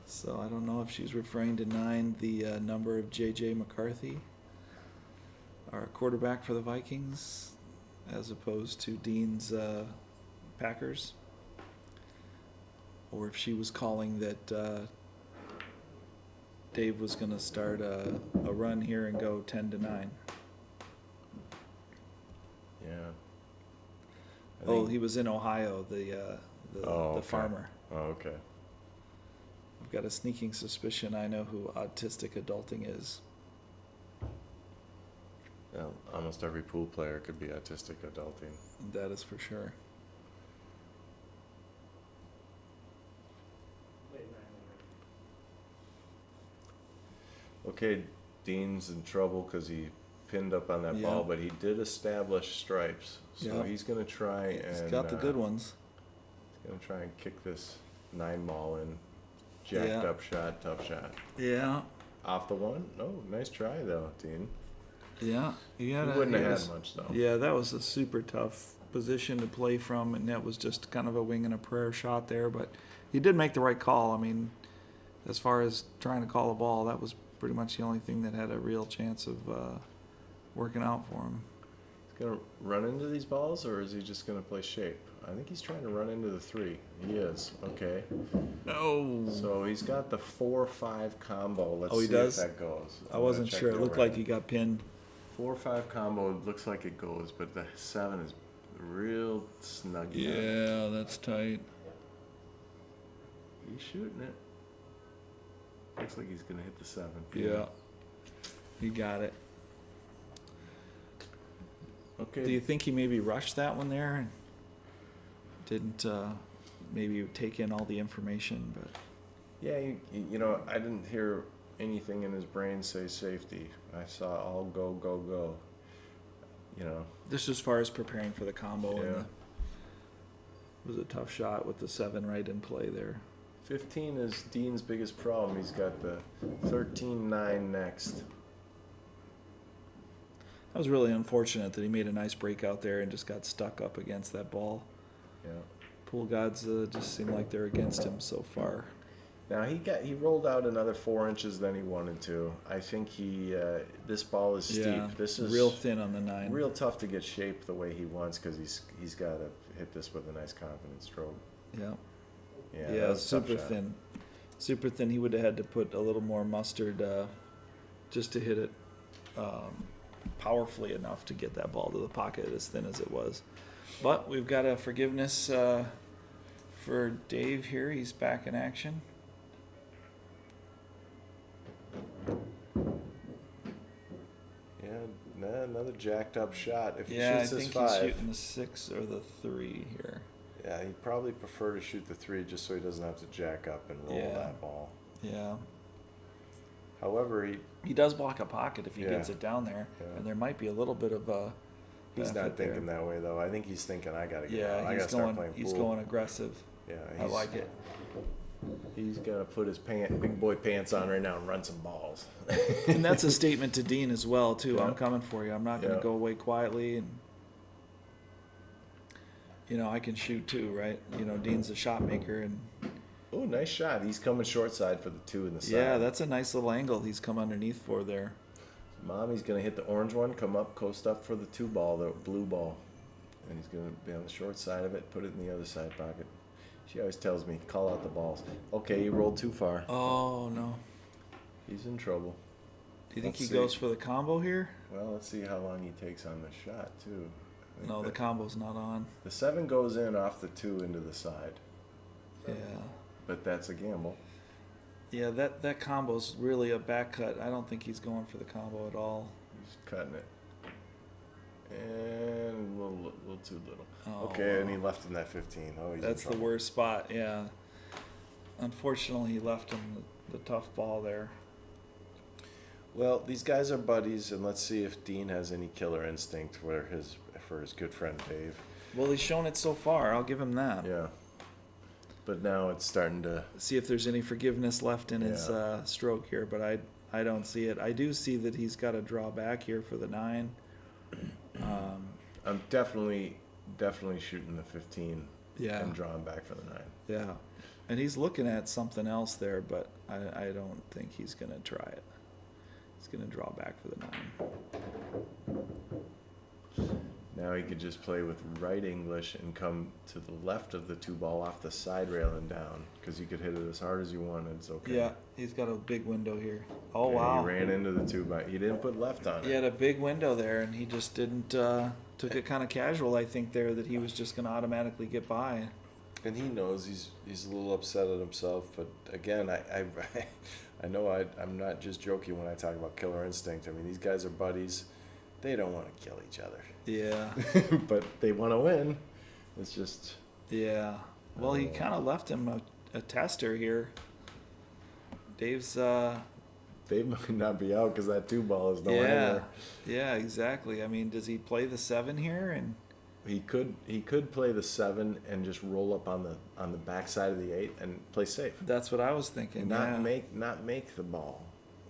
So I don't know if she's referring to 9, the number of J.J. McCarthy, our quarterback for the Vikings, as opposed to Dean's Packers. Or if she was calling that Dave was going to start a run here and go 10-9. Yeah. I Oh, think- he was in Ohio, the Oh, okay. farmer. Oh, okay. I've got a sneaking suspicion I know who Autistic Adulting is. Well, almost every pool player could be autistic adulting. That is for sure. Okay, Dean's in trouble because he pinned up on that Yeah. ball, but he did establish stripes. So Yeah. he's going to try and... He's got the good ones. He's going to try and kick this 9 ball in. Jacked Yeah. up shot, tough shot. Yeah. Off the one? No, nice try though, Dean. Yeah. He wouldn't have had much though. Yeah, that was a super tough position to play from, and that was just kind of a wing and a prayer shot there. But he did make the right call. I mean, as far as trying to call a ball, that was pretty much the only thing that had a real chance of working out for him. He's going to run into these balls, or is he just going to play shape? I think he's trying to run into the 3. He is. Okay. No. So he's got the 4-5 combo. Let's Oh, he see does? if that goes. I wasn't sure. It looked like he got pinned. 4-5 combo. It looks like it goes, but the 7 is real snuggy. Yeah, that's tight. He's shooting it. Looks like he's gonna hit the 7. Yeah. He got it. Okay. Do you think he maybe rushed that one there and didn't maybe take in all the information? But Yeah, you know, I didn't hear anything in his brain say safety. I saw all go, go, go. You know. just as far as preparing for the combo, and Yeah. it was a tough shot with the 7 right in play there. 15 is Dean's biggest problem. He's got the 13-9 next. That was really unfortunate that he made a nice break out there and just got stuck up against that ball. Yeah. Pool gods just seem like they're against him so far. Now he rolled out another 4 inches than he wanted to. I think this ball is Yeah, steep. This is real thin on the 9. real tough to get shaped the way he wants because he's got to hit this with a nice confident stroke. Yeah. Yeah, that Yeah, was a tough super shot. thin. Super thin. He would have had to put a little more mustard just to hit it powerfully enough to get that ball to the pocket as thin as it was. But we've got a forgiveness for Dave here. He's back in action. Yeah, another jacked up shot. If he Yeah, I shoots this think 5, he's shooting the 6 or the 3 here. yeah, he'd probably prefer to shoot the 3 just so he doesn't have to jack up and roll Yeah. that ball. Yeah. However, He does block a pocket if he Yeah. gets it down there, Yeah. and there might be a little bit of a. he's not benefit there. thinking that way though. I think he's thinking I gotta get out. Yeah, I he's gotta start going. playing He's pool. going aggressive. Yeah, I like it. He's gonna put his big boy pants on right now and run some balls. And that's a statement to Dean as well, too. Yeah. I'm coming for you. I'm not going to Yeah. go away quietly. And I can shoot too, right? Dean's a shot maker, and Oh, nice shot. He's coming short side for the 2 in the side. yeah, that's a nice little angle he's come underneath for there. Mommy's gonna hit the orange one, come up, coast up for the 2 ball, the blue ball, and he's gonna be on the short side of it, put it in the other side pocket. She always tells me, call out the balls. Okay, he rolled too far. Oh no! He's in trouble. Do you think Let's he see. goes for the combo here? Well, let's see how long he takes on the shot too. I think No, the that- combo's not on. the 7 goes in off the 2 into the side, Yeah, but that's a gamble. yeah. That combo's really a back cut. I don't think he's going for the combo at all. He's cutting it. And a little too little. Oh, Okay, and he left in that 15. Oh, he's That's in the trouble. worst spot. Yeah. Unfortunately, he left him the tough ball there. Well, these guys are buddies, and let's see if Dean has any killer instinct for his good friend Dave. Well, he's shown it so far. I'll give him that. Yeah. But now it's starting to. See if there's any forgiveness left in his Yeah. stroke here, but I don't see it. I do see that he's got to draw back here for the 9. I'm definitely shooting the 15 Yeah. and drawing back for the 9. Yeah. And he's looking at something else there, but I don't think he's going to try it. He's going to draw back for the 9. Now he could just play with right English and come to the left of the 2-ball off the side rail and down, because you could hit it as hard as you wanted. It's okay. Yeah, he's got a big window here. Oh, Yeah, wow. He ran into the 2-ball. He didn't put left on it. He had a big window there, and he just didn't, took it kind of casual, I think, there, that he was just going to automatically get by. And he knows he's a little upset at himself, but again, I know I'm not just joking when I talk about killer instinct. I mean, these guys are buddies. They don't want to kill each other. Yeah. But they want to win. It's just... Yeah. Well, he kind of left him a tester here. Dave's... They might not be out because that 2-ball is no yeah. hanger. Yeah, exactly. I mean, does he play the 7 here? And He could play the 7 and just roll up on the backside of the 8 and play safe. that's what I was thinking. Not make the ball.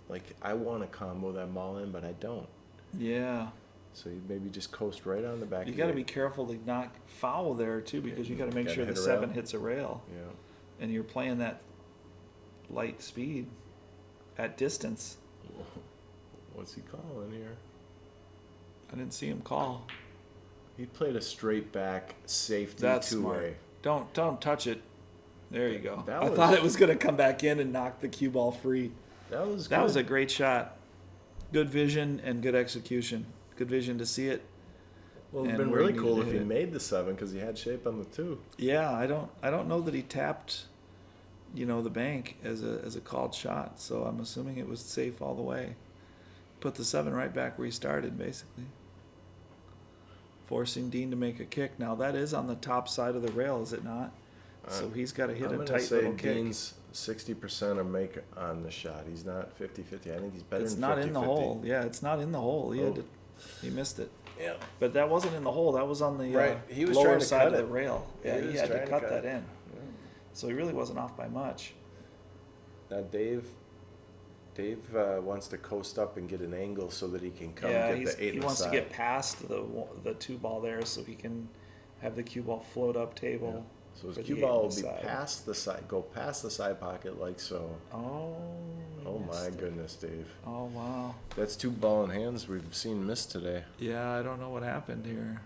Like, I want to combo that ball in, but I don't. Yeah. So you maybe just coast right on the back. You of got to the be 8. careful to not foul there, too, because you got to make Gotta sure the hit a 7 rail. hits a rail. Yeah. And you're playing that light speed at distance. What's he calling here? I didn't see him call. He played a straight back safety That's two-way. smart. Don't touch it. There you go. That I was- thought it was going to come back in and knock the cue ball free. That was That good. was a great shot. Good vision and good execution. Good vision to see it. Well, it'd and been where he really cool needed if to he hit it. made the 7 because he had shape on the 2. Yeah, I don't know that he tapped, the bank as a called shot. So I'm assuming it was safe all the way. Put the 7 right back where he started, basically. Forcing Dean to make a kick. Now that is on the top side of the rail, is it not? So he's got to hit I'm a going to tight say little kick. Dean's 60% or make on the shot. He's not 50-50. I think he's better It's than not 50-50. in the hole. Yeah, it's not in the hole. Oh. He missed it. Yeah. But that wasn't in the hole. That was on the Right. He was lower trying to side cut of the it. rail. Yeah, He he was had to trying to cut cut that it. in. So he really wasn't off by much. Now Dave wants to coast up and get an angle so that he can come Yeah, get the 8 he in the wants to side. get past the 2-ball there so he can have the cue ball float up table. So his for the cue 8 ball in will the be side. past the side, go past the side pocket like so. Oh. he Oh my missed it. goodness, Dave. Oh wow. That's 2 ball in hands we've seen miss today. Yeah, I don't know what happened here.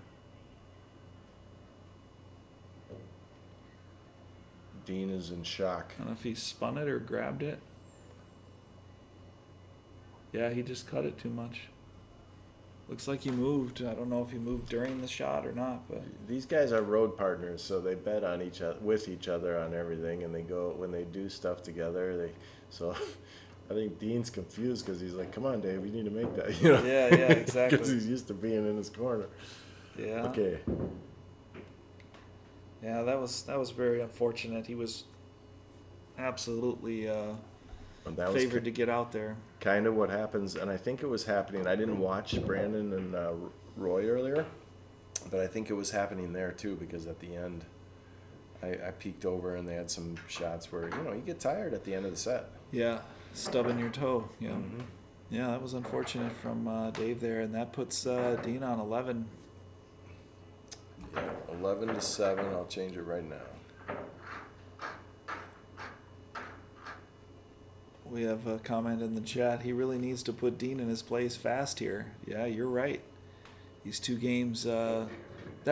Dean is in shock. I don't know if he spun it or grabbed it. Yeah, he just cut it too much. Looks like he moved. I don't know if he moved during the shot or not, but These guys are road partners, so they bet on each other, with each other on everything, and they go when they do stuff together. So I think Dean's confused because he's like, "Come on, Dave, we need to make that." You know? Yeah, exactly. Because he's used to being in his corner. yeah. Okay. Yeah, that was very unfortunate. He was absolutely And that was favored to get out there. kind of what happens, and I think it was happening. I didn't watch Brandon and Roy earlier, but I think it was happening there too because at the end, I peeked over and they had some shots where you get tired at the end of the set. Yeah, stubbing your toe. Yeah, Mm-hmm. yeah, that was unfortunate from Dave there, and that puts Dean on 11. Yeah, 11-7. I'll change it right now. We have a comment in the chat. He really needs to put Dean in his place fast here. Yeah, you're right. These 2 games, that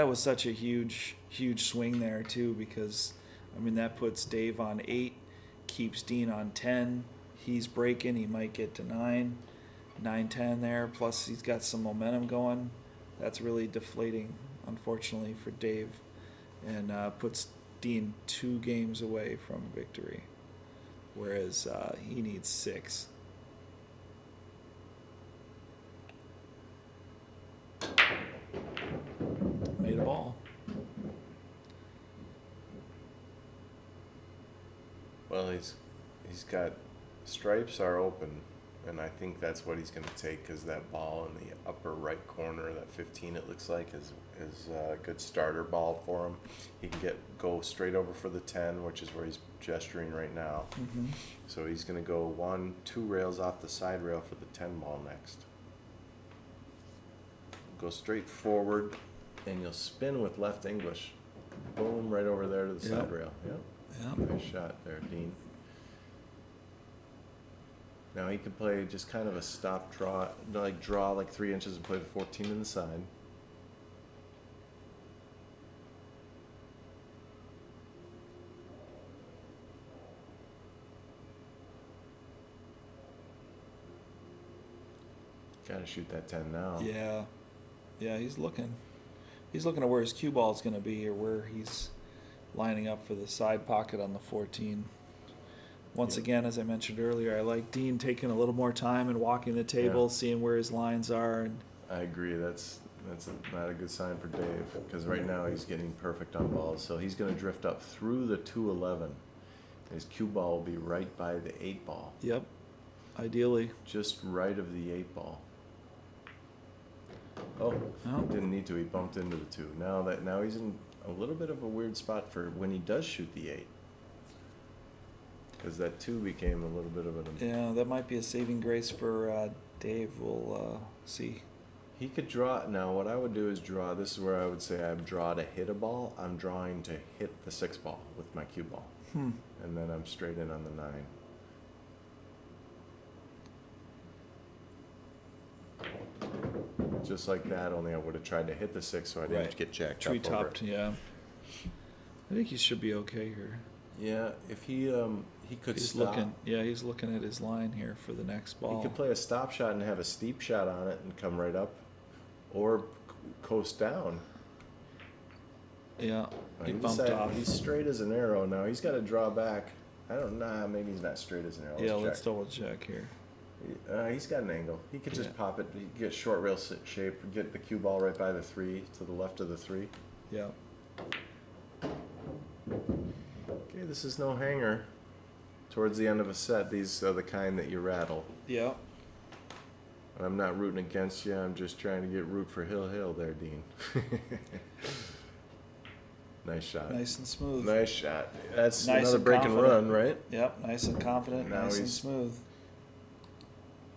was such a huge swing there too, because that puts Dave on 8, keeps Dean on 10. He's breaking. He might get to 9, 9-10 there. Plus he's got some momentum going. That's really deflating, unfortunately, for Dave, and puts Dean 2 games away from victory. Whereas he needs 6. Made a ball. Well, he's got stripes are open, and I think that's what he's going to take because that ball in the upper right corner, that 15, it looks like is a good starter ball for him. He can go straight over for the 10, which is where he's gesturing right now. Mm-hmm. So he's going to go 2 rails off the side rail for the 10 ball next. Go straight forward, and you'll spin with left English. Boom, right over there to the Yep. side rail. Yep. Yeah. Nice shot there, Dean. Now he could play just kind of a stop draw, draw like 3 inches and play the 14 in the side. Gotta shoot that 10 now. Yeah. Yeah, he's looking at where his cue ball is going to be or where he's lining up for the side pocket on the 14. Once again, as I mentioned earlier, I like Dean taking a little more time and walking the table, seeing where his lines are. And I agree. That's not a good sign for Dave because right now he's getting perfect on balls. So he's going to drift up through the 211. His cue ball will be right by the 8 ball. Yep, ideally. Just right of the 8 ball. Oh, didn't need to. He bumped into the 2. Now he's in a little bit of a weird spot for when he does shoot the 8. Because that 2 became a little bit of an... Yeah, that might be a saving grace for Dave. We'll see. He could draw... Now, what I would do is draw... This is where I would say I draw to hit a ball. I'm drawing to hit the 6 ball with my cue ball. And then I'm straight in on the 9. Just like that, only I would have tried to hit the 6 so I didn't get jacked up over Tree-topped, it. yeah. I think he should be okay here. Yeah, if he could He's stop. he's looking at his line here for the next ball. He could play a stop shot and have a steep shot on it and come right up, or coast down. Yeah, he He bumped decided off. He's straight as an arrow now. He's got to draw back. I don't know. Maybe he's not straight as an arrow. Let's check. double check here. He's got an angle. He could just Yeah. pop it. He could get short rail shape. Get the cue ball right by the 3 to the left of the 3. Yeah. Okay, this is no hanger. Towards the end of a set, these are the kind that you rattle. Yeah. I'm not rooting against you. I'm just trying to get root for Hill there, Dean. Nice shot. Nice and smooth. Nice shot. That's Nice another and break and confident. run, right? Yep, nice and confident, Now nice and he's- smooth.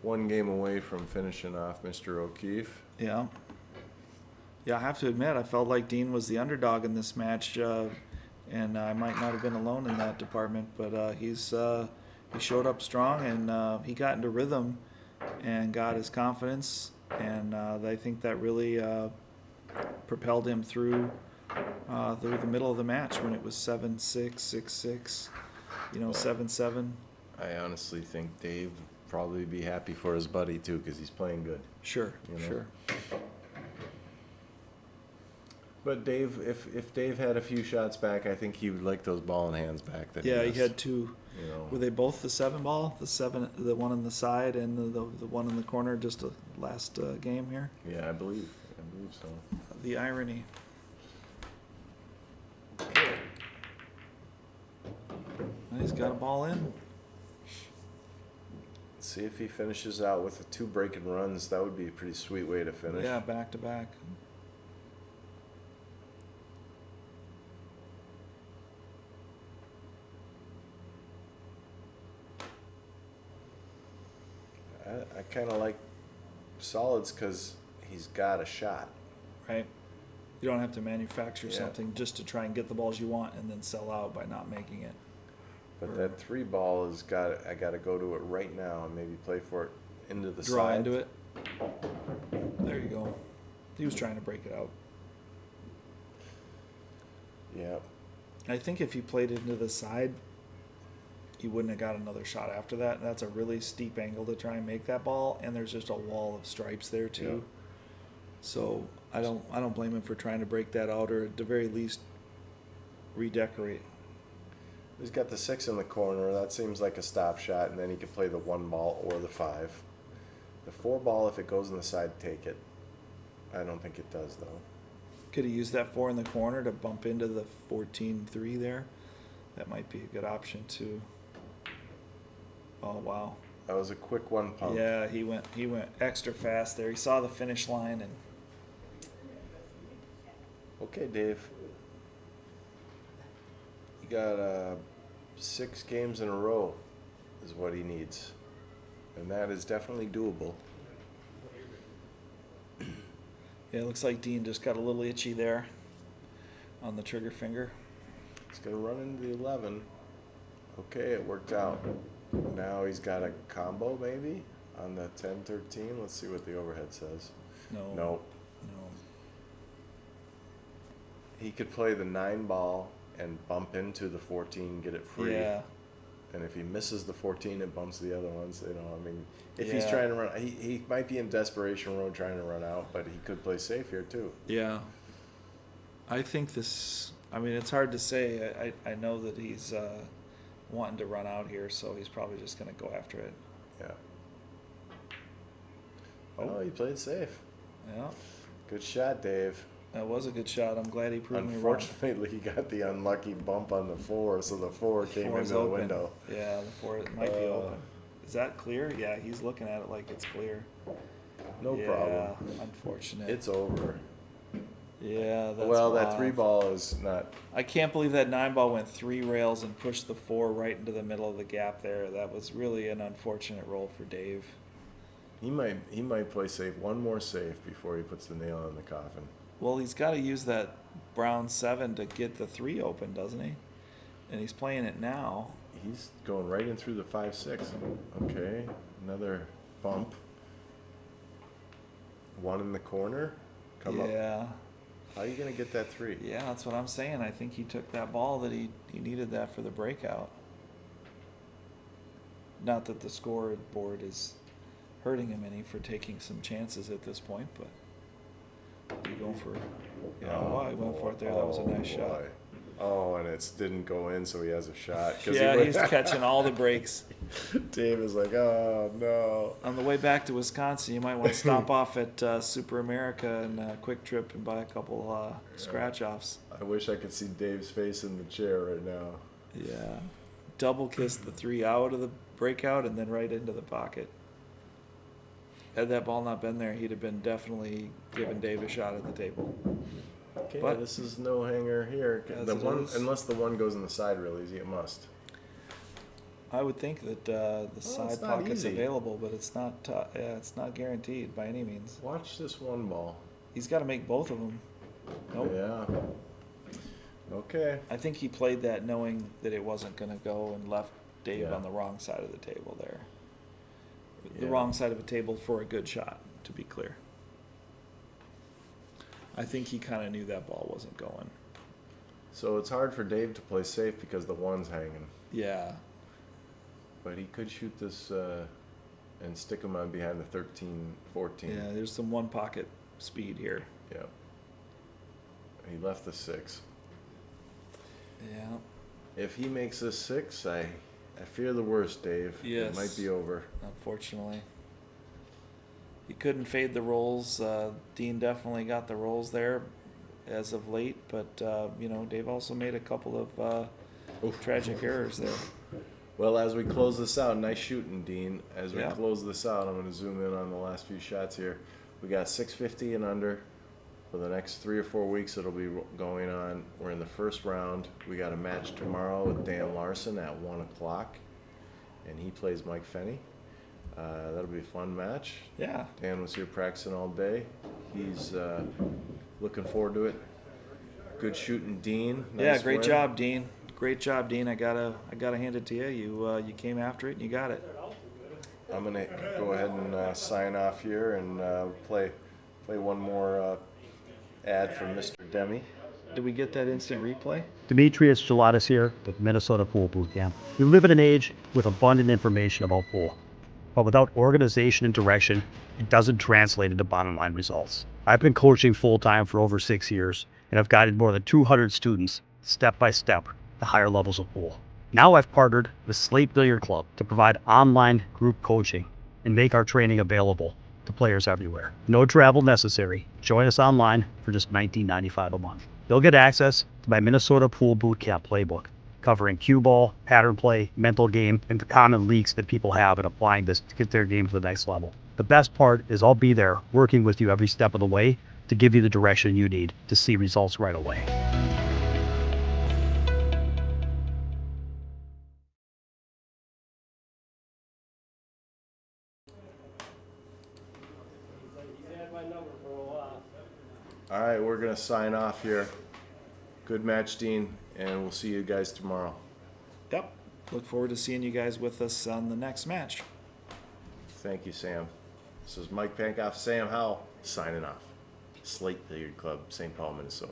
1 game away from finishing off Mr. O'Keefe. Yeah. Yeah, I have to admit, I felt like Dean was the underdog in this match, and I might not have been alone in that department. But he showed up strong, and he got into rhythm, and got his confidence, and I think that really propelled him through the middle of the match when it was 7-6, 6-6, 7-7. I honestly think Dave probably be happy for his buddy too, because he's playing good. Sure, You know? sure. But Dave, if Dave had a few shots back, I think he would like those ball and hands back. That Yeah, he missed, had 2. You know. Were they both the 7 ball? The one on the side and the one in the corner, just the last game here? Yeah, I believe so. The irony. And he's got a ball in. See if he finishes out with 2 breaking runs. That would be a pretty sweet way to finish. Yeah, back to back. I kind of like solids because he's got a shot. Right? You don't have to manufacture Yeah. something just to try and get the balls you want and then sell out by not making it. But that 3 ball I got to go to it right now and maybe play for it into the Draw side. into it. There you go. He was trying to break it out. Yeah. I think if he played it into the side, he wouldn't have got another shot after that. That's a really steep angle to try and make that ball, and there's just a wall of stripes there too. Yeah. So I don't blame him for trying to break that out, or at the very least redecorate. He's got the 6 in the corner. That seems like a stop shot, and then he could play the 1 ball or the 5. The 4 ball, if it goes in the side, take it. I don't think it does though. Could he use that 4 in the corner to bump into the 14-3 there? That might be a good option too. Oh wow. That was a quick 1 pump. Yeah, he went extra fast there. He saw the finish line and Okay, Dave. You got 6 games in a row is what he needs. And that is definitely doable. yeah, it looks like Dean just got a little itchy there on the trigger finger. He's going to run into the 11. Okay, it worked out. Now he's got a combo maybe on the 10-13. Let's see what the overhead says. No. Nope. No. He could play the 9 ball and bump into the 14, get it free. Yeah. And if he misses the 14, it bumps the other ones. You know, I mean, if he's Yeah. trying to run, he might be in desperation mode trying to run out, but he could play safe here too. Yeah. I think this, I mean, it's hard to say. I know that he's wanting to run out here, so he's probably just going to go after it. Yeah. Oh, he played safe. Yeah. Good shot, Dave. That was a good shot. I'm glad he proved me wrong. Unfortunately, he got the unlucky bump on the 4, so the 4 came Four's into the open. window. Yeah, the 4 might be open. Is that clear? Yeah, he's looking at it like it's clear. No Yeah, problem. unfortunate. It's over. Yeah, that's Well, that wild. 3 ball is not. I can't believe that 9 ball went 3 rails and pushed the 4 right into the middle of the gap there. That was really an unfortunate roll for Dave. He might play safe, one more safe before he puts the nail in the coffin. Well, he's got to use that brown 7 to get the 3 open, doesn't he? And he's playing it now. He's going right in through the 5-6. Okay, another bump. 1 in the corner. Come up. Yeah. How are you gonna get that 3? Yeah, that's what I'm saying. I think he took that ball that he needed that for the breakout. Not that the scoreboard is hurting him any for taking some chances at this point, but you going for he went for it there. That was a nice shot. Boy. Oh, and it didn't go in, so he has a shot. 'Cause Yeah, he's catching all the breaks. Dave is like, oh no. On the way back to Wisconsin, you might want to stop off at Super America and Quick Trip and buy a couple scratch offs. I wish I could see Dave's face in the chair right now. Yeah, double kissed the 3 out of the breakout and then right into the pocket. Had that ball not been there, he'd have been definitely giving Dave a shot at the table. Okay, But- this is no hanger here. As The it one, is. unless the 1 goes in the side release, it must. I would think that the side it's not pocket's easy. available, but it's not. It's not guaranteed by any means. Watch this 1 ball. He's got to make both of them. Nope. Yeah. Okay. I think he played that knowing that it wasn't going to go and left Dave Yeah. on the wrong side of the table there. The Yeah. wrong side of the table for a good shot, to be clear. I think he kind of knew that ball wasn't going. So it's hard for Dave to play safe because the 1's hanging. Yeah. But he could shoot this and stick him on behind the 13, 14. Yeah, there's some one pocket speed here. Yeah. He left the 6. Yeah. If he makes this 6, I fear the worst, Dave. Yes. It might be over. Unfortunately. He couldn't fade the rolls. Dean definitely got the rolls there as of late, but Dave also made a couple of tragic errors there. Well, as we close this out, nice shooting, Dean. As we Yeah. close this out, I'm going to zoom in on the last few shots here. We got 650 and under. For the next 3 or 4 weeks, it'll be going on. We're in the first round. We got a match tomorrow with Dan Larson at 1 o'clock, and he plays Mike Fenney. That'll be a fun match. Yeah. Dan was here practicing all day. He's looking forward to it. Good shooting, Dean. Yeah, Nice great win. job, Dean. Great job, Dean. I gotta hand it to you. You came after it and you got it. I'm gonna go ahead and sign off here and play one more ad from Mr. Demi. Did we get that instant replay? Demetrius Gelatis here with Minnesota Pool Boot Camp. We live in an age with abundant information about pool, but without organization and direction, it doesn't translate into bottom line results. I've been coaching full time for over 6 years, and I've guided more than 200 students step by step to higher levels of pool. Now I've partnered with Slate Billiard Club to provide online group coaching and make our training available to players everywhere. No travel necessary. Join us online for just $19.95 a month. You'll get access to my Minnesota Pool Boot Camp playbook, covering cue ball, pattern play, mental game, and the common leaks that people have in applying this to get their game to the next level. The best part is I'll be there working with you every step of the way to give you the direction you need to see results right away. All right, we're gonna sign off here. Good match, Dean, and we'll see you guys tomorrow. Yep. Look forward to seeing you guys with us on the next match. Thank you, Sam. This is Mike Pankoff, Sam Howell, signing off. Slate Billiard Club, St. Paul, Minnesota.